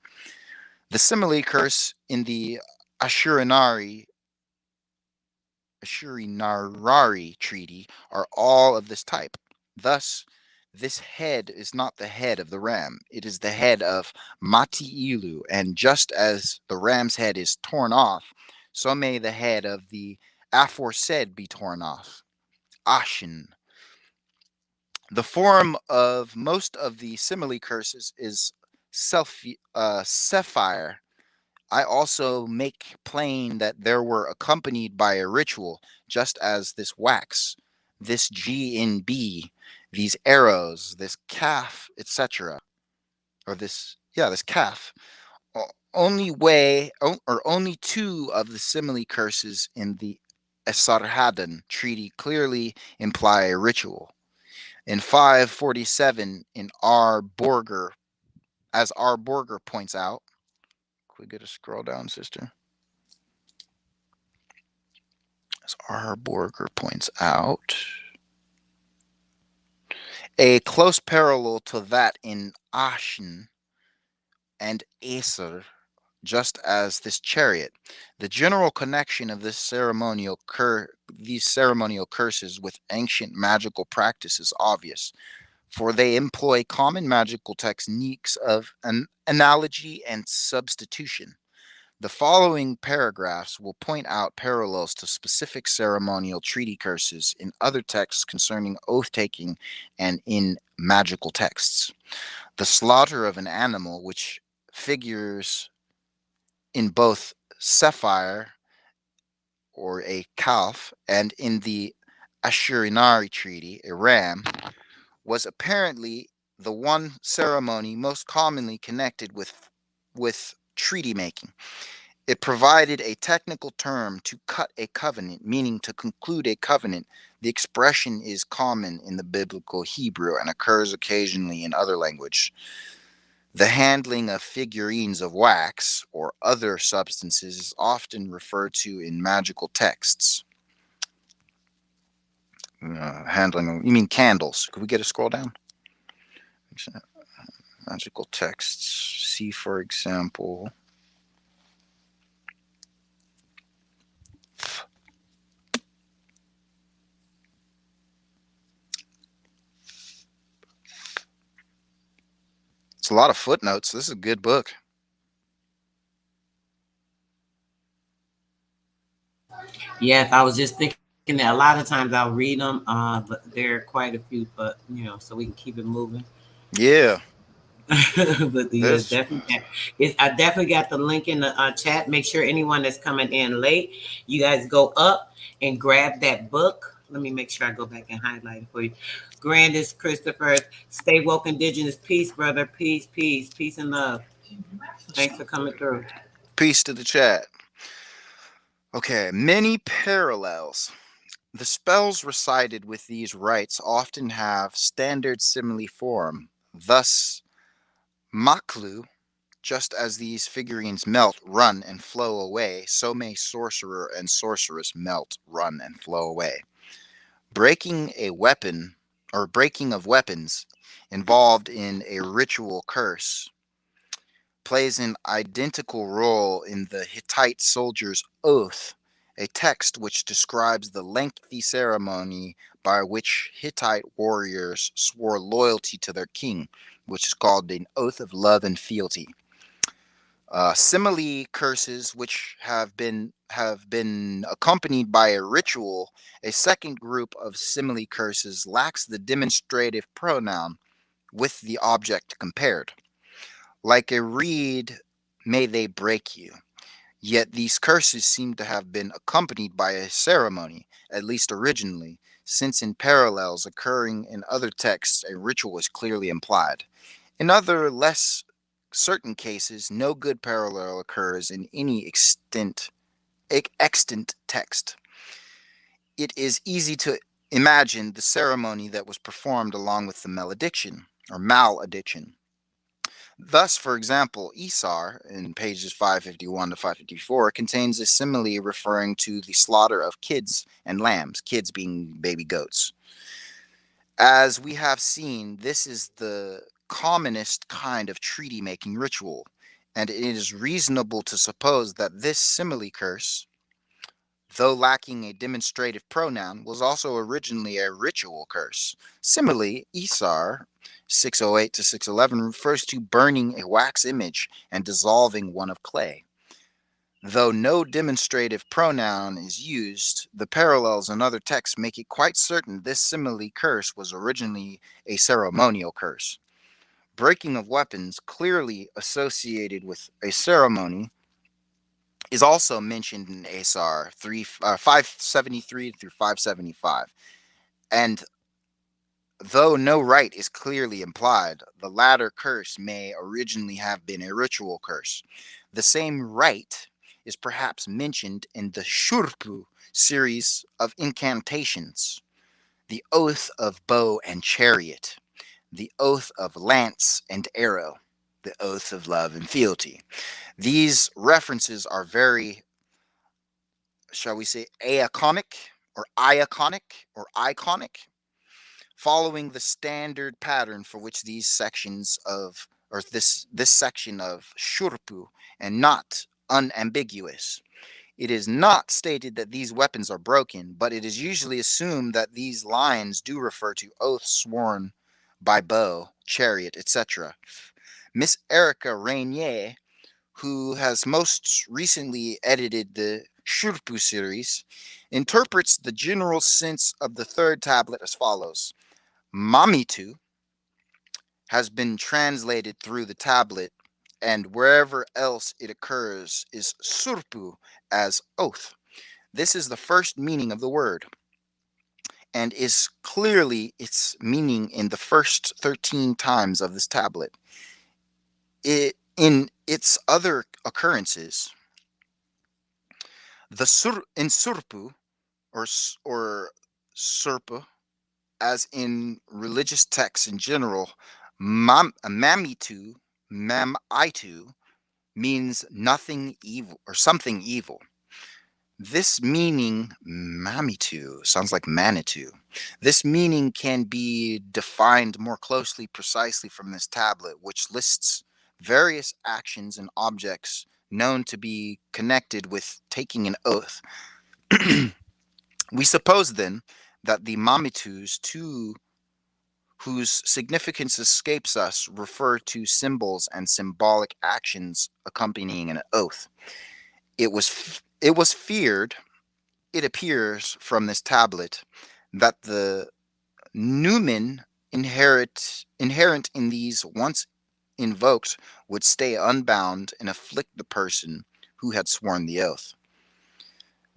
The simile curse in the Ashurinari Ashurinarari Treaty are all of this type. Thus, this head is not the head of the ram, it is the head of Mati Ilu, and just as the ram's head is torn off, so may the head of the aforesaid be torn off. Ashin. The form of most of the simile curses is sapphire. I also make plain that there were accompanied by a ritual, just as this wax, this G in B, these arrows, this calf, etc., or this calf. Only or only two of the simile curses in the Esarhaddon treaty clearly imply a ritual. In 547, as R. Borger points out, could we get a scroll down, sister? as R. Borger points out, a close parallel to that in Ashen and Acer, just as this chariot. The general connection of these ceremonial curses with ancient magical practice is obvious, for they employ common magical techniques of an analogy and substitution. The following paragraphs will point out parallels to specific ceremonial treaty curses in other texts concerning oath taking and in magical texts. The slaughter of an animal, which figures in both Sapphire or a calf and in the Ashurinari Treaty, a ram, was apparently the one ceremony most commonly connected with treaty making. It provided a technical term to cut a covenant, meaning to conclude a covenant. The expression is common in the biblical Hebrew and occurs occasionally in other language. The handling of figurines of wax or other substances is often referred to in magical texts. You mean candles? Could we get a scroll down? Magical texts. See, for example, it's a lot of footnotes. This is a good book. Yes, I was just thinking that a lot of times I'll read them, but there are quite a few. But so we can keep it moving. Yeah, But yes, this. definitely. I definitely got the link in the chat. Make sure anyone that's coming in late, you guys go up and grab that book. Let me make sure I go back and highlight it for you. Grandis Christopher, stay woke, indigenous. Peace, brother. Peace, peace, peace and love. Thanks for coming through. Peace to the chat. Okay, many parallels. The spells recited with these rites often have standard simile form. Thus, Maklu, just as these figurines melt, run, and flow away, so may sorcerer and sorceress melt, run, and flow away. Breaking a weapon or breaking of weapons involved in a ritual curse plays an identical role in the Hittite soldier's oath, a text which describes the lengthy ceremony by which Hittite warriors swore loyalty to their king, which is called an oath of love and fealty. Simile curses, which have been accompanied by a ritual, a second group of simile curses lacks the demonstrative pronoun with the object compared. Like a reed, may they break you. Yet these curses seem to have been accompanied by a ceremony, at least originally, since in parallels occurring in other texts, a ritual is clearly implied. In other, less certain cases, no good parallel occurs in any extant text. It is easy to imagine the ceremony that was performed along with the malediction or malediction. Thus, for example, Isar in pages 551 to 554 contains a simile referring to the slaughter of kids and lambs, kids being baby goats. As we have seen, this is the commonest kind of treaty making ritual, and it is reasonable to suppose that this simile curse, though lacking a demonstrative pronoun, was also originally a ritual curse. Similarly, Isar 608 to 611 refers to burning a wax image and dissolving one of clay. Though no demonstrative pronoun is used, the parallels in other texts make it quite certain this simile curse was originally a ceremonial curse. Breaking of weapons, clearly associated with a ceremony, is also mentioned in Asar 573 through 575. And though no rite is clearly implied, the latter curse may originally have been a ritual curse. The same rite is perhaps mentioned in the Shurpu series of incantations, the oath of bow and chariot, the oath of lance and arrow, the oath of love and fealty. These references are very shall we say, aiconic or iaconic or iconic, following the standard pattern for which these sections of, or this section of shurpu, and not unambiguous. It is not stated that these weapons are broken, but it is usually assumed that these lines do refer to oaths sworn by bow, chariot, etc. Miss Erica Rainier, who has most recently edited the Shurpu series, interprets the general sense of the third tablet as follows: Mamitu has been translated through the tablet, and wherever else it occurs is surpu as oath. This is the first meaning of the word, and is clearly its meaning in the first 13 times of this tablet. In its other occurrences, the in surpu, or surpa, as in religious texts in general, mamitu, mamitu, means nothing evil or something evil. This meaning, mamitu, sounds like Manitou. This meaning can be defined more closely, precisely from this tablet, which lists various actions and objects known to be connected with taking an oath. We suppose then that the mamitus, too, whose significance escapes us, refer to symbols and symbolic actions accompanying an oath. It was feared, it appears from this tablet, that the numen inherent in these, once invoked, would stay unbound and afflict the person who had sworn the oath.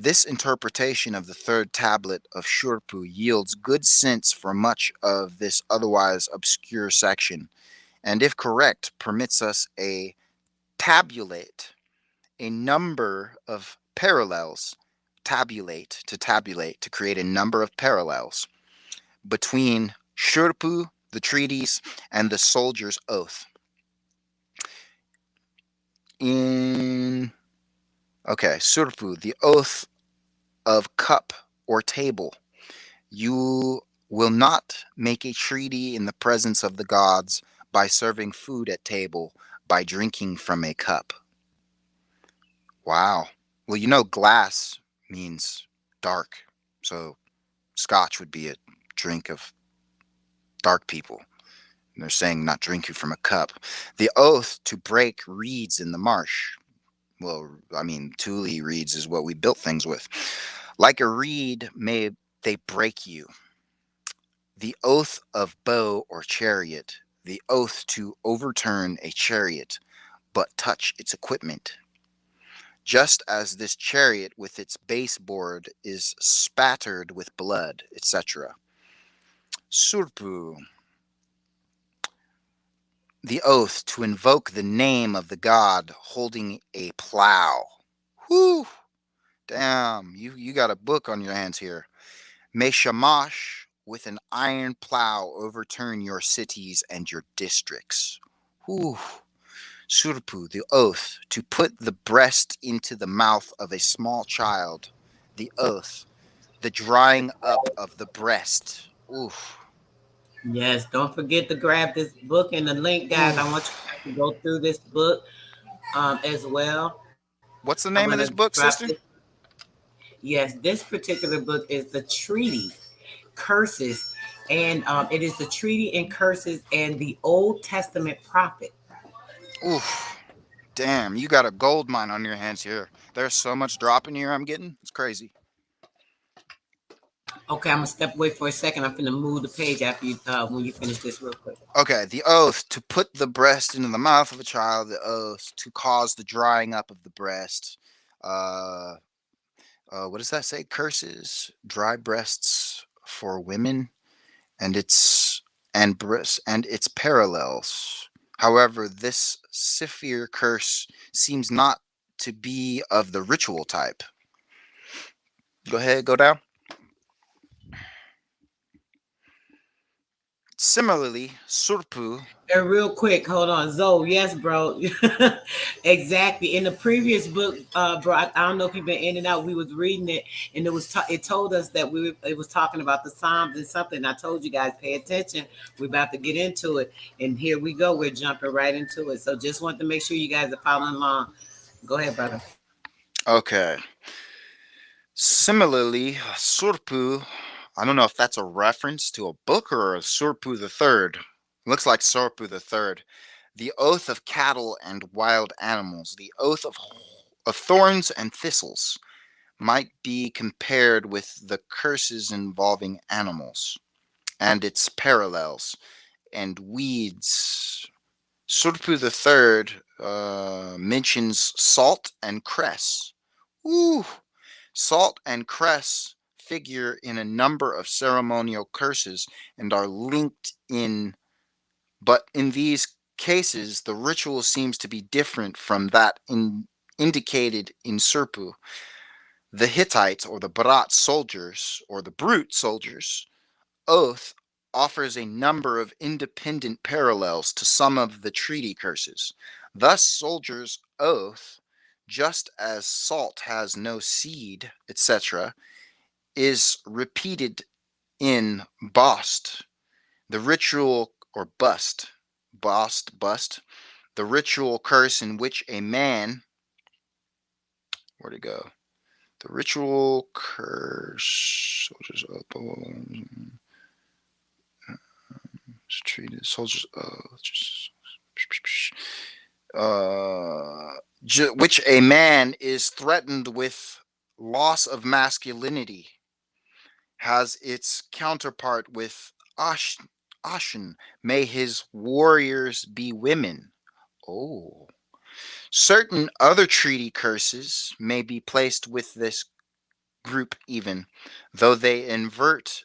This interpretation of the third tablet of Shurpu yields good sense for much of this otherwise obscure section, and if correct, permits us tabulate a number of parallels, tabulate, to create a number of parallels between Shurpu, the treaties, and the soldier's oath. Surpu, the oath of cup or table. You will not make a treaty in the presence of the gods by serving food at table, by drinking from a cup. Wow. Well, glass means dark. So scotch would be a drink of dark people. And they're saying not drink you from a cup. The oath to break reeds in the marsh. Well, I mean, Thule reeds is what we built things with. Like a reed, may they break you. The oath of bow or chariot. The oath to overturn a chariot, but touch its equipment. Just as this chariot with its baseboard is spattered with blood, etc. Surpu. The oath to invoke the name of the god holding a plow. Whew! Damn, you got a book on your hands here. May Shamash with an iron plow overturn your cities and your districts. Whew. Surpu, the oath to put the breast into the mouth of a small child. The oath, the drying up of the breast. Oof. Yes, don't forget to grab this book and the link, guys. I want you Oof. guys to go through this book as well. I'm What's the going to name of this drop book, this. sister? Yes, this particular book is the Treaty Curses, and it is the Treaty and Curses and the Old Testament Prophet. Oof. Damn, you got a gold mine on your hands here. There's so much dropping here I'm getting. It's crazy. Okay, I'm gonna step away for a second. I'm gonna move the page after you when you finish this real quick. Okay, the oath to put the breast into the mouth of a child, the oath to cause the drying up of the breast. Uh, what does that say? Curses, dry breasts for women, and its parallels. However, this Sifir curse seems not to be of the ritual type. Go ahead, go down. Similarly, surpu. And real quick, hold on, Zoe. Yes, bro. Exactly. In the previous book, bro, I don't know if you've been in and out. We was reading it, and it told us that it was talking about the Psalms and something. I told you guys, pay attention. We're about to get into it, and here we go. We're jumping right into it. So just want to make sure you guys are following along. Go ahead, brother. Okay. Similarly, surpu. I don't know if that's a reference to a book or a Surpu the Third. Looks like Surpu the Third. The oath of cattle and wild animals. The oath of thorns and thistles might be compared with the curses involving animals and its parallels and weeds. Surpu the Third mentions salt and cress. Ooh, salt and cress figure in a number of ceremonial curses and are linked in, but in these cases, the ritual seems to be different from that indicated in Serpu. The Hittite or the Bharat soldiers or the Brute soldiers oath offers a number of independent parallels to some of the treaty curses. Thus, soldiers' oath, just as salt has no seed, etc., is repeated in Bast, the ritual or bust, the ritual curse in which a man, where'd it go? The ritual curse, soldiers, treated soldiers, uh, which a man is threatened with loss of masculinity, has its counterpart with Ashen. May his warriors be women. Oh. Certain other treaty curses may be placed with this group even, though they invert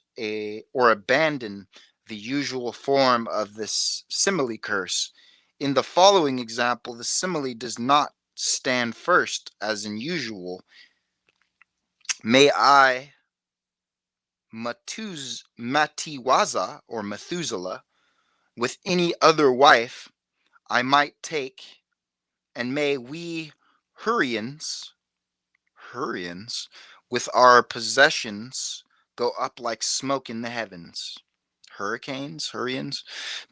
or abandon the usual form of this simile curse. In the following example, the simile does not stand first, as in usual. May I Matiwaza or Methuselah with any other wife I might take, and may we Hurrians, with our possessions go up like smoke in the heavens. Hurrians.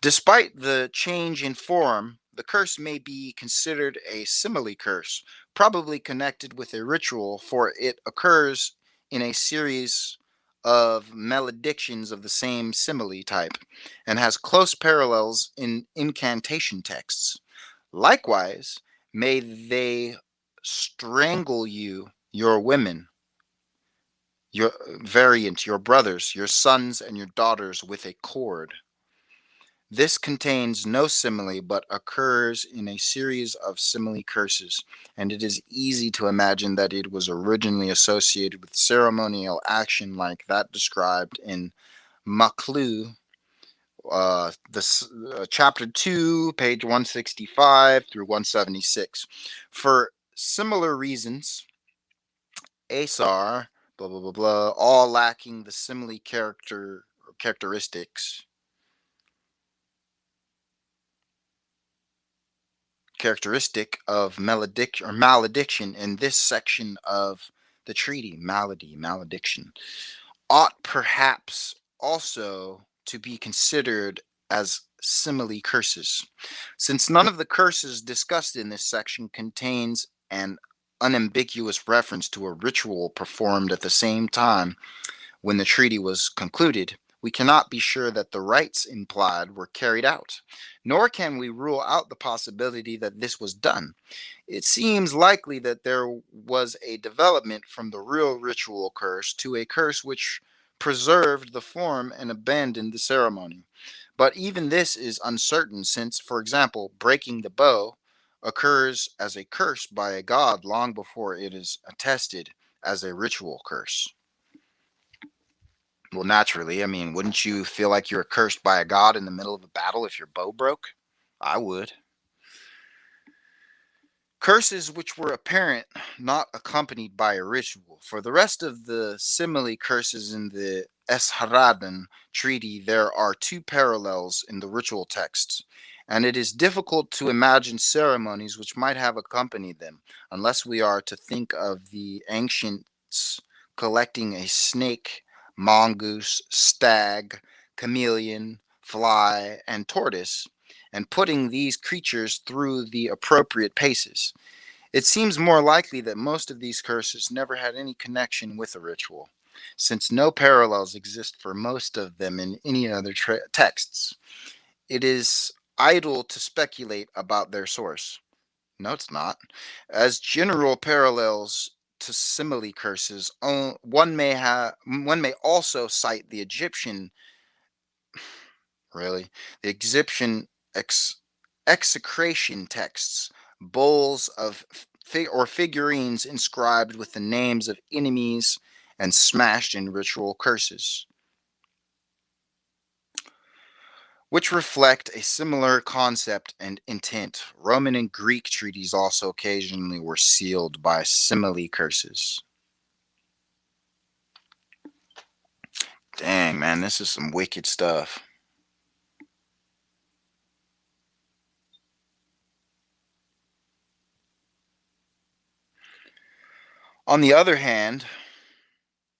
Despite the change in form, the curse may be considered a simile curse, probably connected with a ritual, for it occurs in a series of maledictions of the same simile type, and has close parallels in incantation texts. Likewise, may they strangle you, your women, your variant, your brothers, your sons, and your daughters with a cord. This contains no simile but occurs in a series of simile curses, and it is easy to imagine that it was originally associated with ceremonial action like that described in Maklu, chapter 2, page 165 through 176. For similar reasons, Asar, blah blah blah blah, all lacking the simile characteristic of malediction in this section of the treaty, malediction, ought perhaps also to be considered as simile curses, since none of the curses discussed in this section contains an unambiguous reference to a ritual performed at the same time when the treaty was concluded. We cannot be sure that the rites implied were carried out, nor can we rule out the possibility that this was done. It seems likely that there was a development from the real ritual curse to a curse which preserved the form and abandoned the ceremony. But even this is uncertain, since, for example, breaking the bow occurs as a curse by a god long before it is attested as a ritual curse. Well, naturally, I mean, wouldn't you feel like you're cursed by a god in the middle of a battle if your bow broke? I would. Curses which were apparent, not accompanied by a ritual. For the rest of the simile curses in the Esharhaddon treaty, there are two parallels in the ritual texts, and it is difficult to imagine ceremonies which might have accompanied them, unless we are to think of the ancients collecting a snake, mongoose, stag, chameleon, fly, and tortoise, and putting these creatures through the appropriate paces. It seems more likely that most of these curses never had any connection with a ritual, since no parallels exist for most of them in any other texts. It is idle to speculate about their source. No, it's not. As general parallels to simile curses, one may also cite the Egyptian, really, the Egyptian ex, execration texts, bowls of or figurines inscribed with the names of enemies and smashed in ritual curses, which reflect a similar concept and intent. Roman and Greek treaties also occasionally were sealed by simile curses. Dang, man, this is some wicked stuff. On the other hand,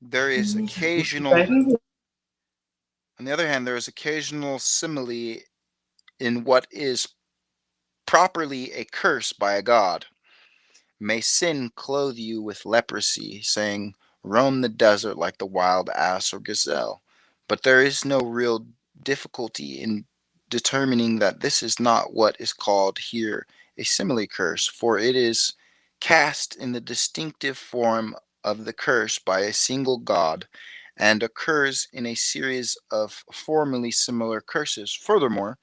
there is occasional on the other hand, there is occasional simile in what is properly a curse by a god. May sin clothe you with leprosy, saying, roam the desert like the wild ass or gazelle. But there is no real difficulty in determining that this is not what is called here a simile curse, for it is cast in the distinctive form of the curse by a single god and occurs in a series of formally similar curses. Furthermore,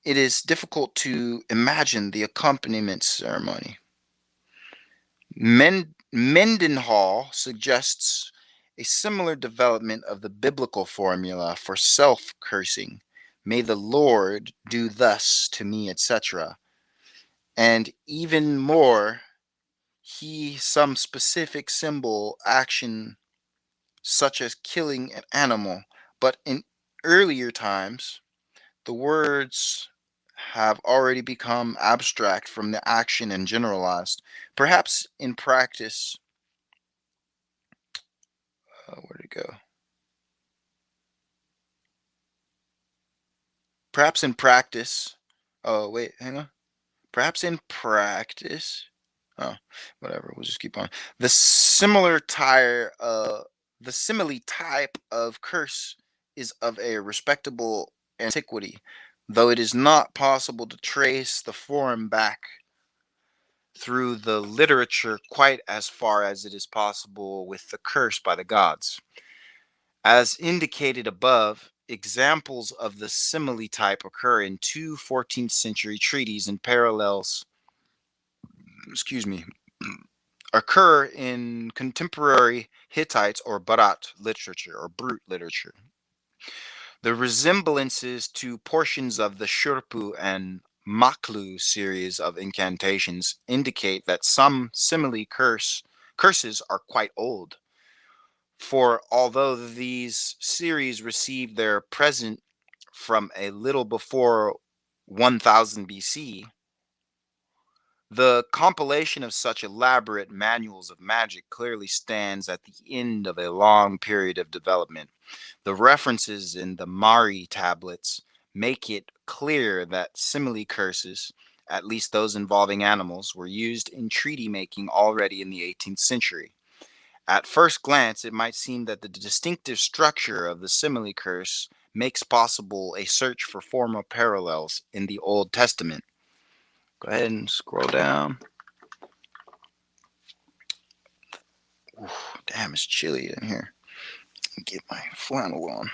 it is difficult to imagine the accompaniment ceremony. Mendenhall suggests a similar development of the biblical formula for self cursing. May the Lord do thus to me, etc. And even more, some specific symbol action, such as killing an animal. But in earlier times, the words have already become abstract from the action and generalized. Perhaps in practice, where'd it go? Perhaps in practice, oh, wait, hang on. Perhaps in practice, oh, whatever, we'll just keep on. The similar tire, the simile type of curse is of a respectable antiquity, though it is not possible to trace the form back through the literature quite as far as it is possible with the curse by the gods. As indicated above, examples of the simile type occur in two 14th century treaties and parallels, excuse me, occur in contemporary Hittite or Barat literature or Brut literature. The resemblances to portions of the Shurpu and Maklu series of incantations indicate that some simile curses are quite old. For although these series received their present from a little before 1000 BC, the compilation of such elaborate manuals of magic clearly stands at the end of a long period of development. The references in the Mari tablets make it clear that simile curses, at least those involving animals, were used in treaty making already in the 18th century. At first glance, it might seem that the distinctive structure of the simile curse makes possible a search for formal parallels in the Old Testament. Go ahead and scroll down. Oof, damn, it's chilly in here. Get my flannel on.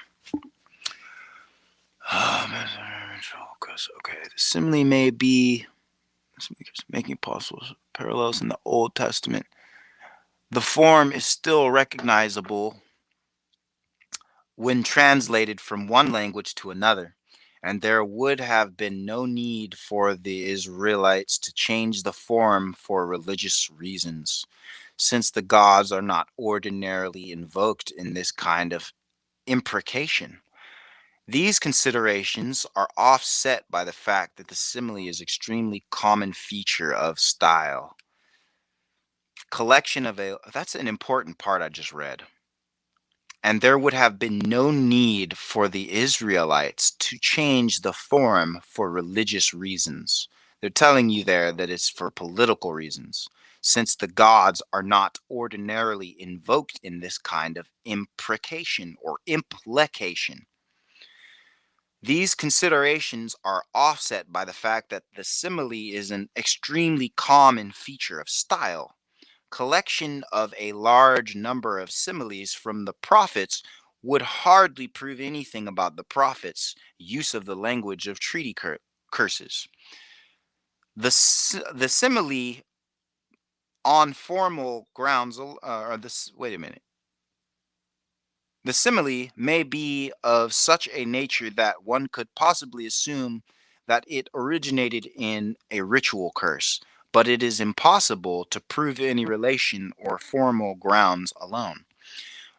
Okay, the simile may be making possible parallels in the Old Testament. The form is still recognizable when translated from one language to another, And there would have been no need for the Israelites to change the form for religious reasons, since the gods are not ordinarily invoked in this kind of imprecation. These considerations are offset by the fact that the simile is extremely common feature of style. Collection of a That's an important part I just read. And there would have been no need for the Israelites to change the form for religious reasons. They're telling you there that it's for political reasons, since the gods are not ordinarily invoked in this kind of imprecation or implication. These considerations are offset by the fact that the simile is an extremely common feature of style. Collection of a large number of similes from the prophets would hardly prove anything about the prophets' use of the language of treaty curses. The simile on formal grounds, or this, wait a minute. The simile may be of such a nature that one could possibly assume that it originated in a ritual curse, but it is impossible to prove any relation or formal grounds alone.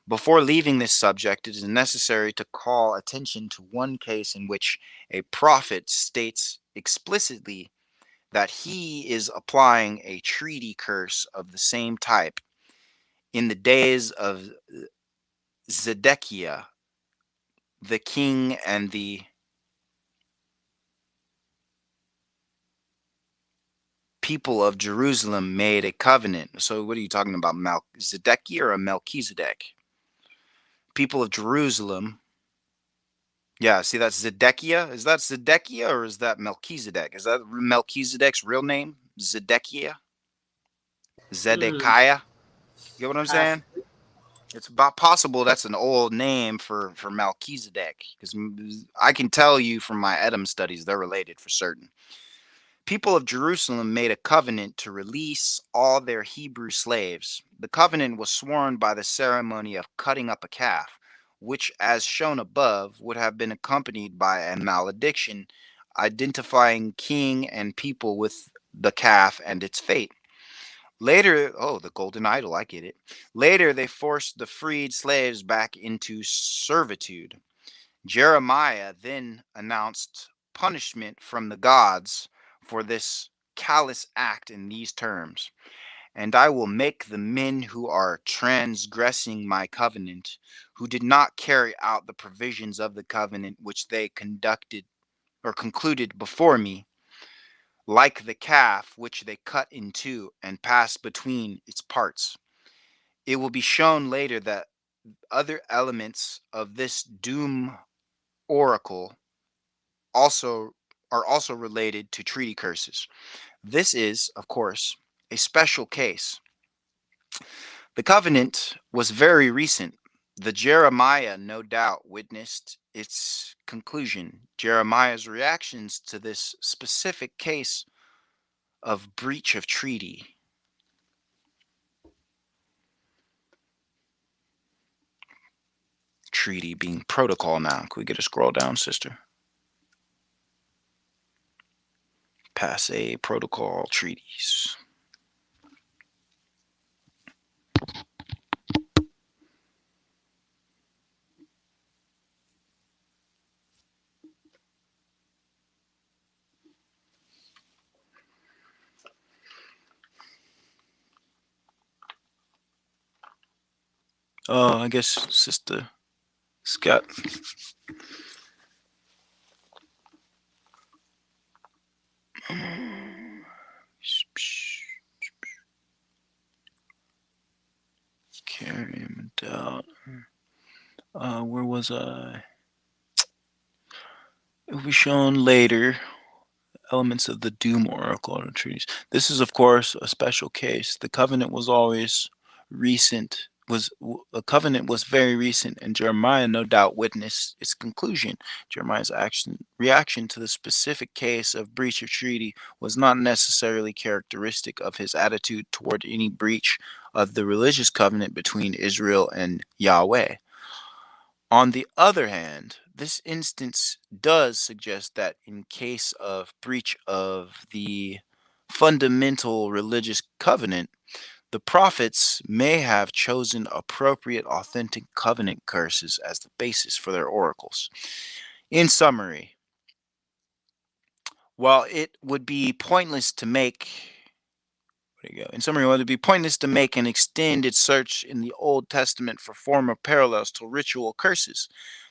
Before leaving this subject, it is necessary to call attention to one case in which a prophet states explicitly that he is applying a treaty curse of the same type in the days of Zedekiah, the king, and the people of Jerusalem made a covenant. So, what are you talking about, Zedekiah or Melchizedek? People of Jerusalem. Yeah, see, that's Zedekiah. Is that Zedekiah or is that Melchizedek? Is that Melchizedek's real name? Zedekiah? Hmm. Zedekiah? You get what I'm saying? Possibly. It's about possible that's an old name for Melchizedek, because I can tell you from my Edom studies they're related for certain. People of Jerusalem made a covenant to release all their Hebrew slaves. The covenant was sworn by the ceremony of cutting up a calf, which, as shown above, would have been accompanied by a malediction identifying king and people with the calf and its fate. Later, oh, the golden idol, I get it. Later, they forced the freed slaves back into servitude. Jeremiah then announced punishment from the gods for this callous act in these terms: "And I will make the men who are transgressing my covenant, who did not carry out the provisions of the covenant which they conducted or concluded before me, like the calf which they cut in two and passed between its parts." It will be shown later that other elements of this doom oracle also are also related to treaty curses. This is, of course, a special case. The covenant was very recent. The Jeremiah no doubt witnessed its conclusion. Jeremiah's reactions to this specific case of breach of treaty. Treaty being protocol now. Can we get a scroll down, sister? Passe protocol treaties. I guess Sister Scott. Carry him out. Where was I? It will be shown later elements of the doom oracle or treaties. This is, of course, a special case. The covenant was always recent. A covenant was very recent, and Jeremiah no doubt witnessed its conclusion. Jeremiah's reaction to the specific case of breach of treaty was not necessarily characteristic of his attitude toward any breach of the religious covenant between Israel and Yahweh. On the other hand, This instance does suggest that in case of breach of the fundamental religious covenant, the prophets may have chosen appropriate authentic covenant curses as the basis for their oracles. In summary, while it would be pointless to make there you go. In summary, it would be pointless to make an extended search in the Old Testament for former parallels to ritual curses.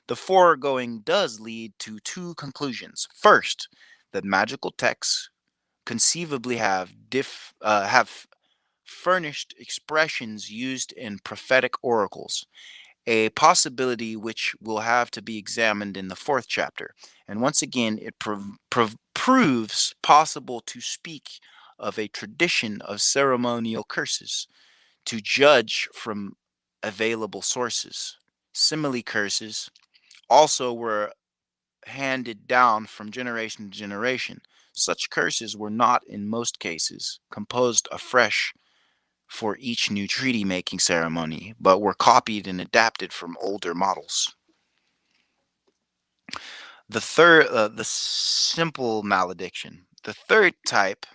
The foregoing does lead to two conclusions. First, that magical texts conceivably have furnished expressions used in prophetic oracles, a possibility which will have to be examined in the fourth chapter. And once again, it proves possible to speak of a tradition of ceremonial curses, to judge from available sources. Simile curses also were handed down from generation to generation. Such curses were not, in most cases, composed afresh for each new treaty making ceremony, but were copied and adapted from older models. The simple malediction. The third type,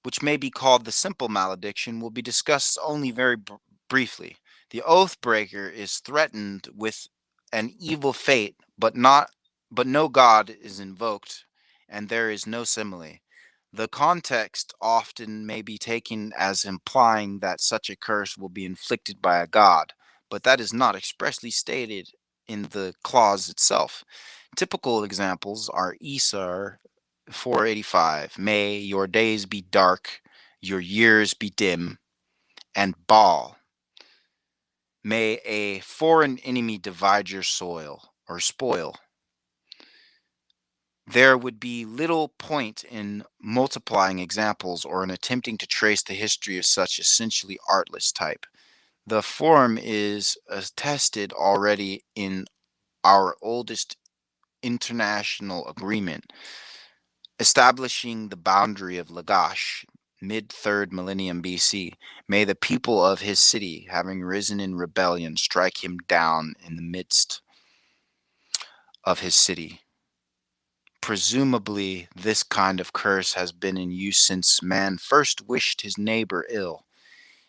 which may be called the simple malediction, will be discussed only very briefly. The oath breaker is threatened with an evil fate, but no god is invoked, and there is no simile. The context often may be taken as implying that such a curse will be inflicted by a god, but that is not expressly stated in the clause itself. Typical examples are Esar 485, may your days be dark, your years be dim, and Baal, may a foreign enemy divide your soil or spoil. There would be little point in multiplying examples or in attempting to trace the history of such essentially artless type. The form is attested already in our oldest international agreement, establishing the boundary of Lagash, mid 3rd millennium BC. May the people of his city, having risen in rebellion, strike him down in the midst of his city. Presumably, this kind of curse has been in use since man first wished his neighbor ill.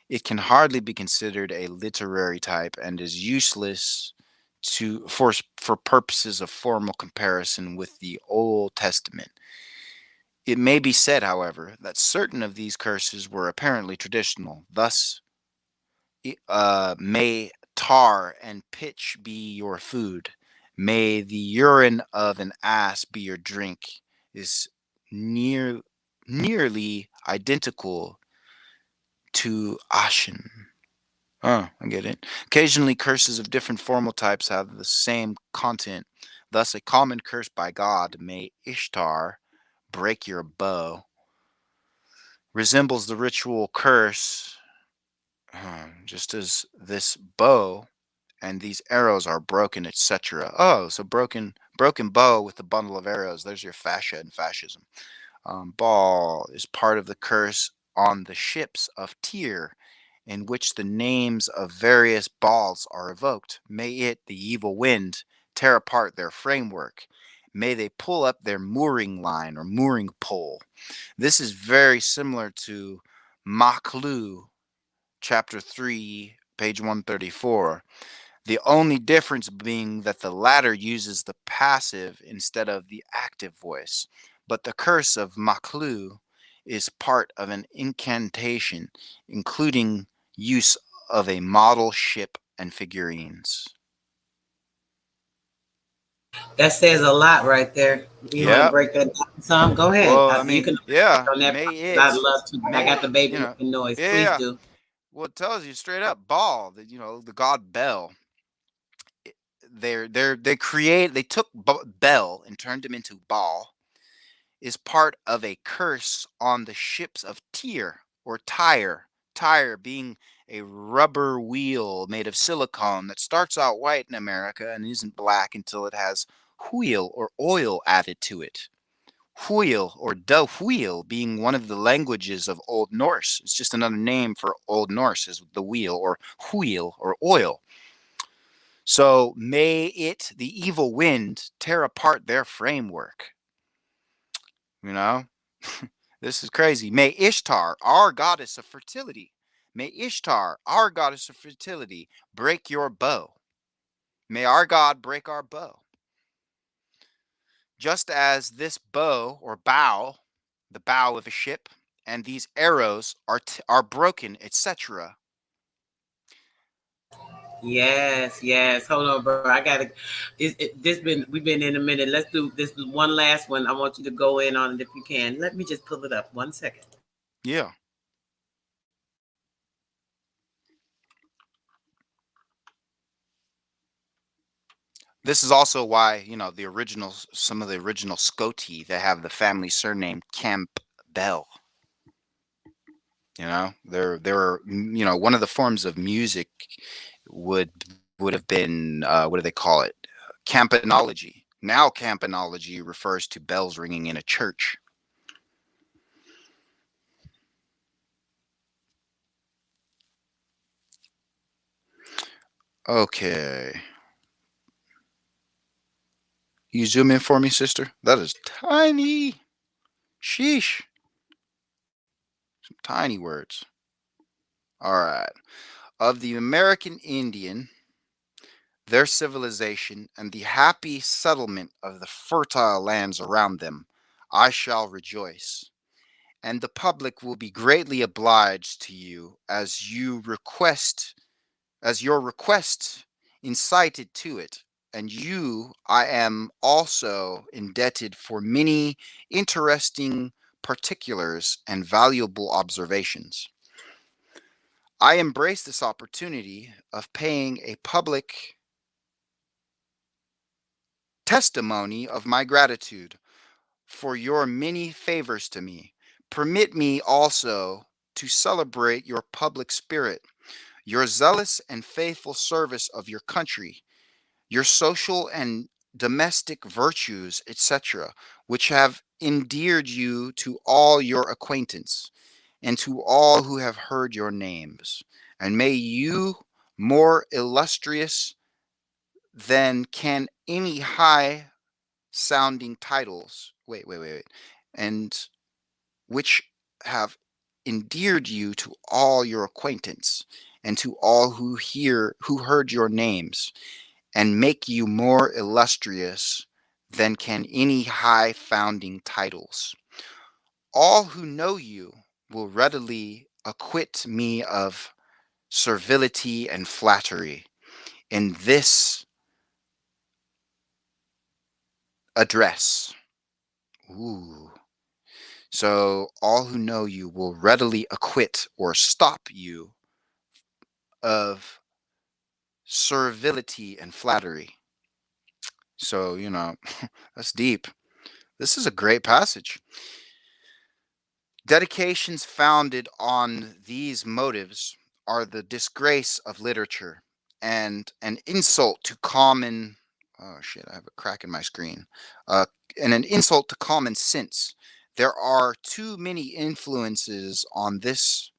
It can hardly be considered a literary type and is useless for purposes of formal comparison with the Old Testament. It may be said, however, that certain of these curses were apparently traditional. Thus, may tar and pitch be your food. May the urine of an ass be your drink. Is near nearly identical to ashen. Oh, I get it. Occasionally, curses of different formal types have the same content. Thus, a common curse by God, may Ishtar break your bow, resembles the ritual curse, just as this bow and these arrows are broken, etc. Oh, so broken bow with a bundle of arrows. There's your fascia and fascism. Baal is part of the curse on the ships of Tyr, in which the names of various Baals are evoked. May it, the evil wind, tear apart their framework. May they pull up their mooring line or mooring pole. This is very similar to Maklu, chapter 3, page 134. The only difference being that the latter uses the passive instead of the active voice. But the curse of Maklu is part of an incantation, including use of a model ship and figurines. That says a lot right there. You want to Yep. break that down some? Go ahead. Well, I You mean, can yeah, on that. may I'd it, love to, but I got may, the baby you know, making noise. yeah, Please yeah. do. Well, it tells you straight up, Baal, the god Bel. They took Bel and turned him into Baal, is part of a curse on the ships of Tyr or Tyre. Tyre being a rubber wheel made of silicone that starts out white in America and isn't black until it has wheel or oil added to it. Wheel or the wheel being one of the languages of Old Norse. It's just another name for Old Norse is the wheel or wheel or oil. So may it, the evil wind, tear apart their framework. You know, this is crazy. May Ishtar, our goddess of fertility, may Ishtar, our goddess of fertility, break your bow. May our God break our bow. Just as this bow or bow, the bow of a ship, and these arrows are broken, etc. Yes, yes. Hold on, bro. I gotta. This been we've been in a minute. Let's do this one last one. I want you to go in on it if you can. Let me just pull it up. 1 second. Yeah. This is also why, the original, some of the original Scoti that have the family surname Campbell. They're one of the forms of music would would have been what do they call it? Campanology. Now campanology refers to bells ringing in a church. Okay. You zoom in for me, sister? That is tiny. Sheesh. Some tiny words. All right. Of the American Indian, their civilization, and the happy settlement of the fertile lands around them, I shall rejoice. And the public will be greatly obliged to you as your request incited to it. And you, I am also indebted for many interesting particulars and valuable observations. I embrace this opportunity of paying a public testimony of my gratitude for your many favors to me. Permit me also to celebrate your public spirit, your zealous and faithful service of your country, your social and domestic virtues, etc., which have endeared you to all your acquaintance and to all who have heard your names. And may you, more illustrious than can any high sounding titles, wait, and which have endeared you to all your acquaintance and to all who heard your names, and make you more illustrious than can any high founding titles. All who know you will readily acquit me of servility and flattery in this address. Ooh. So all who know you will readily acquit or stop you of servility and flattery. So, that's deep. This is a great passage. Dedications founded on these motives are the disgrace of literature and an insult to common. Oh shit! I have a crack in my screen. And an insult to common sense. There are too many influences on this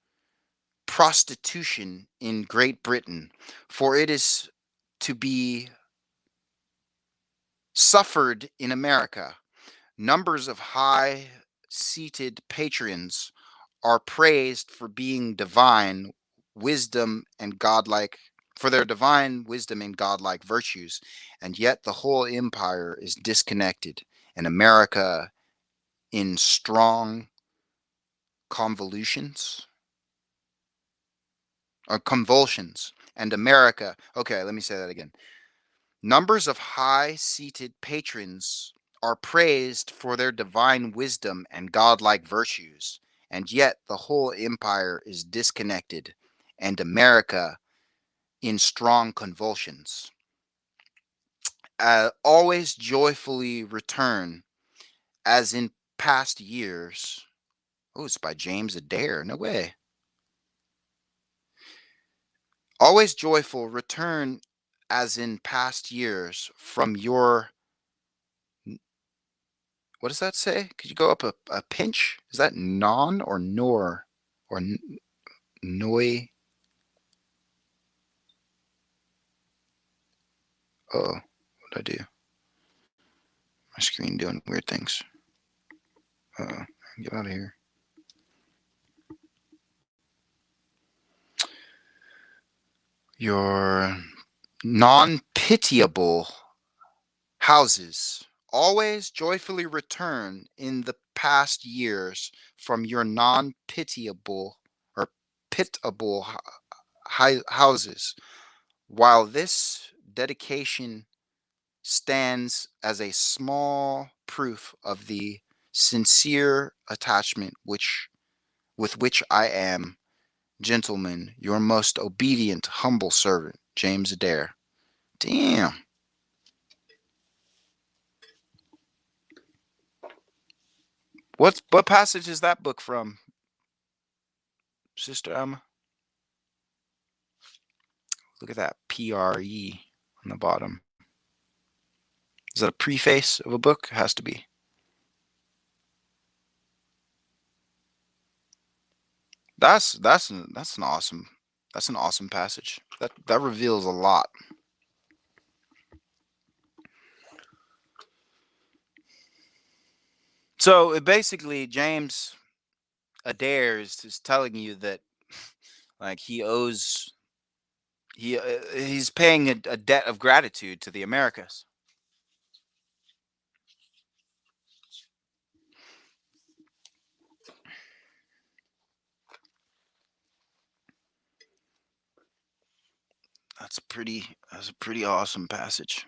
prostitution in Great Britain, for it is to be suffered in America. Numbers of high seated patrons are praised for being divine wisdom and godlike for their divine wisdom and godlike virtues, and yet the whole empire is disconnected, and America in strong convolutions or convulsions, and America. Okay, let me say that again. Numbers of high seated patrons are praised for their divine wisdom and godlike virtues, and yet the whole empire is disconnected, and America in strong convulsions. Always joyfully return, as in past years. Oh, it's by James Adair. No way. Always joyful return, as in past years, from your. What does that say? Could you go up a pinch? Is that non or nor or noi? Oh, what'd I do? My screen doing weird things. Get out of here. Your non-pitiable houses always joyfully return in the past years from your non-pitiable or pitiable houses, while this dedication stands as a small proof of the sincere attachment with which I am, gentlemen, your most obedient, humble servant, James Adair. Damn. What passage is that book from, Sister Emma? Look at that PRE on the bottom. Is that a preface of a book? It has to be. That's an awesome passage. That reveals a lot. So basically, James Adair is telling you that like he's paying a debt of gratitude to the Americas. That's a pretty awesome passage.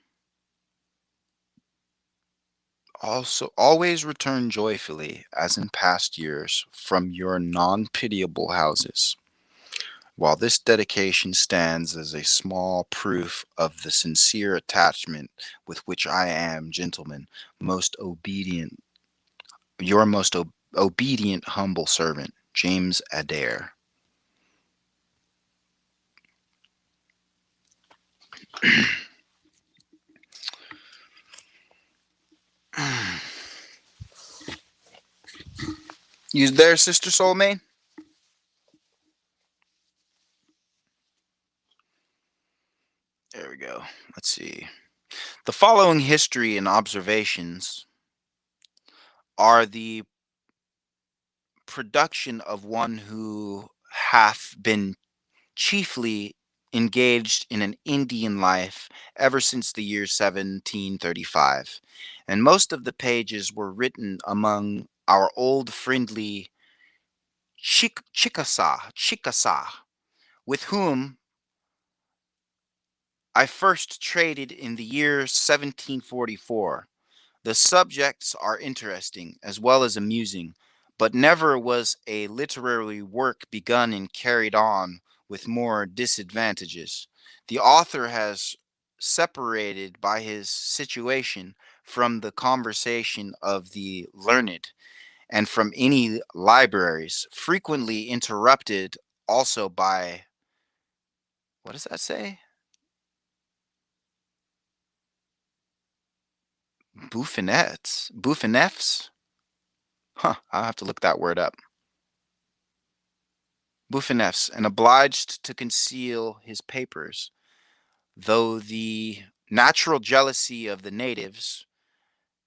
Also, always return joyfully, as in past years, from your non-pitiable houses. While this dedication stands as a small proof of the sincere attachment with which I am, gentlemen, most obedient, your most obedient, humble servant, James Adair. You there, Sister Soulmate? There we go. Let's see. The following history and observations are the production of one who hath been chiefly engaged in an Indian life ever since the year 1735, and most of the pages were written among our old friendly Chickasaw, with whom I first traded in the year 1744. The subjects are interesting as well as amusing, but never was a literary work begun and carried on with more disadvantages. The author has separated by his situation from the conversation of the learned and from any libraries, frequently interrupted also by, what does that say? Buffonets? Huh, I'll have to look that word up. Buffonets, and obliged to conceal his papers, though the natural jealousy of the natives,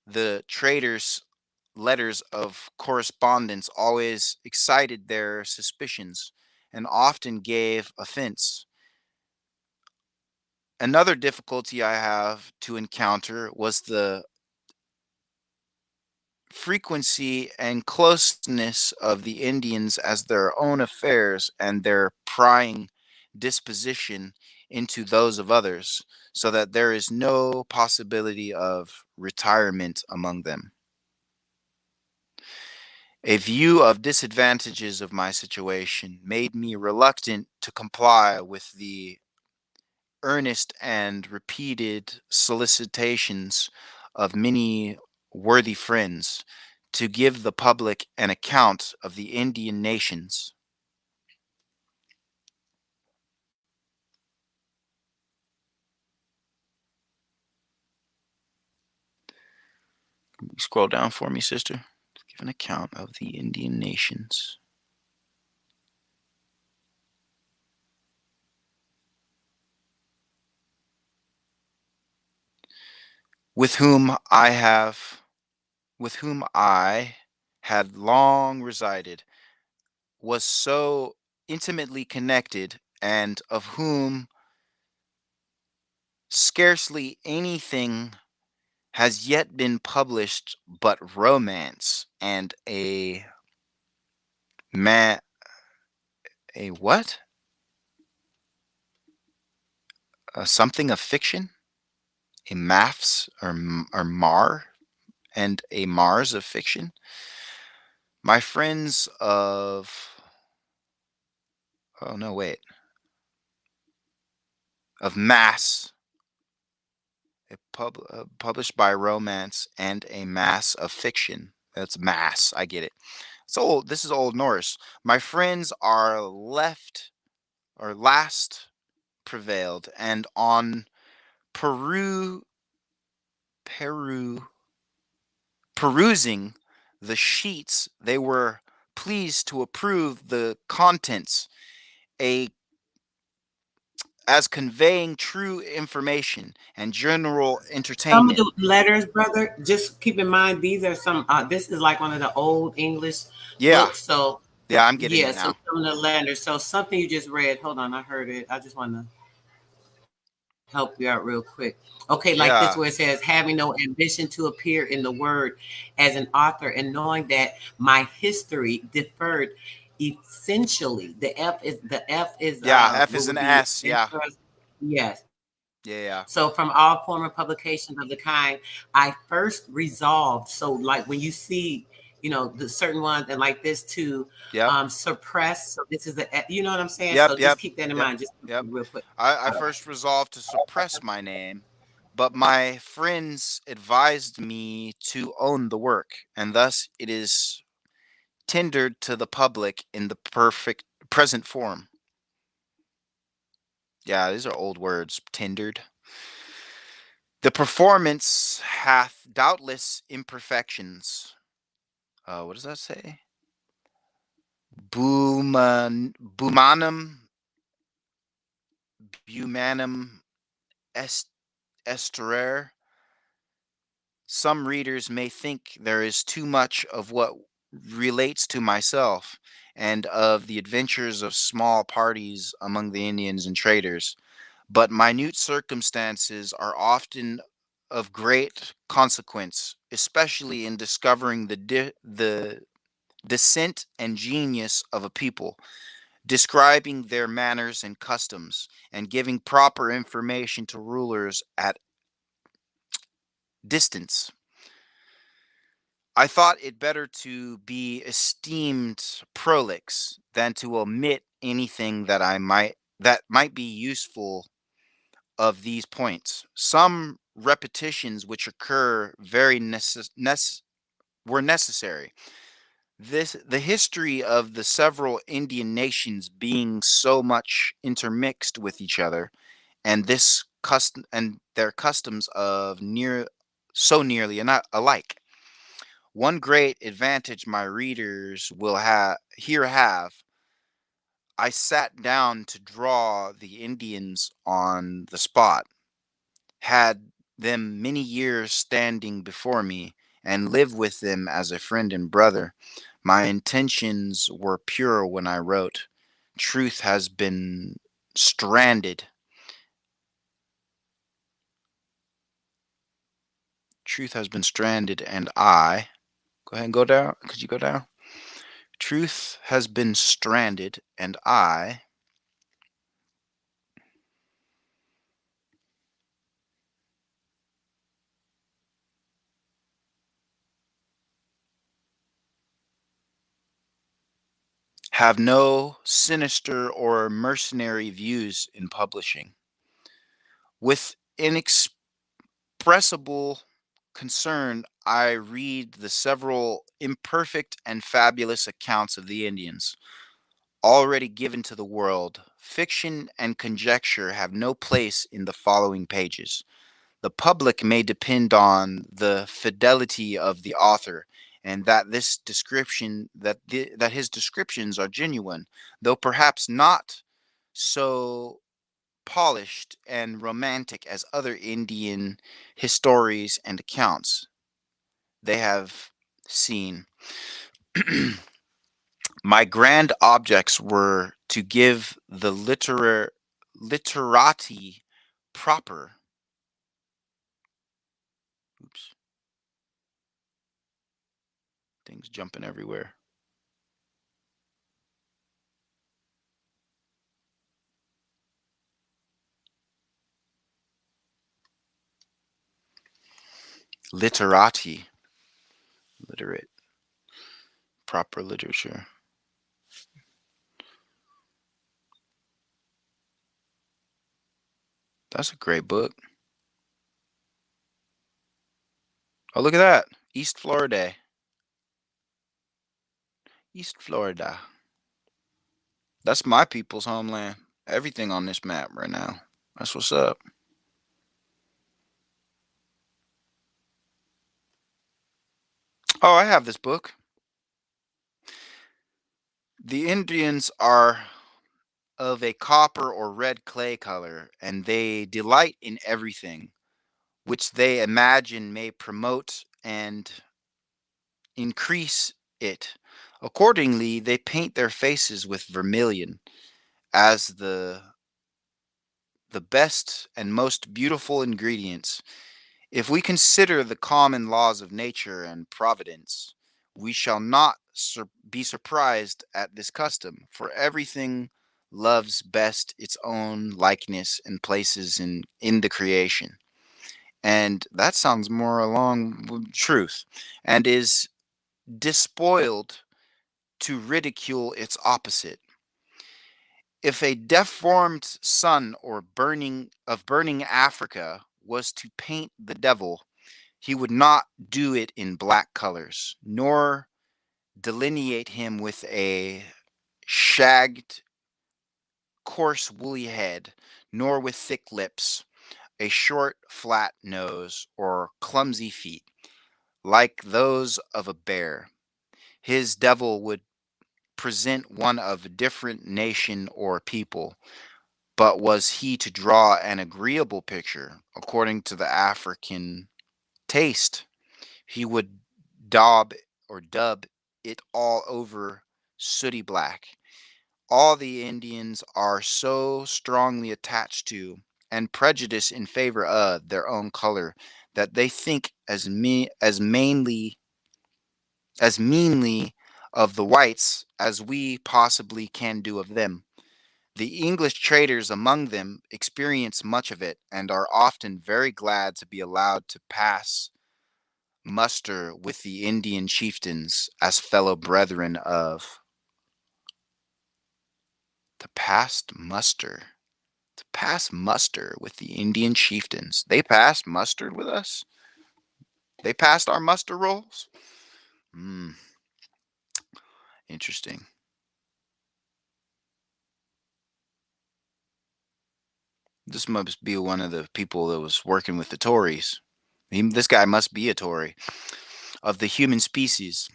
the traders' letters of correspondence always excited their suspicions and often gave offense. Another difficulty I have to encounter was the frequency and closeness of the Indians as their own affairs and their prying disposition into those of others, so that there is no possibility of retirement among them. A view of disadvantages of my situation made me reluctant to comply with the earnest and repeated solicitations of many worthy friends to give the public an account of the Indian nations. Scroll down for me, sister. Give an account of the Indian nations. with whom I have, with whom I had long resided, was so intimately connected, and of whom scarcely anything has yet been published but romance and ma a what? Something of fiction? A maths or mar and a Mars of fiction? My friends of oh no wait of mass published by romance and a mass of fiction. That's mass. I get it. It's old. This is Old Norse. My friends are left or last prevailed, and on Peru, Peru, perusing the sheets, they were pleased to approve the contents, a as conveying true information and general Some of entertainment. the letters, brother, just keep in mind these are some. This is like one of the old English Yeah, books. So, yeah, I'm getting yeah. it So now. some of the letters. So something you just read. Hold on, I heard it. I just want to help you out real quick. Okay, like this where it Yeah, says having no ambition to appear in the word as an author, and knowing that my history differed essentially. The F is yeah. F what is would an be S. Yeah, interest. Yes. yeah, yeah. So from all former publications of the kind, I first resolved. So like when you see, the certain ones and like this to Yep, suppress. So this is you know what I'm saying? yep, So just yep, keep that in yep, mind. Just yep. real quick. I first resolved to suppress my name, but my friends advised me to own the work, and thus it is tendered to the public in the perfect present form. Yeah, these are old words. Tendered. The performance hath doubtless imperfections. What does that say? Bumanum, bumanum est, esterere. Some readers may think there is too much of what relates to myself and of the adventures of small parties among the Indians and traders, but minute circumstances are often of great consequence, especially in discovering the descent and genius of a people, describing their manners and customs, and giving proper information to rulers at distance. I thought it better to be esteemed prolix than to omit anything that might be useful of these points. Some repetitions which occur were necessary. The history of the several Indian nations being so much intermixed with each other, and this custom and their customs of near so nearly alike. One great advantage my readers will have. I sat down to draw the Indians on the spot, had them many years standing before me, and lived with them as a friend and brother. My intentions were pure when I wrote. Truth has been stranded. Truth has been stranded, and I. Go ahead and go down. Could you go down? Truth has been stranded, and I have no sinister or mercenary views in publishing. With inexpressible concern, I read the several imperfect and fabulous accounts of the Indians already given to the world. Fiction and conjecture have no place in the following pages. The public may depend on the fidelity of the author, and that that his descriptions are genuine, though perhaps not so polished and romantic as other Indian histories and accounts they have seen. My grand objects were to give the literati proper. Oops, things jumping everywhere. Literati, literate, proper literature. That's a great book. Oh, look at that. East Florida. East Florida. That's my people's homeland. Everything on this map right now. That's what's up. Oh, I have this book. The Indians are of a copper or red clay color, and they delight in everything which they imagine may promote and increase it. Accordingly, they paint their faces with vermilion as the best and most beautiful ingredients. If we consider the common laws of nature and providence, we shall not be surprised at this custom, for everything loves best its own likeness and places in the creation. And that sounds more along with truth, and is despoiled to ridicule its opposite. If a deformed son or burning Africa was to paint the devil, he would not do it in black colors, nor delineate him with a shagged, coarse, woolly head, nor with thick lips, a short, flat nose, or clumsy feet, like those of a bear. His devil would present one of a different nation or people. But was he to draw an agreeable picture according to the African taste, he would daub dub it all over sooty black. All the Indians are so strongly attached to and prejudiced in favor of their own color that they think as meanly of the whites as we possibly can do of them. The English traders among them experience much of it and are often very glad to be allowed to pass muster with the Indian chieftains as fellow brethren of to pass muster. To pass muster with the Indian chieftains. They passed muster with us? They passed our muster rolls? Hmm, interesting. This must be one of the people that was working with the Tories. This guy must be a Tory of the human species.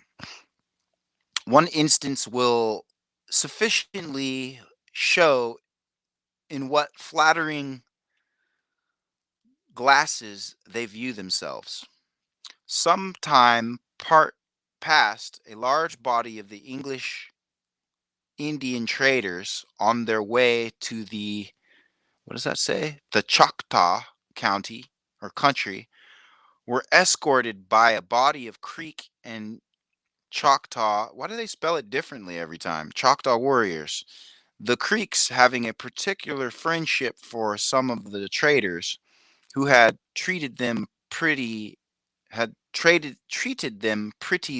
One instance will sufficiently show in what flattering glasses they view themselves. Some time past, a large body of the English Indian traders on their way to the, what does that say? The Choctaw County or country were escorted by a body of Creek and Choctaw. Why do they spell it differently every time? Choctaw warriors. The Creeks, having a particular friendship for some of the traders who treated them pretty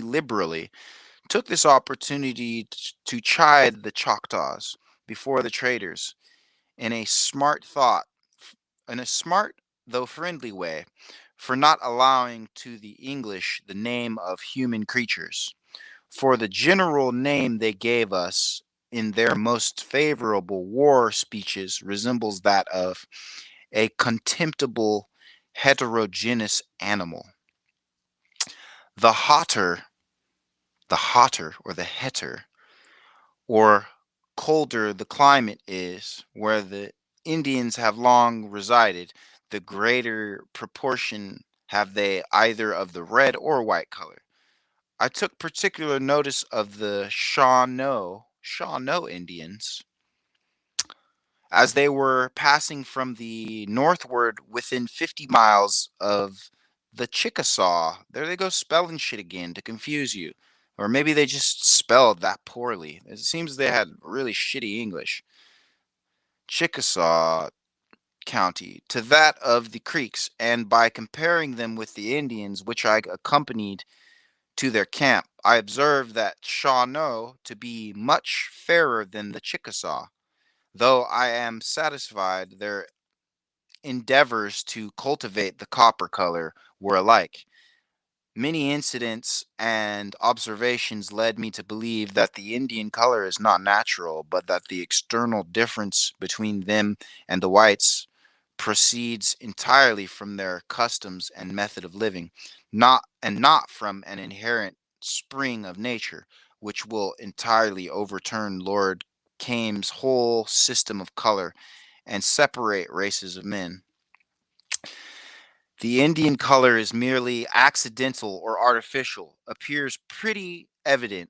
liberally, took this opportunity to chide the Choctaws before the traders in a smart thought, in a smart though friendly way, for not allowing to the English the name of human creatures. For the general name they gave us in their most favorable war speeches resembles that of a contemptible heterogeneous animal. The hotter or the heter, or colder the climate is where the Indians have long resided, the greater proportion have they either of the red or white color. I took particular notice of the Shawano Indians as they were passing from the northward within 50 miles of the Chickasaw. There they go spelling shit again to confuse you. Or maybe they just spelled that poorly. It seems they had really shitty English. Chickasaw County to that of the Creeks, and by comparing them with the Indians which I accompanied to their camp, I observed that Shawano to be much fairer than the Chickasaw, though I am satisfied their endeavors to cultivate the copper color were alike. Many incidents and observations led me to believe that the Indian color is not natural, but that the external difference between them and the whites proceeds entirely from their customs and method of living, not from an inherent spring of nature, which will entirely overturn Lord Kame's whole system of color and separate races of men. The Indian color is merely accidental or artificial, appears pretty evident.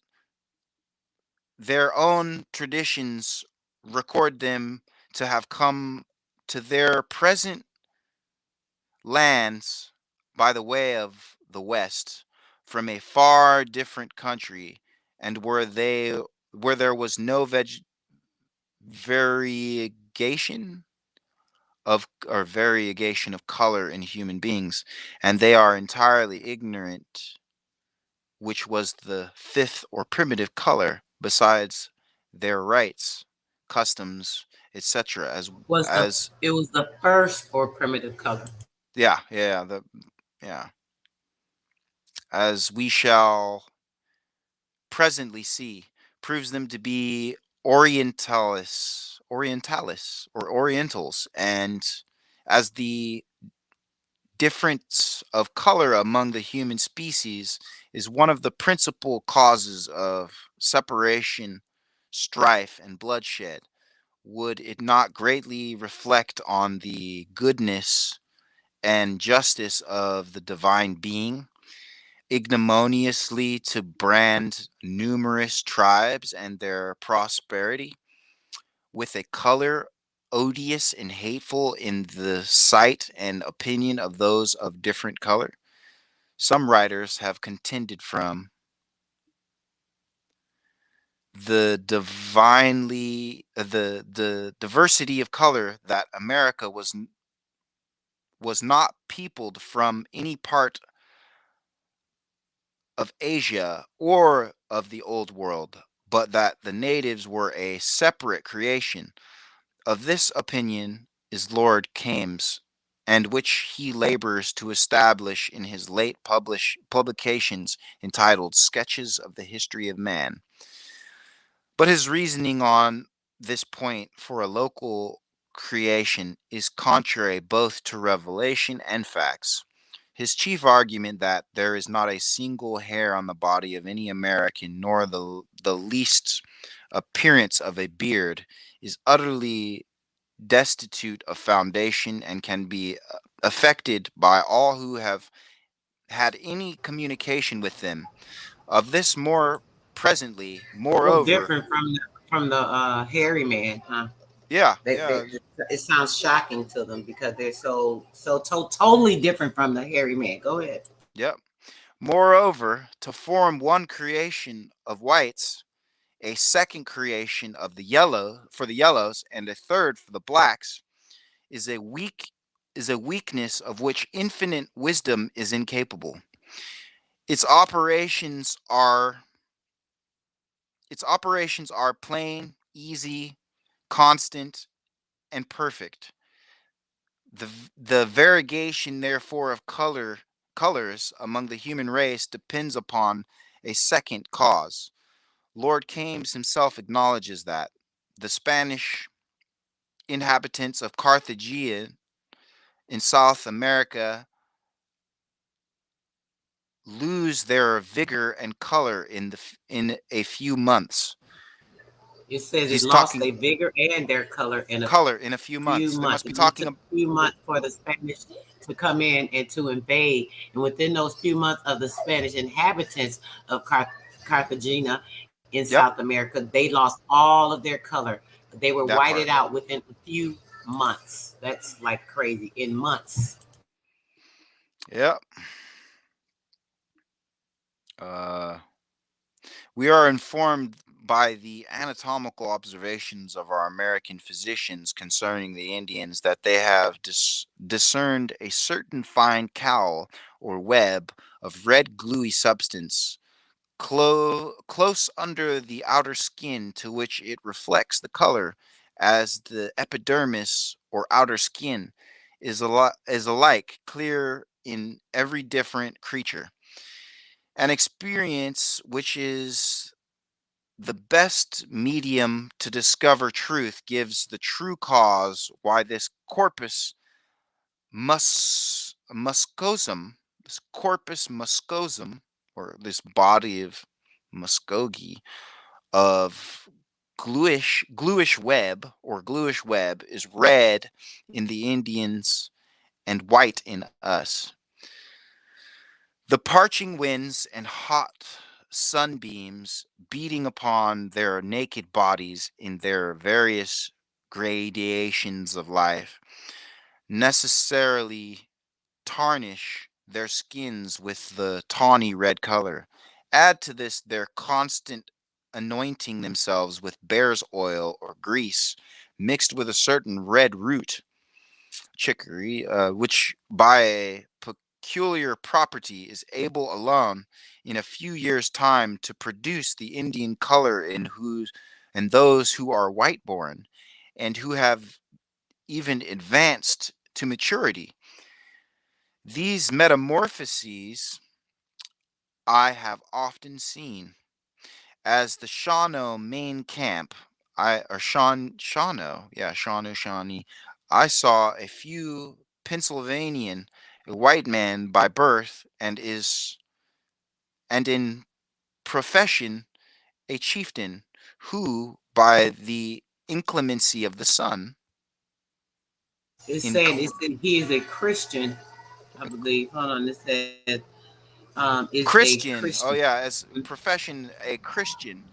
Their own traditions record them to have come to their present lands by the way of the West from a far different country, and where there was no variegation variegation of color in human beings, and they are entirely ignorant which was the fifth or primitive color besides their rights, customs, etc. Was the As it was the first or primitive color? yeah, as we shall presently see, proves them to be orientalis or orientals, and as the difference of color among the human species is one of the principal causes of separation, strife, and bloodshed. Would it not greatly reflect on the goodness and justice of the divine being, ignominiously to brand numerous tribes and their prosperity with a color odious and hateful in the sight and opinion of those of different color? Some writers have contended from the diversity of color that America was not peopled from any part of Asia or of the old world, but that the natives were a separate creation. Of this opinion is Lord Kames, and which he labors to establish in his late publications entitled Sketches of the History of Man. But his reasoning on this point for a local creation is contrary both to revelation and facts. His chief argument that there is not a single hair on the body of any American, nor the least appearance of a beard, is utterly destitute of foundation and can be affected by all who have had any communication with them. Of this more presently, So moreover, different from the hairy man, huh? yeah, They, yeah, it sounds shocking to them because they're totally different from the hairy man. Go ahead. yep. Moreover, to form one creation of whites, a second creation of the yellow for the yellows, and a third for the blacks, is a weakness of which infinite wisdom is incapable. Its operations are its operations are plain, easy, constant, and perfect. The variegation, therefore, of colors among the human race depends upon a second cause. Lord Kames himself acknowledges that the Spanish inhabitants of Carthagena in South America lose their vigor and color in a few months. It says it He's lost talking their vigor and their color in a color in a few few months. They months. must be It talking took a few months for the Spanish to come in and to invade. And within those few months of the Spanish inhabitants of Cartagena in South Yep. America, they lost all of their color. They were That whited part. out within a few months. That's like crazy. In months. Yep. Uh, we are informed by the anatomical observations of our American physicians concerning the Indians that they have discerned a certain fine cowl or web of red gluey substance close under the outer skin, to which it reflects the color, as the epidermis or outer skin is alike clear in every different creature. An experience which is the best medium to discover truth gives the true cause why muscosum, this corpus muscosum, or this body of Muskogee of gluish web is red in the Indians and white in us. The parching winds and hot sunbeams beating upon their naked bodies in their various gradations of life necessarily tarnish their skins with the tawny red color. Add to this their constant anointing themselves with bear's oil or grease mixed with a certain red root, chicory, which by a peculiar property is able alone in a few years' time to produce the Indian color in those who are white born and who have even advanced to maturity. These metamorphoses I have often seen. As the Shawano main camp, Shawano Shawnee, I saw a few Pennsylvanian, a white man by birth, and in profession a chieftain, who by the inclemency of the sun, It's in saying it said he is a Christian, I believe. Hold on. It says is a Christian, Christian. oh yeah, as profession a Christian,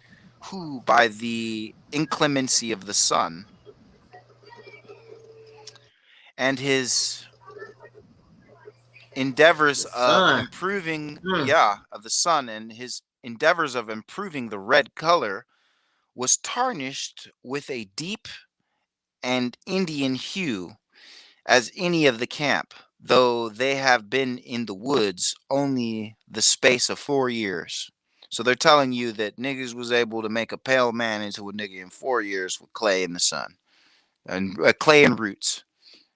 who by the inclemency of the sun and his The endeavors of sun. improving, Mm. of the sun, and his endeavors of improving the red color was tarnished with a deep and Indian hue as any of the camp, though they have been in the woods only the space of 4 years. So they're telling you that niggas was able to make a pale man into a nigga in 4 years with clay in the sun, and clay and roots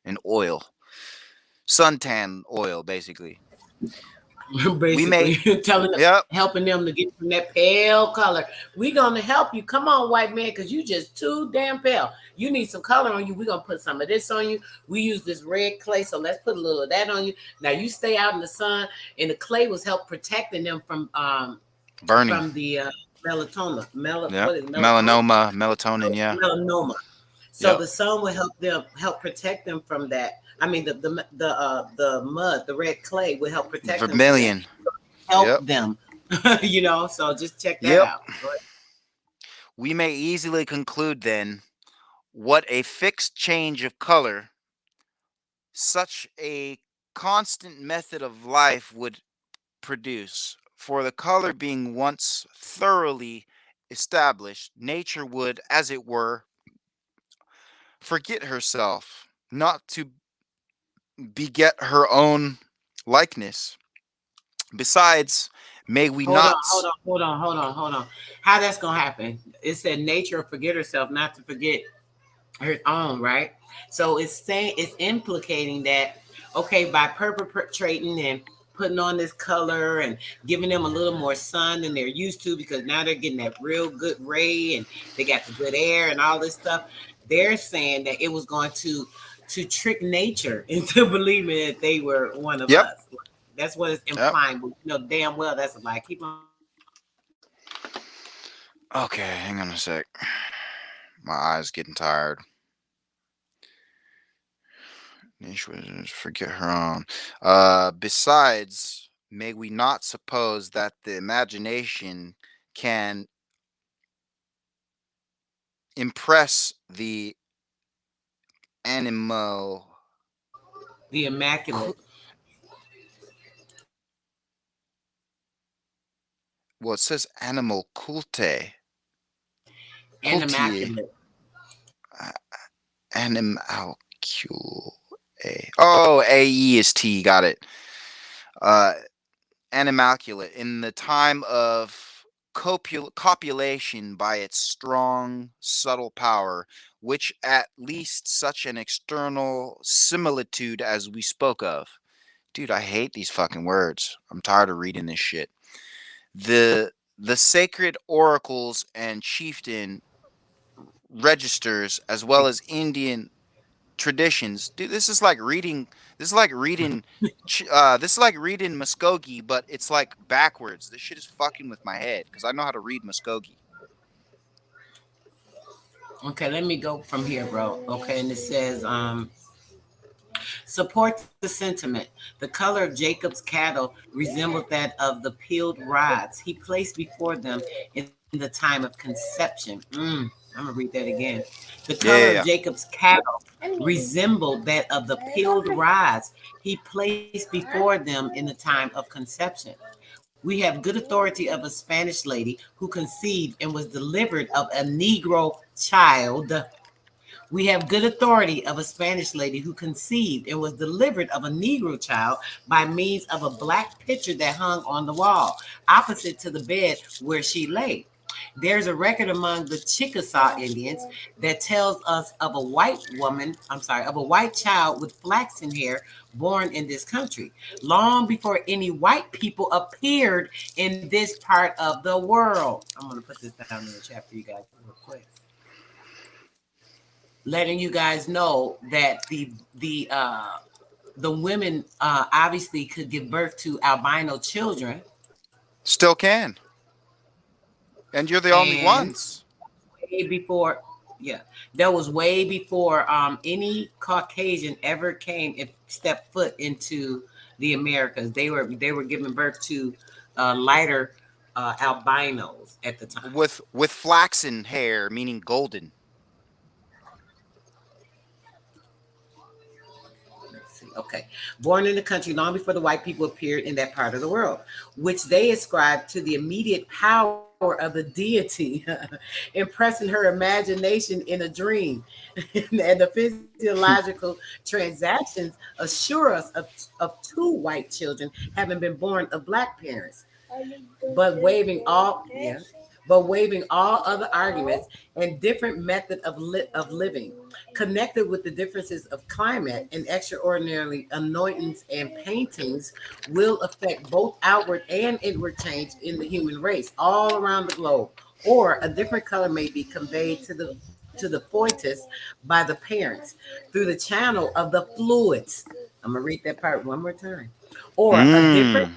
and oil, suntan oil, basically. We Basically may, telling them, yep, helping them to get from that pale color. We gonna help you. Come on, white man, because you just too damn pale. You need some color on you. We gonna put some of this on you. We use this red clay, so let's put a little of that on you. Now you stay out in the sun, and the clay was help protecting them burning, from the melatonin. yep, What is it, melatonin? melanoma, melatonin, yeah, Melanoma. So yep, the sun will help protect them from that. I mean, the mud, the red clay will help protect them from that. vermilion, Help yep, them, So just check that yep. out. Go ahead. We may easily conclude then what a fixed change of color such a constant method of life would produce. For the color being once thoroughly established, nature would, as it were, forget herself, not to beget her own likeness. Besides, may we Hold on, not. hold on, hold on, hold on, hold on. How that's gonna happen? It said nature will forget herself, not to forget her own, right? So it's saying it's implicating that okay, by perpetrating and putting on this color and giving them a little more sun than they're used to because now they're getting that real good ray and they got the good air and all this stuff. They're saying that it was going to trick nature into believing that they were one of Yep, us. That's what it's yep. implying. But damn well that's a lie. Keep on. Okay, hang on a sec. My eyes getting tired. Forget her own. Besides, may we not suppose that the imagination can impress the animal. The immaculate. Well, it says animal culte. And Cultier. immaculate. Animalcule. Oh, AE is T. Got it. Uh, animalculate. In the time of copulation by its strong, subtle power, which at least such an external similitude as we spoke of. Dude, I hate these fucking words. I'm tired of reading this shit. The sacred oracles and chieftain registers, as well as Indian traditions. Dude, this is like reading. This is like reading. This is like reading Muskogee, but it's like backwards. This shit is fucking with my head because I know how to read Muskogee. Okay, let me go from here, bro. Okay, and it says, support the sentiment. The color of Jacob's cattle resembled that of the peeled rods he placed before them in the time of conception. I'm gonna read that again. The color Yeah, of yeah, yeah. Jacob's cattle resembled that of the peeled rods he placed before them in the time of conception. We have good authority of a Spanish lady who conceived and was delivered of a Negro child. We have good authority of a Spanish lady who conceived and was delivered of a Negro child by means of a black picture that hung on the wall, opposite to the bed where she lay. There's a record among the Chickasaw Indians that tells us of a white woman, of a white child with flaxen hair born in this country, long before any white people appeared in this part of the world. I'm going to put this down in the chat for you guys real quick, letting you guys know that the women obviously could give birth to albino children, Still can, and you're the only and ones. way before, yeah, that was way before any Caucasian ever came and stepped foot into the Americas. They were giving birth to lighter albinos at the time. With flaxen hair, meaning golden. Okay. Born in the country long before the white people appeared in that part of the world, which they ascribed to the immediate power of the deity, impressing her imagination in a dream. And the physiological transactions assure us of two white children having been born of black parents, but waiving all, yeah, but waiving all other arguments and different method of living, connected with the differences of climate and extraordinarily anointings and paintings, will affect both outward and inward change in the human race all around the globe. Or a different color may be conveyed to the foetus by the parents through the channel of the fluids. I'm gonna read that part one more time. Or a different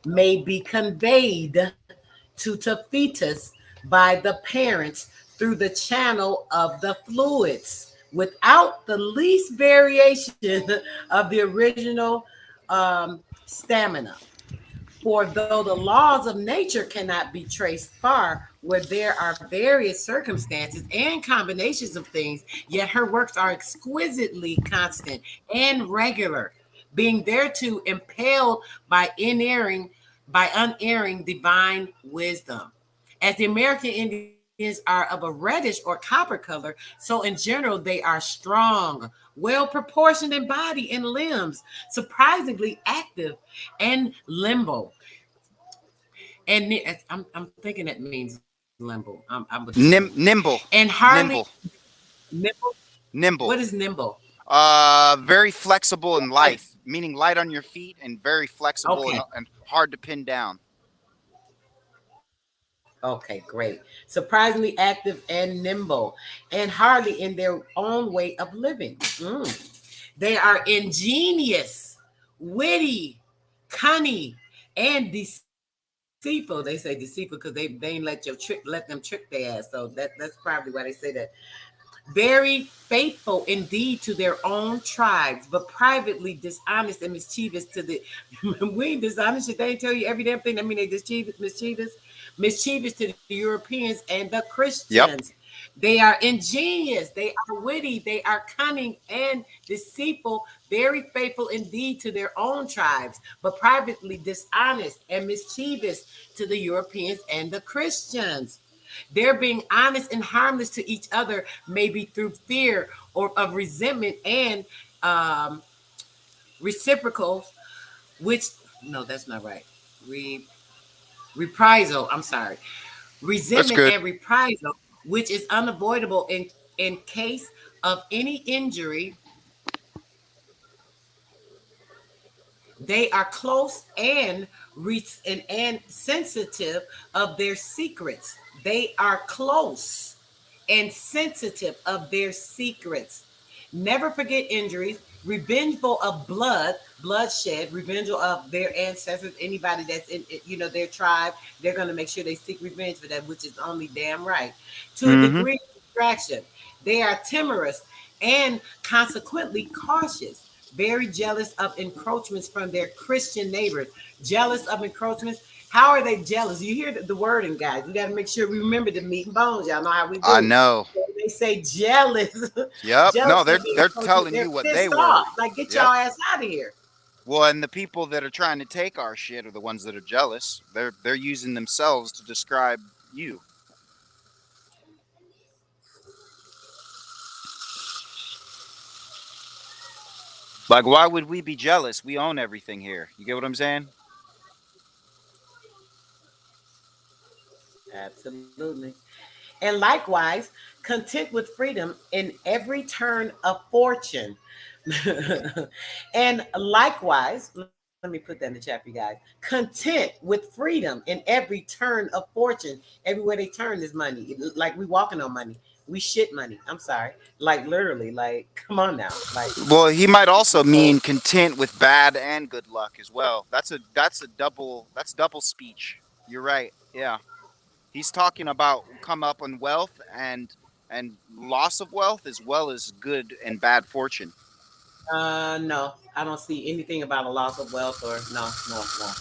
may be conveyed to the fetus by the parents through the channel of the fluids without the least variation of the original stamina. For though the laws of nature cannot be traced far, where there are various circumstances and combinations of things, yet her works are exquisitely constant and regular, being thereto impelled by unerring divine wisdom. As the American Indians are of a reddish or copper color, so in general they are strong, well proportioned in body and limbs, surprisingly active and limbo. And I'm thinking that means limbo. I'm assuming. And Nimble, hardly nimble, nimble. What nimble. is nimble? Very flexible and light, meaning light on your feet and very flexible Okay. and hard to pin down. Okay, great. Surprisingly active and nimble, and hardly in their own way of living. They are ingenious, witty, cunning, and deceptive. deceitful. They say deceitful because they ain't let them trick their ass. So that's probably why they say that. Very faithful indeed to their own tribes, but privately dishonest and mischievous to the. We ain't dishonest. If they ain't tell you every damn thing, that mean they mischievous to the Europeans and the Yep. Christians. They are ingenious, they are witty, they are cunning and deceitful, very faithful indeed to their own tribes, but privately dishonest and mischievous to the Europeans and the Christians. Their being honest and harmless to each other may be through fear or of resentment and um, reciprocals, which no, that's not right. Re, reprisal. I'm sorry. That's Resentment good. and reprisal, which is unavoidable in case of any injury. They are close and sensitive of their secrets. They are close and sensitive of their secrets. Never forget injuries, revengeful of bloodshed, revengeful of their ancestors, anybody that's in their tribe. They're going to make sure they seek revenge for that, which is only damn right. To a Mm-hmm. degree of distraction, they are timorous and consequently cautious, very jealous of encroachments from their Christian neighbors. Jealous of encroachments. How are they jealous? You hear the wording, guys. We got to make sure we remember the meat and bones. Y'all know how we I do. know. So they say jealous, Yep. jealous No, of they're encroachment. telling They're you what they pissed off. were. Like, get y'all Yep. ass out of here. Well, and the people that are trying to take our shit are the ones that are jealous. They're using themselves to describe you. Like, why would we be jealous? We own everything here. You get what I'm saying? Absolutely. And likewise, content with freedom in every turn of fortune. And likewise, let me put that in the chat for you guys. Content with freedom in every turn of fortune. Everywhere they turn is money. Like we walking on money. We shit money. I'm sorry. Like literally, like, come on now. Like, Well, he might also so mean content with bad and good luck as well. That's double speech. You're right. Yeah. He's talking about come up on wealth and loss of wealth as well as good and bad fortune. no, I don't see anything about a loss of wealth or no, no, no.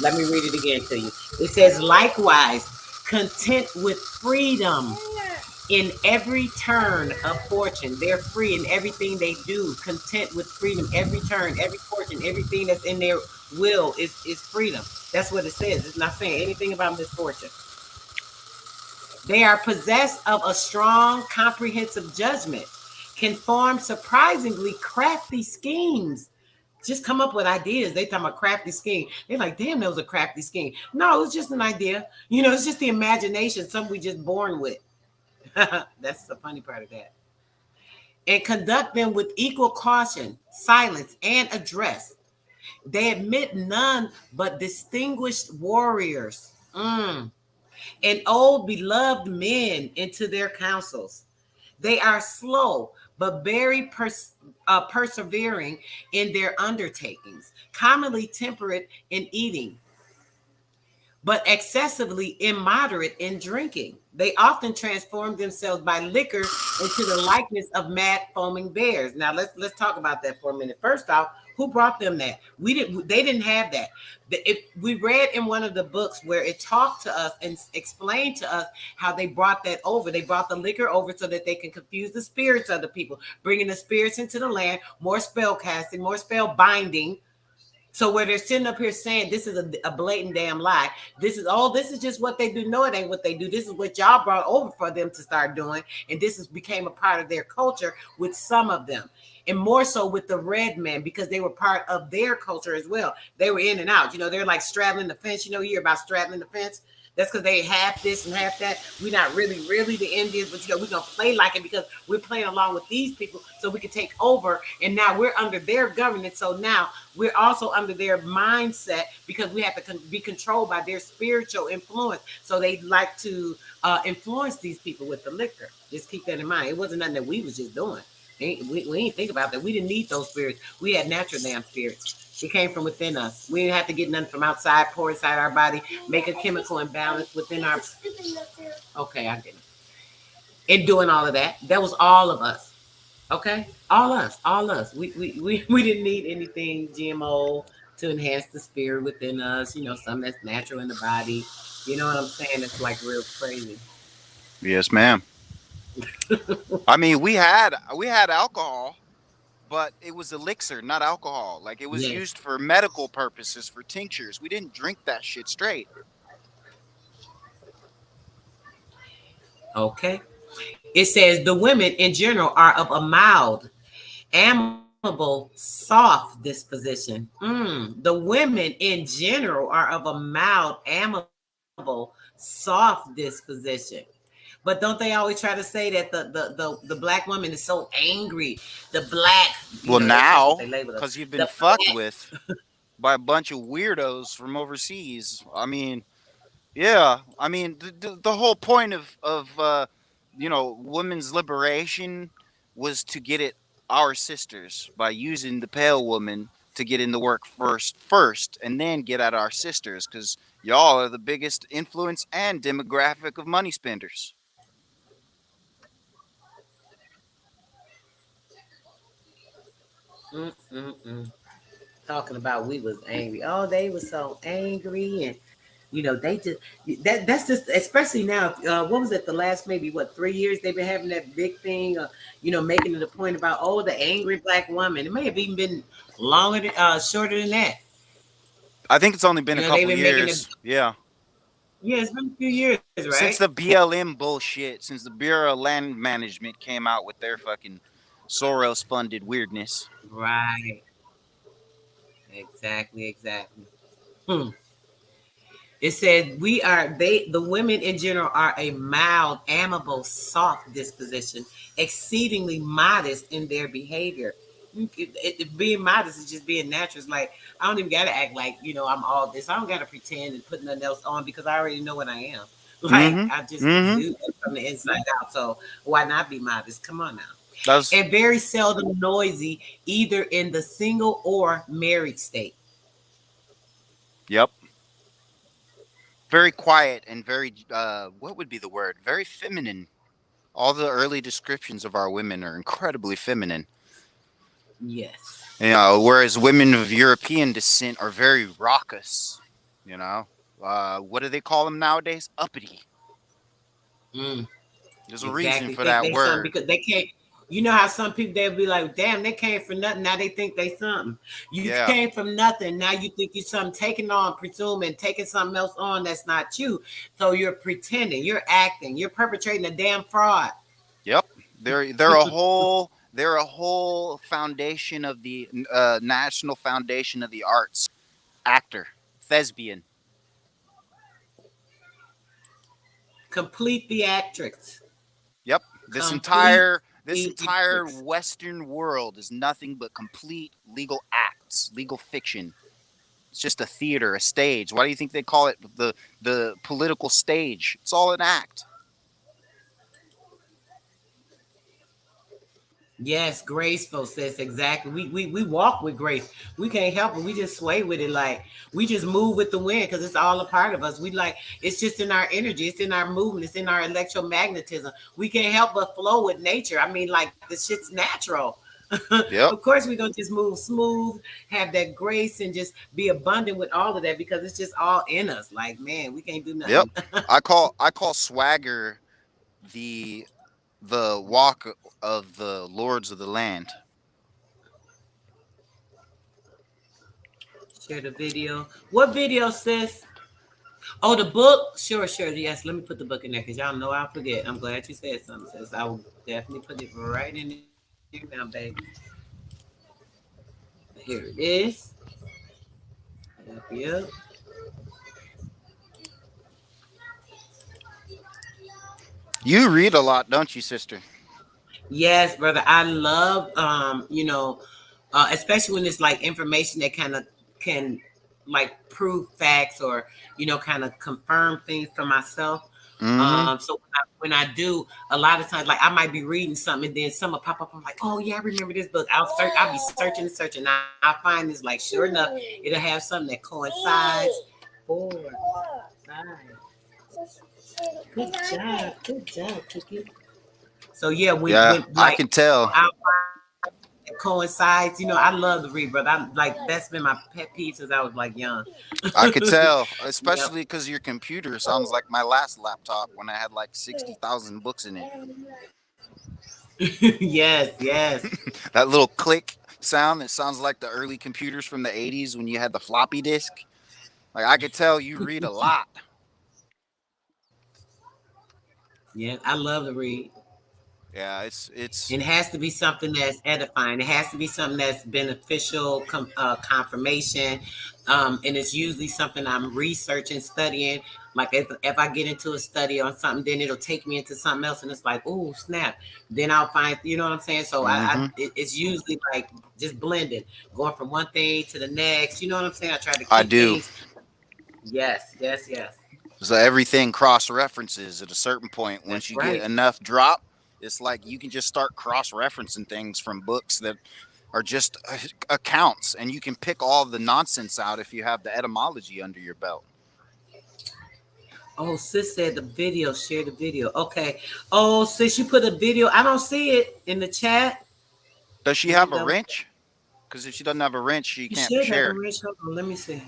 Let me read it again to you. It says, likewise, content with freedom in every turn of fortune. They're free in everything they do, content with freedom. Every turn, every fortune, everything that's in their will is freedom. That's what it says. It's not saying anything about misfortune. They are possessed of a strong, comprehensive judgment, can form surprisingly crafty schemes. Just come up with ideas. They talking about crafty scheme. They're like, damn, that was a crafty scheme. No, it's just an idea. It's just the imagination, something we just born with. That's the funny part of that. And conduct them with equal caution, silence, and address. They admit none but distinguished warriors. And old beloved men into their councils. They are slow, but very persevering in their undertakings, commonly temperate in eating, but excessively immoderate in drinking. They often transform themselves by liquor into the likeness of mad foaming bears. Now let's talk about that for a minute. First off, who brought them that? We didn't. They didn't have that. We read in one of the books where it talked to us and explained to us how they brought that over. They brought the liquor over so that they can confuse the spirits of the people, bringing the spirits into the land, more spell casting, more spell binding. So where they're sitting up here saying this is a blatant damn lie. This is just what they do. No, it ain't what they do. This is what y'all brought over for them to start doing. And this has became a part of their culture with some of them. And more so with the red men because they were part of their culture as well. They were in and out. They're like straddling the fence. You hear about straddling the fence. That's because they half this and half that. We're not really the Indians, but we're gonna play like it because we're playing along with these people so we can take over. And now we're under their governance. So now we're also under their mindset because we have to be controlled by their spiritual influence. So they like to influence these people with the liquor. Just keep that in mind. It wasn't nothing that we was just doing. We ain't think about that. We didn't need those spirits. We had natural damn spirits. It came from within us. We didn't have to get nothing from outside, pour inside our body, make a chemical imbalance within our. Okay, I get it. And doing all of that, that was all of us. Okay, all us, all us. We didn't need anything GMO to enhance the spirit within us. You know, something that's natural in the body. You know what I'm saying? It's like real crazy. Yes, ma'am. I mean, we had alcohol, but it was elixir, not alcohol. Like it was Yes. used for medical purposes, for tinctures. We didn't drink that shit straight. Okay. It says the women in general are of a mild, amiable, soft disposition. The women in general are of a mild, amiable, soft disposition. But don't they always try to say that the black woman is so angry? The black, Well, that's what they now, label us. because you've The been black. fucked with by a bunch of weirdos from overseas. I mean, yeah, I mean the whole point of women's liberation was to get it our sisters by using the pale woman to get in the work first and then get at our sisters because y'all are the biggest influence and demographic of money spenders. Mm-mm-mm. Talking about we was angry. Oh, they were so angry, and they just that's just especially now. What was it? The last maybe 3 years they've been having that big thing. Making it a point about the angry black woman. It may have even been longer, shorter than that. I think it's only been a They've couple been making it. years. Yeah. Yeah, it's been a few years, right? Since the BLM bullshit, since the Bureau of Land Management came out with their fucking Soros funded weirdness. Right. Exactly. Exactly. Hmm. It said the women in general are a mild, amiable, soft disposition, exceedingly modest in their behavior. Being modest is just being natural. It's like I don't even gotta act like I'm all this. I don't gotta pretend and put nothing else on because I already know what I am. Like Mm-hmm. I just Mm-hmm. exude that from the inside out. So why not be modest? Come on now. That's And very seldom noisy, either in the single or married state. yep. Very quiet and very what would be the word? Very feminine. All the early descriptions of our women are incredibly feminine. Yes. Whereas women of European descent are very raucous. You know, what do they call them nowadays? Uppity. Mm. There's a reason Exactly. for Think that they something word. because they can't. You know how some people they'll be like, "Damn, they came for nothing." Now they think they something. You Yeah. came from nothing. Now you think you something. Taking on, presuming, taking something else on that's not you. So you're pretending. You're acting. You're perpetrating a damn fraud. Yep. They're a whole foundation of the national foundation of the arts. Actor, thespian. Complete theatrics. Yep. This Complete entire this entire theatrics. Western world is nothing but complete legal acts, legal fiction. It's just a theater, a stage. Why do you think they call it the political stage? It's all an act. Yes, graceful, sis. Exactly. We walk with grace. We can't help it. We just sway with it. Like we just move with the wind because it's all a part of us. We like it's just in our energy. It's in our movement. It's in our electromagnetism. We can't help but flow with nature. I mean, like the shit's natural. Yep. Of course, we're gonna just move smooth, have that grace, and just be abundant with all of that because it's just all in us. Like, man, we can't do Yep. nothing. I call swagger the the walk of the lords of the land. Share the video. What video, sis? Oh, the book? Sure, sure. Yes, let me put the book in there because y'all know I'll forget. I'm glad you said something, sis. I will definitely put it right in there now, baby. Here it is. Yep, yep. You read a lot, don't you, sister? Yes, brother. I love, especially when it's like information that kind of can like prove facts or, kind of confirm things for myself. Mm-hmm. So when I do, a lot of times, like I might be reading something, and then some will pop up. I'm like, oh yeah, I remember this book. I'll be searching and searching. I'll find this. Like sure enough, it'll have something that coincides. 4, 5. Good job, Cookie. So yeah, when Yeah, I like can tell. I'll find that coincides. I love to read, brother. I'm like that's been my pet peeve since I was like young. I could tell, Yep. especially because your computer sounds like my last laptop when I had like 60,000 books in it. Yes, yes. That little click sound that sounds like the early computers from the 80s when you had the floppy disk. Like I could tell you read a lot. Yeah, I love to read. Yeah, it's It has to be something that's edifying. It has to be something that's beneficial, confirmation, and it's usually something I'm researching, studying. Like if I get into a study on something, then it'll take me into something else, and it's like, oh snap! Then I'll find, you know what I'm saying. So mm-hmm. it's usually like just blended, going from one thing to the next. You know what I'm saying? I try to I keep do. things. Yes, yes, yes. So everything cross references at a certain point. Once That's you get right. enough drop, it's like you can just start cross referencing things from books that are just accounts, and you can pick all the nonsense out if you have the etymology under your belt. Oh, sis said the video. Share the video. Okay. Oh, sis, you put a video. I don't see it in the chat. Does she Let me have a double. wrench? Because if she doesn't have a wrench, she She can't should have a share. rich. Hold on. Let me see.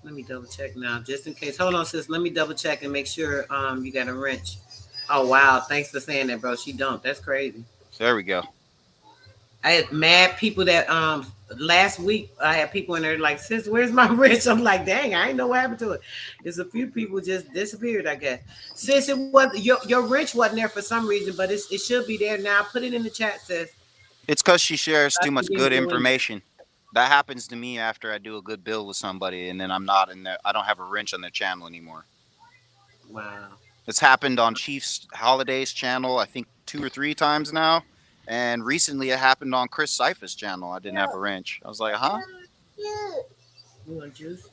Let me double check now, just in case. Hold on, sis. Let me double check and make sure you got a wrench. Oh wow, thanks for saying that, bro. She don't. That's crazy. There we go. I had mad people that last week I had people in there like, sis, where's my wrench? I'm like, dang, I ain't know what happened to it. There's a few people just disappeared, I guess. Sis, it was your wrench wasn't there for some reason, but it should be there now. Put it in the chat, sis. It's because she shares I too can much give good you a link. information. That happens to me after I do a good build with somebody, and then I'm not in there. I don't have a wrench on their channel anymore. Wow. It's happened on Chief's Holidays channel, I think 2 or 3 times now. And recently it happened on Chris Cypher's channel. I didn't have a wrench. I was like, huh? You want juice?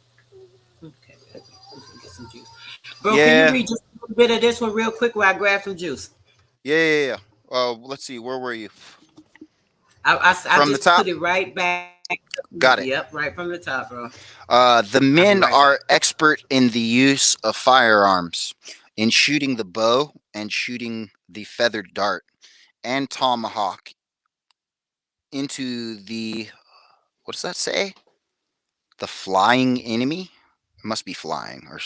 Okay, baby. I'm gonna get some juice. Bro, can you Yeah, read just a little bit of this one real quick while I grab some juice? yeah. Let's see. Where were you? I From the just put top? it right back. Got it. Yep, right from the top, bro. The I'll be men right back. are expert in the use of firearms, in shooting the bow and shooting the feathered dart and tomahawk into the, what does that say? The flying enemy? It must be flying, or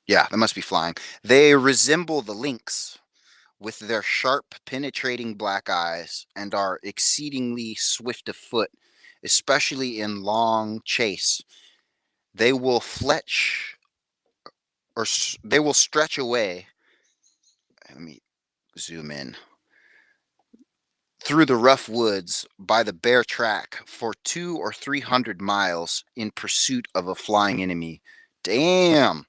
yeah, that must be flying. They resemble the lynx with their sharp, penetrating black eyes and are exceedingly swift of foot, especially in long chase. They will fletch they will stretch away. Let me zoom in through the rough woods by the bare track for 200 or 300 miles in pursuit of a flying enemy. Damn.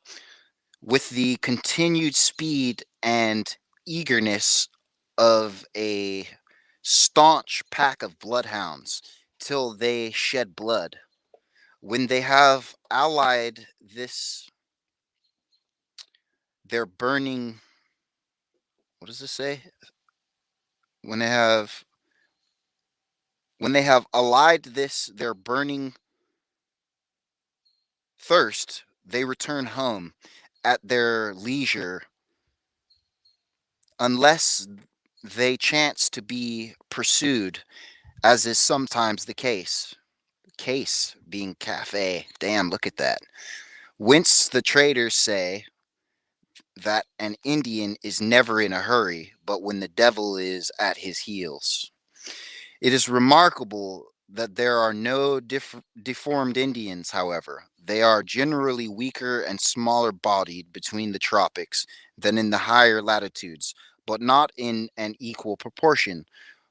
With the continued speed and eagerness of a staunch pack of bloodhounds till they shed blood. When they have allied this, they're burning. What does this say? When they have allied this, their burning thirst, they return home at their leisure, unless they chance to be pursued, as is sometimes the case. Case being cafe. Damn, look at that. Whence the traders say that an Indian is never in a hurry, but when the devil is at his heels. It is remarkable that there are no deformed Indians, however. They are generally weaker and smaller bodied between the tropics than in the higher latitudes, but not in an equal proportion.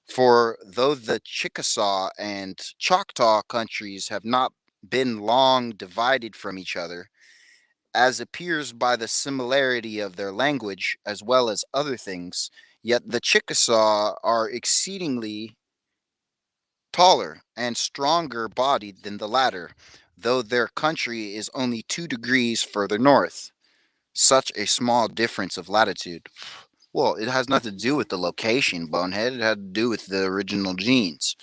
For though the Chickasaw and Choctaw countries have not been long divided from each other, as appears by the similarity of their language as well as other things, yet the Chickasaw are exceedingly taller and stronger bodied than the latter, though their country is only 2 degrees further north. Such a small difference of latitude. Well, it has nothing to do with the location, bonehead. It had to do with the original genes.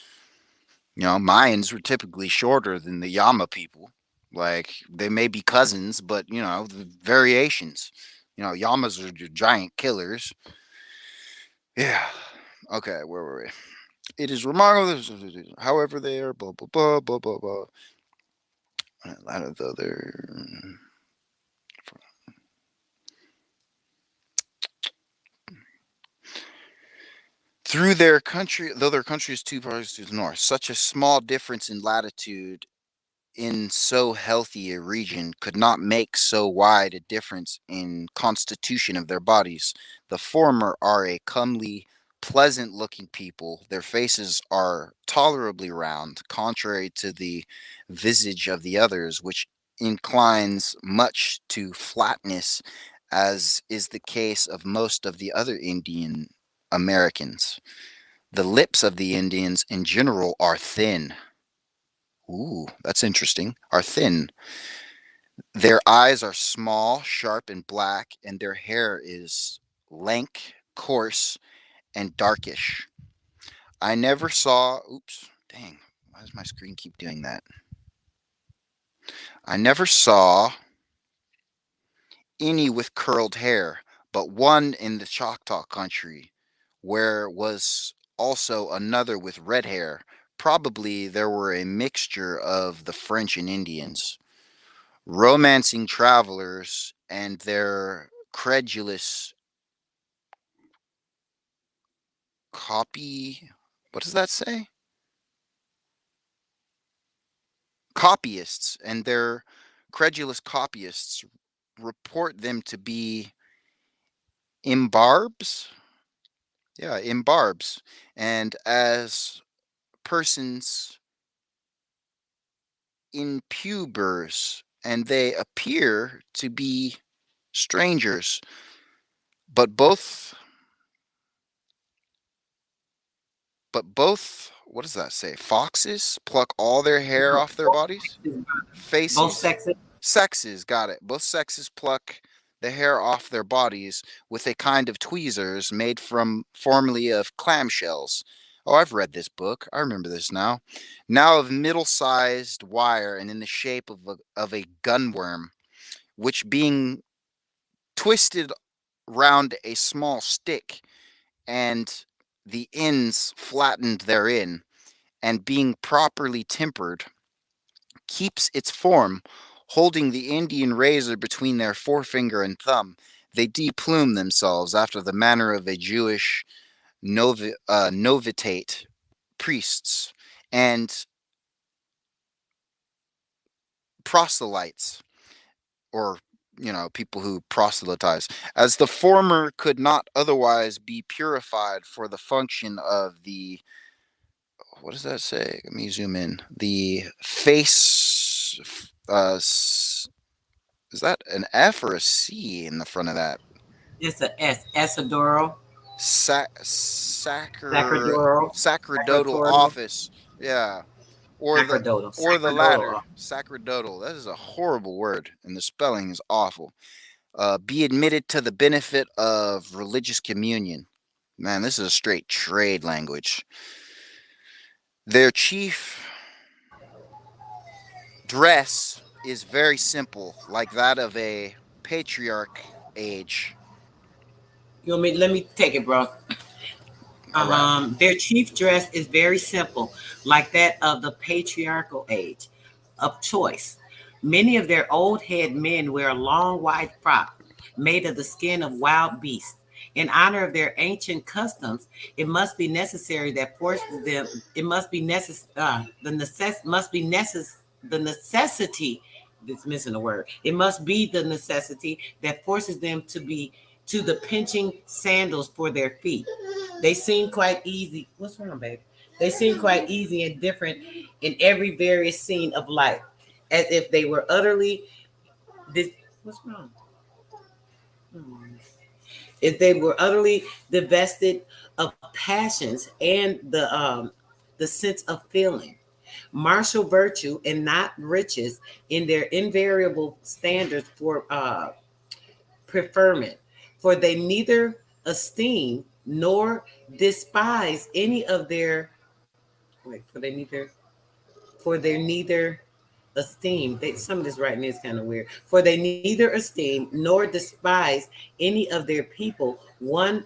Mayans were typically shorter than the Yama people. Like, they may be cousins, but, the variations. Yamas are giant killers. Yeah. Okay, where were we? It is remarkable. However, they are blah blah blah blah blah blah. A lot of the other through their country, though their country is two parts to the north. Such a small difference in latitude in so healthy a region could not make so wide a difference in constitution of their bodies. The former are a comely, pleasant looking people. Their faces are tolerably round, contrary to the visage of the others, which inclines much to flatness, as is the case of most of the other Indian Americans. The lips of the Indians in general are thin. Ooh, that's interesting. Are thin. Their eyes are small, sharp, and black, and their hair is lank, coarse, and darkish. I never saw. Oops, dang. Why does my screen keep doing that? I never saw any with curled hair, but one in the Choctaw country, where was also another with red hair. Probably there were a mixture of the French and Indians. Romancing travelers and their credulous copy. What does that say? Copyists and their credulous copyists report them to be imbarbs. Yeah, imbarbs. And as persons impubers, and they appear to be strangers, but both, what does that say? Foxes pluck all their hair off their bodies? Both Faces? sexes. Sexes, got it. Both sexes pluck the hair off their bodies with a kind of tweezers made from formerly of clamshells. Oh, I've read this book. I remember this now. Now of middle-sized wire and in the shape of a gunworm, which being twisted round a small stick and the ends flattened therein, and being properly tempered, keeps its form, holding the Indian razor between their forefinger and thumb. They deplume themselves after the manner of a Jewish novitate priests and proselytes, or people who proselytize, as the former could not otherwise be purified for the function of the, what does that say? Let me zoom in. The face. Is that an F or a C in the front of that? It's a S. Esadoro. Sacradoro. Sacerdotal Sacratorial. office. Yeah. Or the Sacradotal. or the Sacradotal. latter. Sacerdotal. That is a horrible word, and the spelling is awful. Be admitted to the benefit of religious communion. Man, this is a straight trade language. Their chief dress is very simple, like that of a patriarch age. You want me? Let me take it, bro. All right. Their chief dress is very simple, like that of the patriarchal age of choice. Many of their old head men wear a long white frock made of the skin of wild beasts. In honor of their ancient customs, it must be necessary that forces them. It must be the necessity. It's missing a word. It must be the necessity that forces them to be to the pinching sandals for their feet. They seem quite easy. What's wrong, baby? They seem quite easy and different in every various scene of life, as if they were utterly this. What's wrong? If they were utterly divested of passions and the sense of feeling, martial virtue, and not riches in their invariable standards preferment, for they neither esteem nor despise any of their wait, for they neither esteem. Some of this writing is kind of weird. For they neither esteem nor despise any of their people one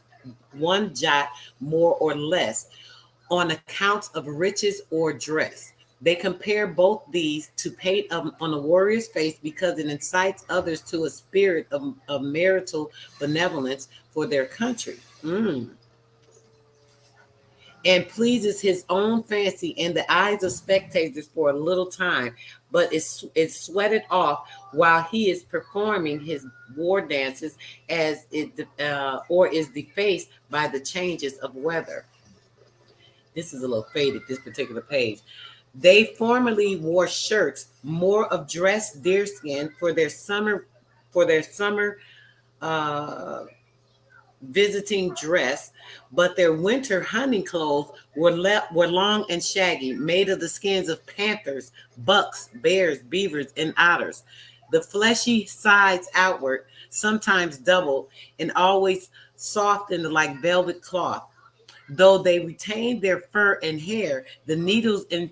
jot more or less on account of riches or dress. They compare both these to paint on a warrior's face because it incites others to a spirit of marital benevolence for their country. And pleases his own fancy in the eyes of spectators for a little time, but is sweated off while he is performing his war dances, as it or is defaced by the changes of weather. This is a little faded, this particular page. They formerly wore shirts more of dressed deerskin for their summer uh, visiting dress, but their winter hunting clothes were long and shaggy, made of the skins of panthers, bucks, bears, beavers, and otters. The fleshy sides outward, sometimes doubled, and always softened like velvet cloth. Though they retained their fur and hair, the needles and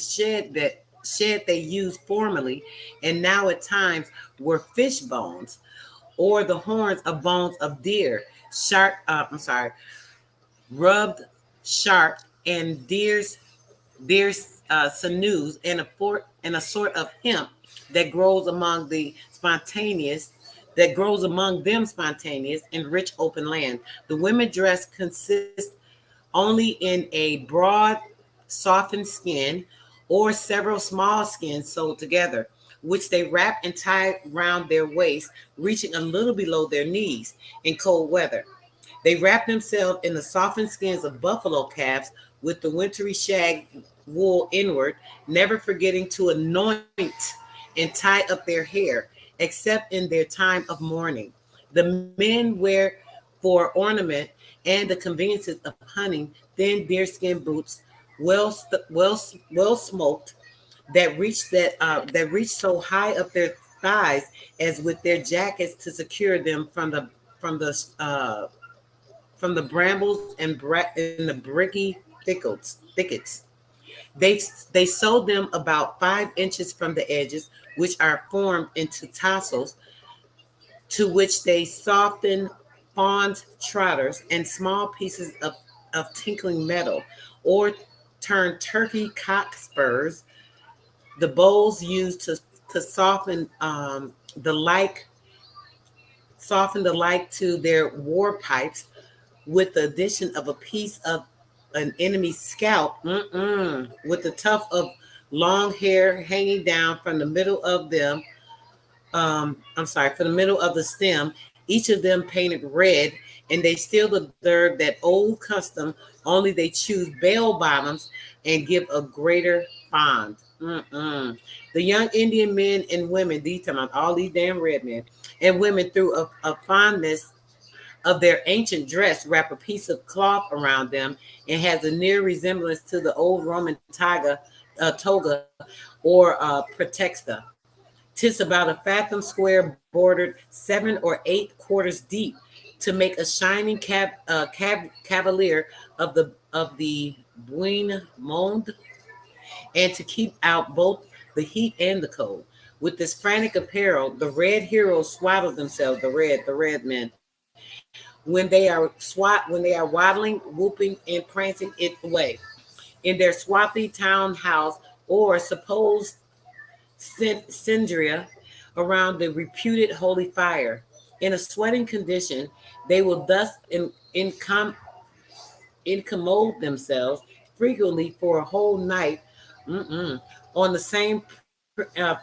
shed they used formerly, and now at times were fish bones or the horns of bones of deer, rubbed sharp, and deer's sinews, and a sort of hemp that grows among them spontaneous in rich open land. The women dress consist only in a broad, softened skin or several small skins sewed together, which they wrap and tie round their waist, reaching a little below their knees in cold weather. They wrap themselves in the softened skins of buffalo calves with the wintry shag wool inward, never forgetting to anoint and tie up their hair, except in their time of mourning. The men wear for ornament and the conveniences of hunting thin deerskin boots, well smoked, that reach so high up their thighs as with their jackets to secure them from the uh, from the brambles and the bricky thickets. They sew them about 5 inches from the edges, which are formed into tassels, to which they soften fawns, trotters, and small pieces of tinkling metal, or turn turkey cock spurs. The bowls used to the like soften the like to their war pipes, with the addition of a piece of an enemy's scalp, with the tuft of long hair hanging down from the middle of them. From the middle of the stem, each of them painted red, and they still observe that old custom, only they choose bell bottoms and give a greater fond. The young Indian men and women, these talking about all these damn red men and women, through a fondness of their ancient dress, wrap a piece of cloth around them, and has a near resemblance to the old Roman toga or pretexta. 'Tis about a fathom square, bordered 7 or 8 quarters deep, to make a shining cavalier of the buin monde, and to keep out both the heat and the cold. With this frantic apparel, the red heroes swaddle themselves, the red men, when they are waddling, whooping, and prancing it away in their swarthy townhouse, or supposed Cindria, around the reputed holy fire. In a sweating condition, they will thus incommode themselves frequently for a whole night, on the same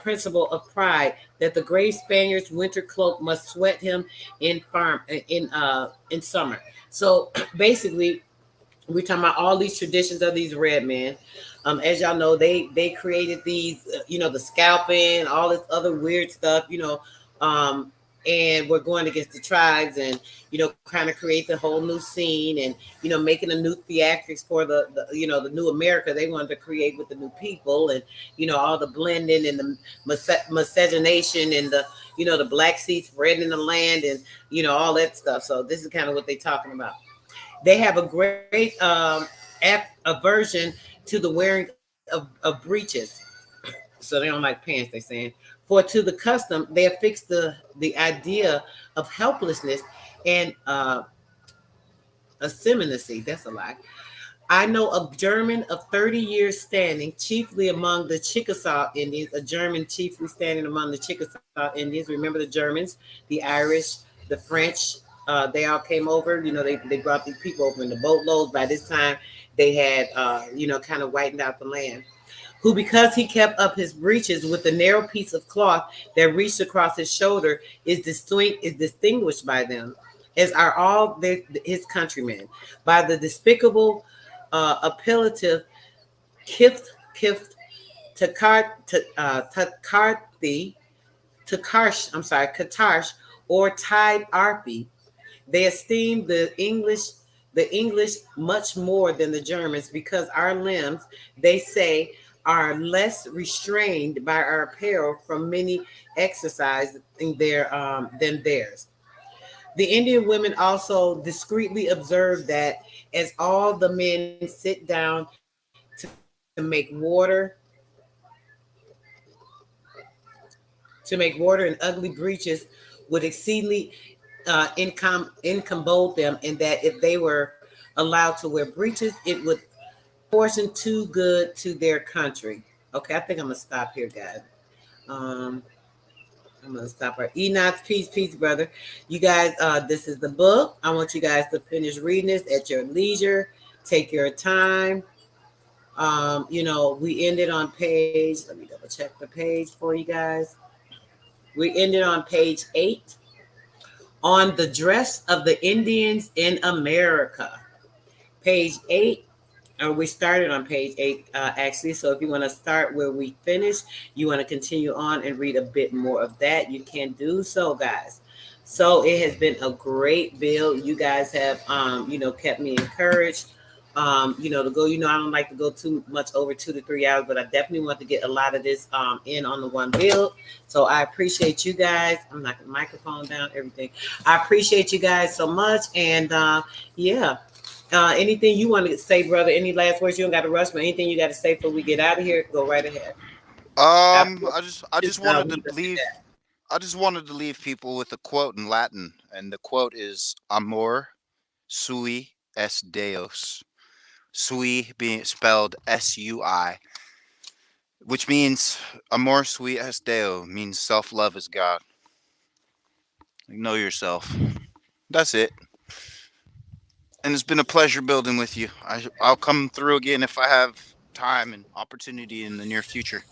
principle of pride, that the grave Spaniard's winter cloak must sweat him in summer. So basically, we're talking about all these traditions of these red men. As y'all know, they created these, the scalping, all this other weird stuff, and we're going against the tribes, and kind of create the whole new scene, and making a new theatrics for the the new America they wanted to create with the new people, and all the blending and the miscegenation, and the the black seed spreading in the land, and all that stuff. So this is kind of what they're talking about. They have a great aversion to the wearing of breeches, so they don't like pants. They saying, for to the custom they affix the idea of helplessness and effeminacy. That's a lie. I know a German of 30 years standing, chiefly among the Chickasaw Indians, a German chiefly standing among the Chickasaw Indians. Remember the Germans, the Irish, the French, they all came over. They brought these people over in the boatloads. By this time, they had, kind of whitened out the land. Who, because he kept up his breeches with a narrow piece of cloth that reached across his shoulder, is distinguished by them, as are all his countrymen, by the despicable appellative kift, takarthi, katarsh, or tide arpy. They esteem the English much more than the Germans, because our limbs, they say, are less restrained by our apparel from many exercise than theirs. The Indian women also discreetly observe that, as all the men sit down to make water in ugly breeches would exceedingly incommode them, and that if they were allowed to wear breeches, it would portion too good to their country. Okay, I think I'm gonna stop here, guys. Um, I'm gonna stop her. Enoch, peace, peace, brother. You guys, this is the book. I want you guys to finish reading this at your leisure. Take your time. We ended on page. Let me double check the page for you guys. We ended on page 8 on the dress of the Indians in America. Page 8, or we started on page 8, actually. So if you want to start where we finished, you want to continue on and read a bit more of that, you can do so, guys. So it has been a great build. You guys have, kept me encouraged. To go, I don't like to go too much over 2 to 3 hours, but I definitely want to get a lot of this in on the one build. So I appreciate you guys. I'm knocking the microphone down, everything. I appreciate you guys so much. And yeah. Anything you want to say, brother? Any last words? You don't got to rush, but anything you got to say before we get out of here, go right ahead. I just wanted to Leave us with leave. that. I just wanted to leave people with a quote in Latin, and the quote is "Amor sui es Deus." Sui being spelled S-U-I, which means "Amor sui es Deo" means self-love is God. Like, know yourself. That's it. And it's been a pleasure building with you. I'll come through again if I have time and opportunity in the near future.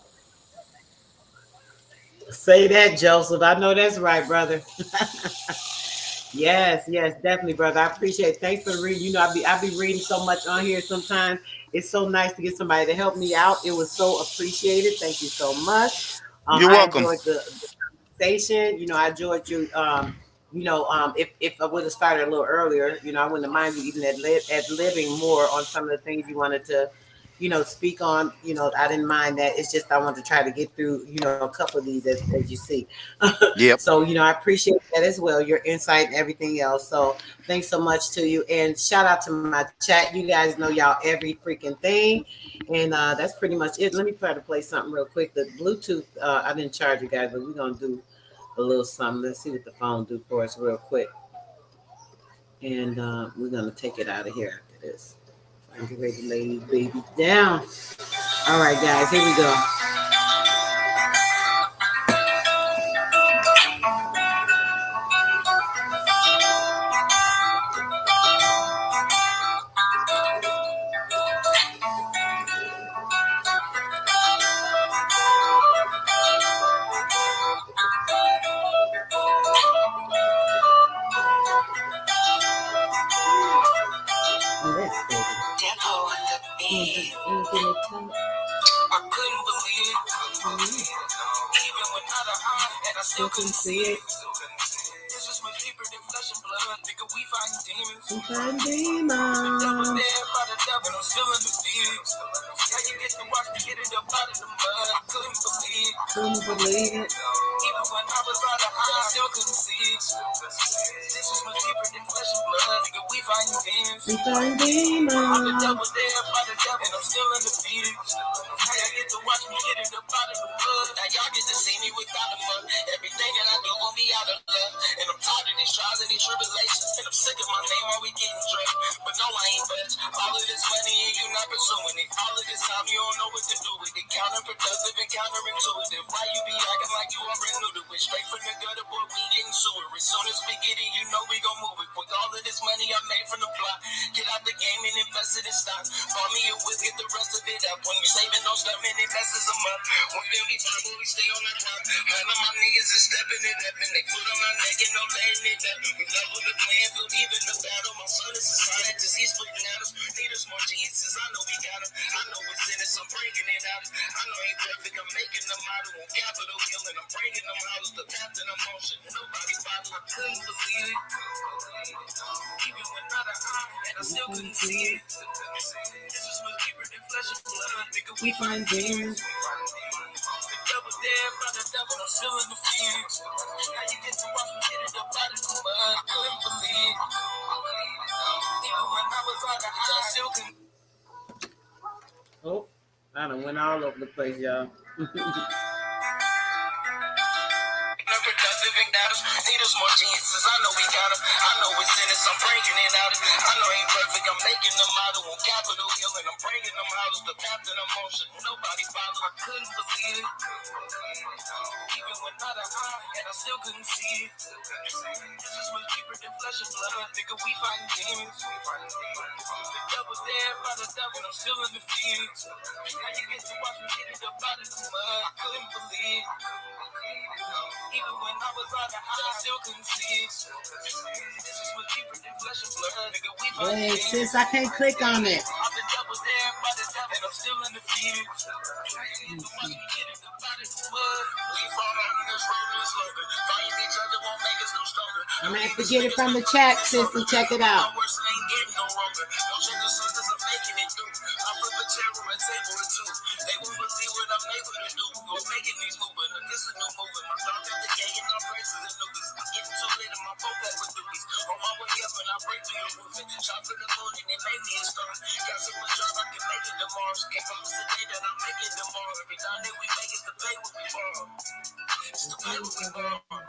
Say that, Joseph. I know that's right, brother. Yes, yes, definitely, brother. I appreciate it. Thanks for the reading. I be reading so much on here sometimes. It's so nice to get somebody to help me out. It was so appreciated. Thank you so much. You're I welcome. enjoyed the conversation. I enjoyed you. If I would have started a little earlier, I wouldn't have minded you even at living more on some of the things you wanted to, speak on. I didn't mind that. It's just I want to try to get through, a couple of these as you see. Yep. So, I appreciate that as well, your insight and everything else. So thanks so much to you. And shout out to my chat. You guys know y'all every freaking thing. And that's pretty much it. Let me try to play something real quick. The Bluetooth, I didn't charge you guys, but we're going to do a little something. Let's see what the phone do for us real quick. And we're going to take it out of here after this. I'm getting ready to lay these babies down. All right, guys, here we go. Let's go. Depot on the beat. I couldn't believe it. Even with other eyes, and I still couldn't see it. We find demons. We find demons. The devil dead by the devil, I'm still undefeated. How you get to watch me get it up out of the mud? I couldn't believe. Couldn't believe it. Even when I was out of high, I still couldn't see it. This is much deeper than flesh and blood. Nigga, we find demons. We find demons. I'm the devil dead by the devil, and I'm still undefeated. How y'all get to watch me get it up out of the mud? Now y'all get to see me without a mud. Everything that I do will be out of love. And I'm tired of these trials and these tribulations. And I'm sick of my name while we getting drained. But no, I ain't budge. All of this money and you not pursuing it. All of this time you don't know what to do with it. Counterproductive and counterintuitive. Why you be acting like you already knew to it? Straight from the gutter, boy, we getting sewer. As soon as we get it, you know we gon' move it. With all of this money I made from the block, get out the game and invest it in stocks. Buy me a whip, get the rest of it up. When you saving no stuff, and invest is a month. When we fly, when we stay on the top. All of my niggas is stepping it up, and they put on my neck and no letting it up. We level the playing field, even the battle. My son is a scientist, he's splitting atoms. Need us more geniuses, I know we got them. I know what's in it, so I'm bringing it out. I know ain't perfect, I'm making them model on Capitol Hill, and I'm bringing them out of the path and emotion. Nobody follow, I couldn't believe it. Even when not a eye, and I still couldn't see it. This is much deeper than flesh and blood, nigga, we find demons. The devil dead by the devil, I'm still in the field. How you get to watch me get it up out of the mud? I couldn't believe. Even when I was on the high, I still couldn't. Oh, I done went all over the place, y'all. Need us more geniuses, I know we got them. I know it's in us, I'm bringing it out. I know ain't perfect, I'm making them model on Capitol Hill, and I'm bringing them out of the path and emotion. Nobody follow, I couldn't believe it. Even when not a eye, and I still couldn't see it. This is much deeper than flesh and blood, nigga, we find demons. The devil dead by the devil, I'm still in the field. How you get to watch me get it up out of the mud? I couldn't believe. Even when I was on the high, I still couldn't see it. This is much deeper than flesh and blood, nigga, we find demons. Hey, sis, I can't click on it. I'm the devil dead by the devil, and I'm still in the field. How you get to watch me get it up out of the mud? We fall out of this road and slogan. Fighting each other won't make us no stronger. I'm gonna have to get it from the chat, sis, and check it out. No worse ain't getting no wronger. No sugar sisters are making it through. I flip a chair or a table or two. They won't believe what I'm able to do. We're making these movements. This is a new movement. My dog got the gang and I'm praising the newbies. I'm getting too late in my vocab with the beats. On my way up and I break through your roof. Shot for the moon and they made me a star. Got so much job I can make it tomorrow. Can't promise today that I'll make it tomorrow. Every time that we make it to pay what we borrow. It's to pay what we borrow.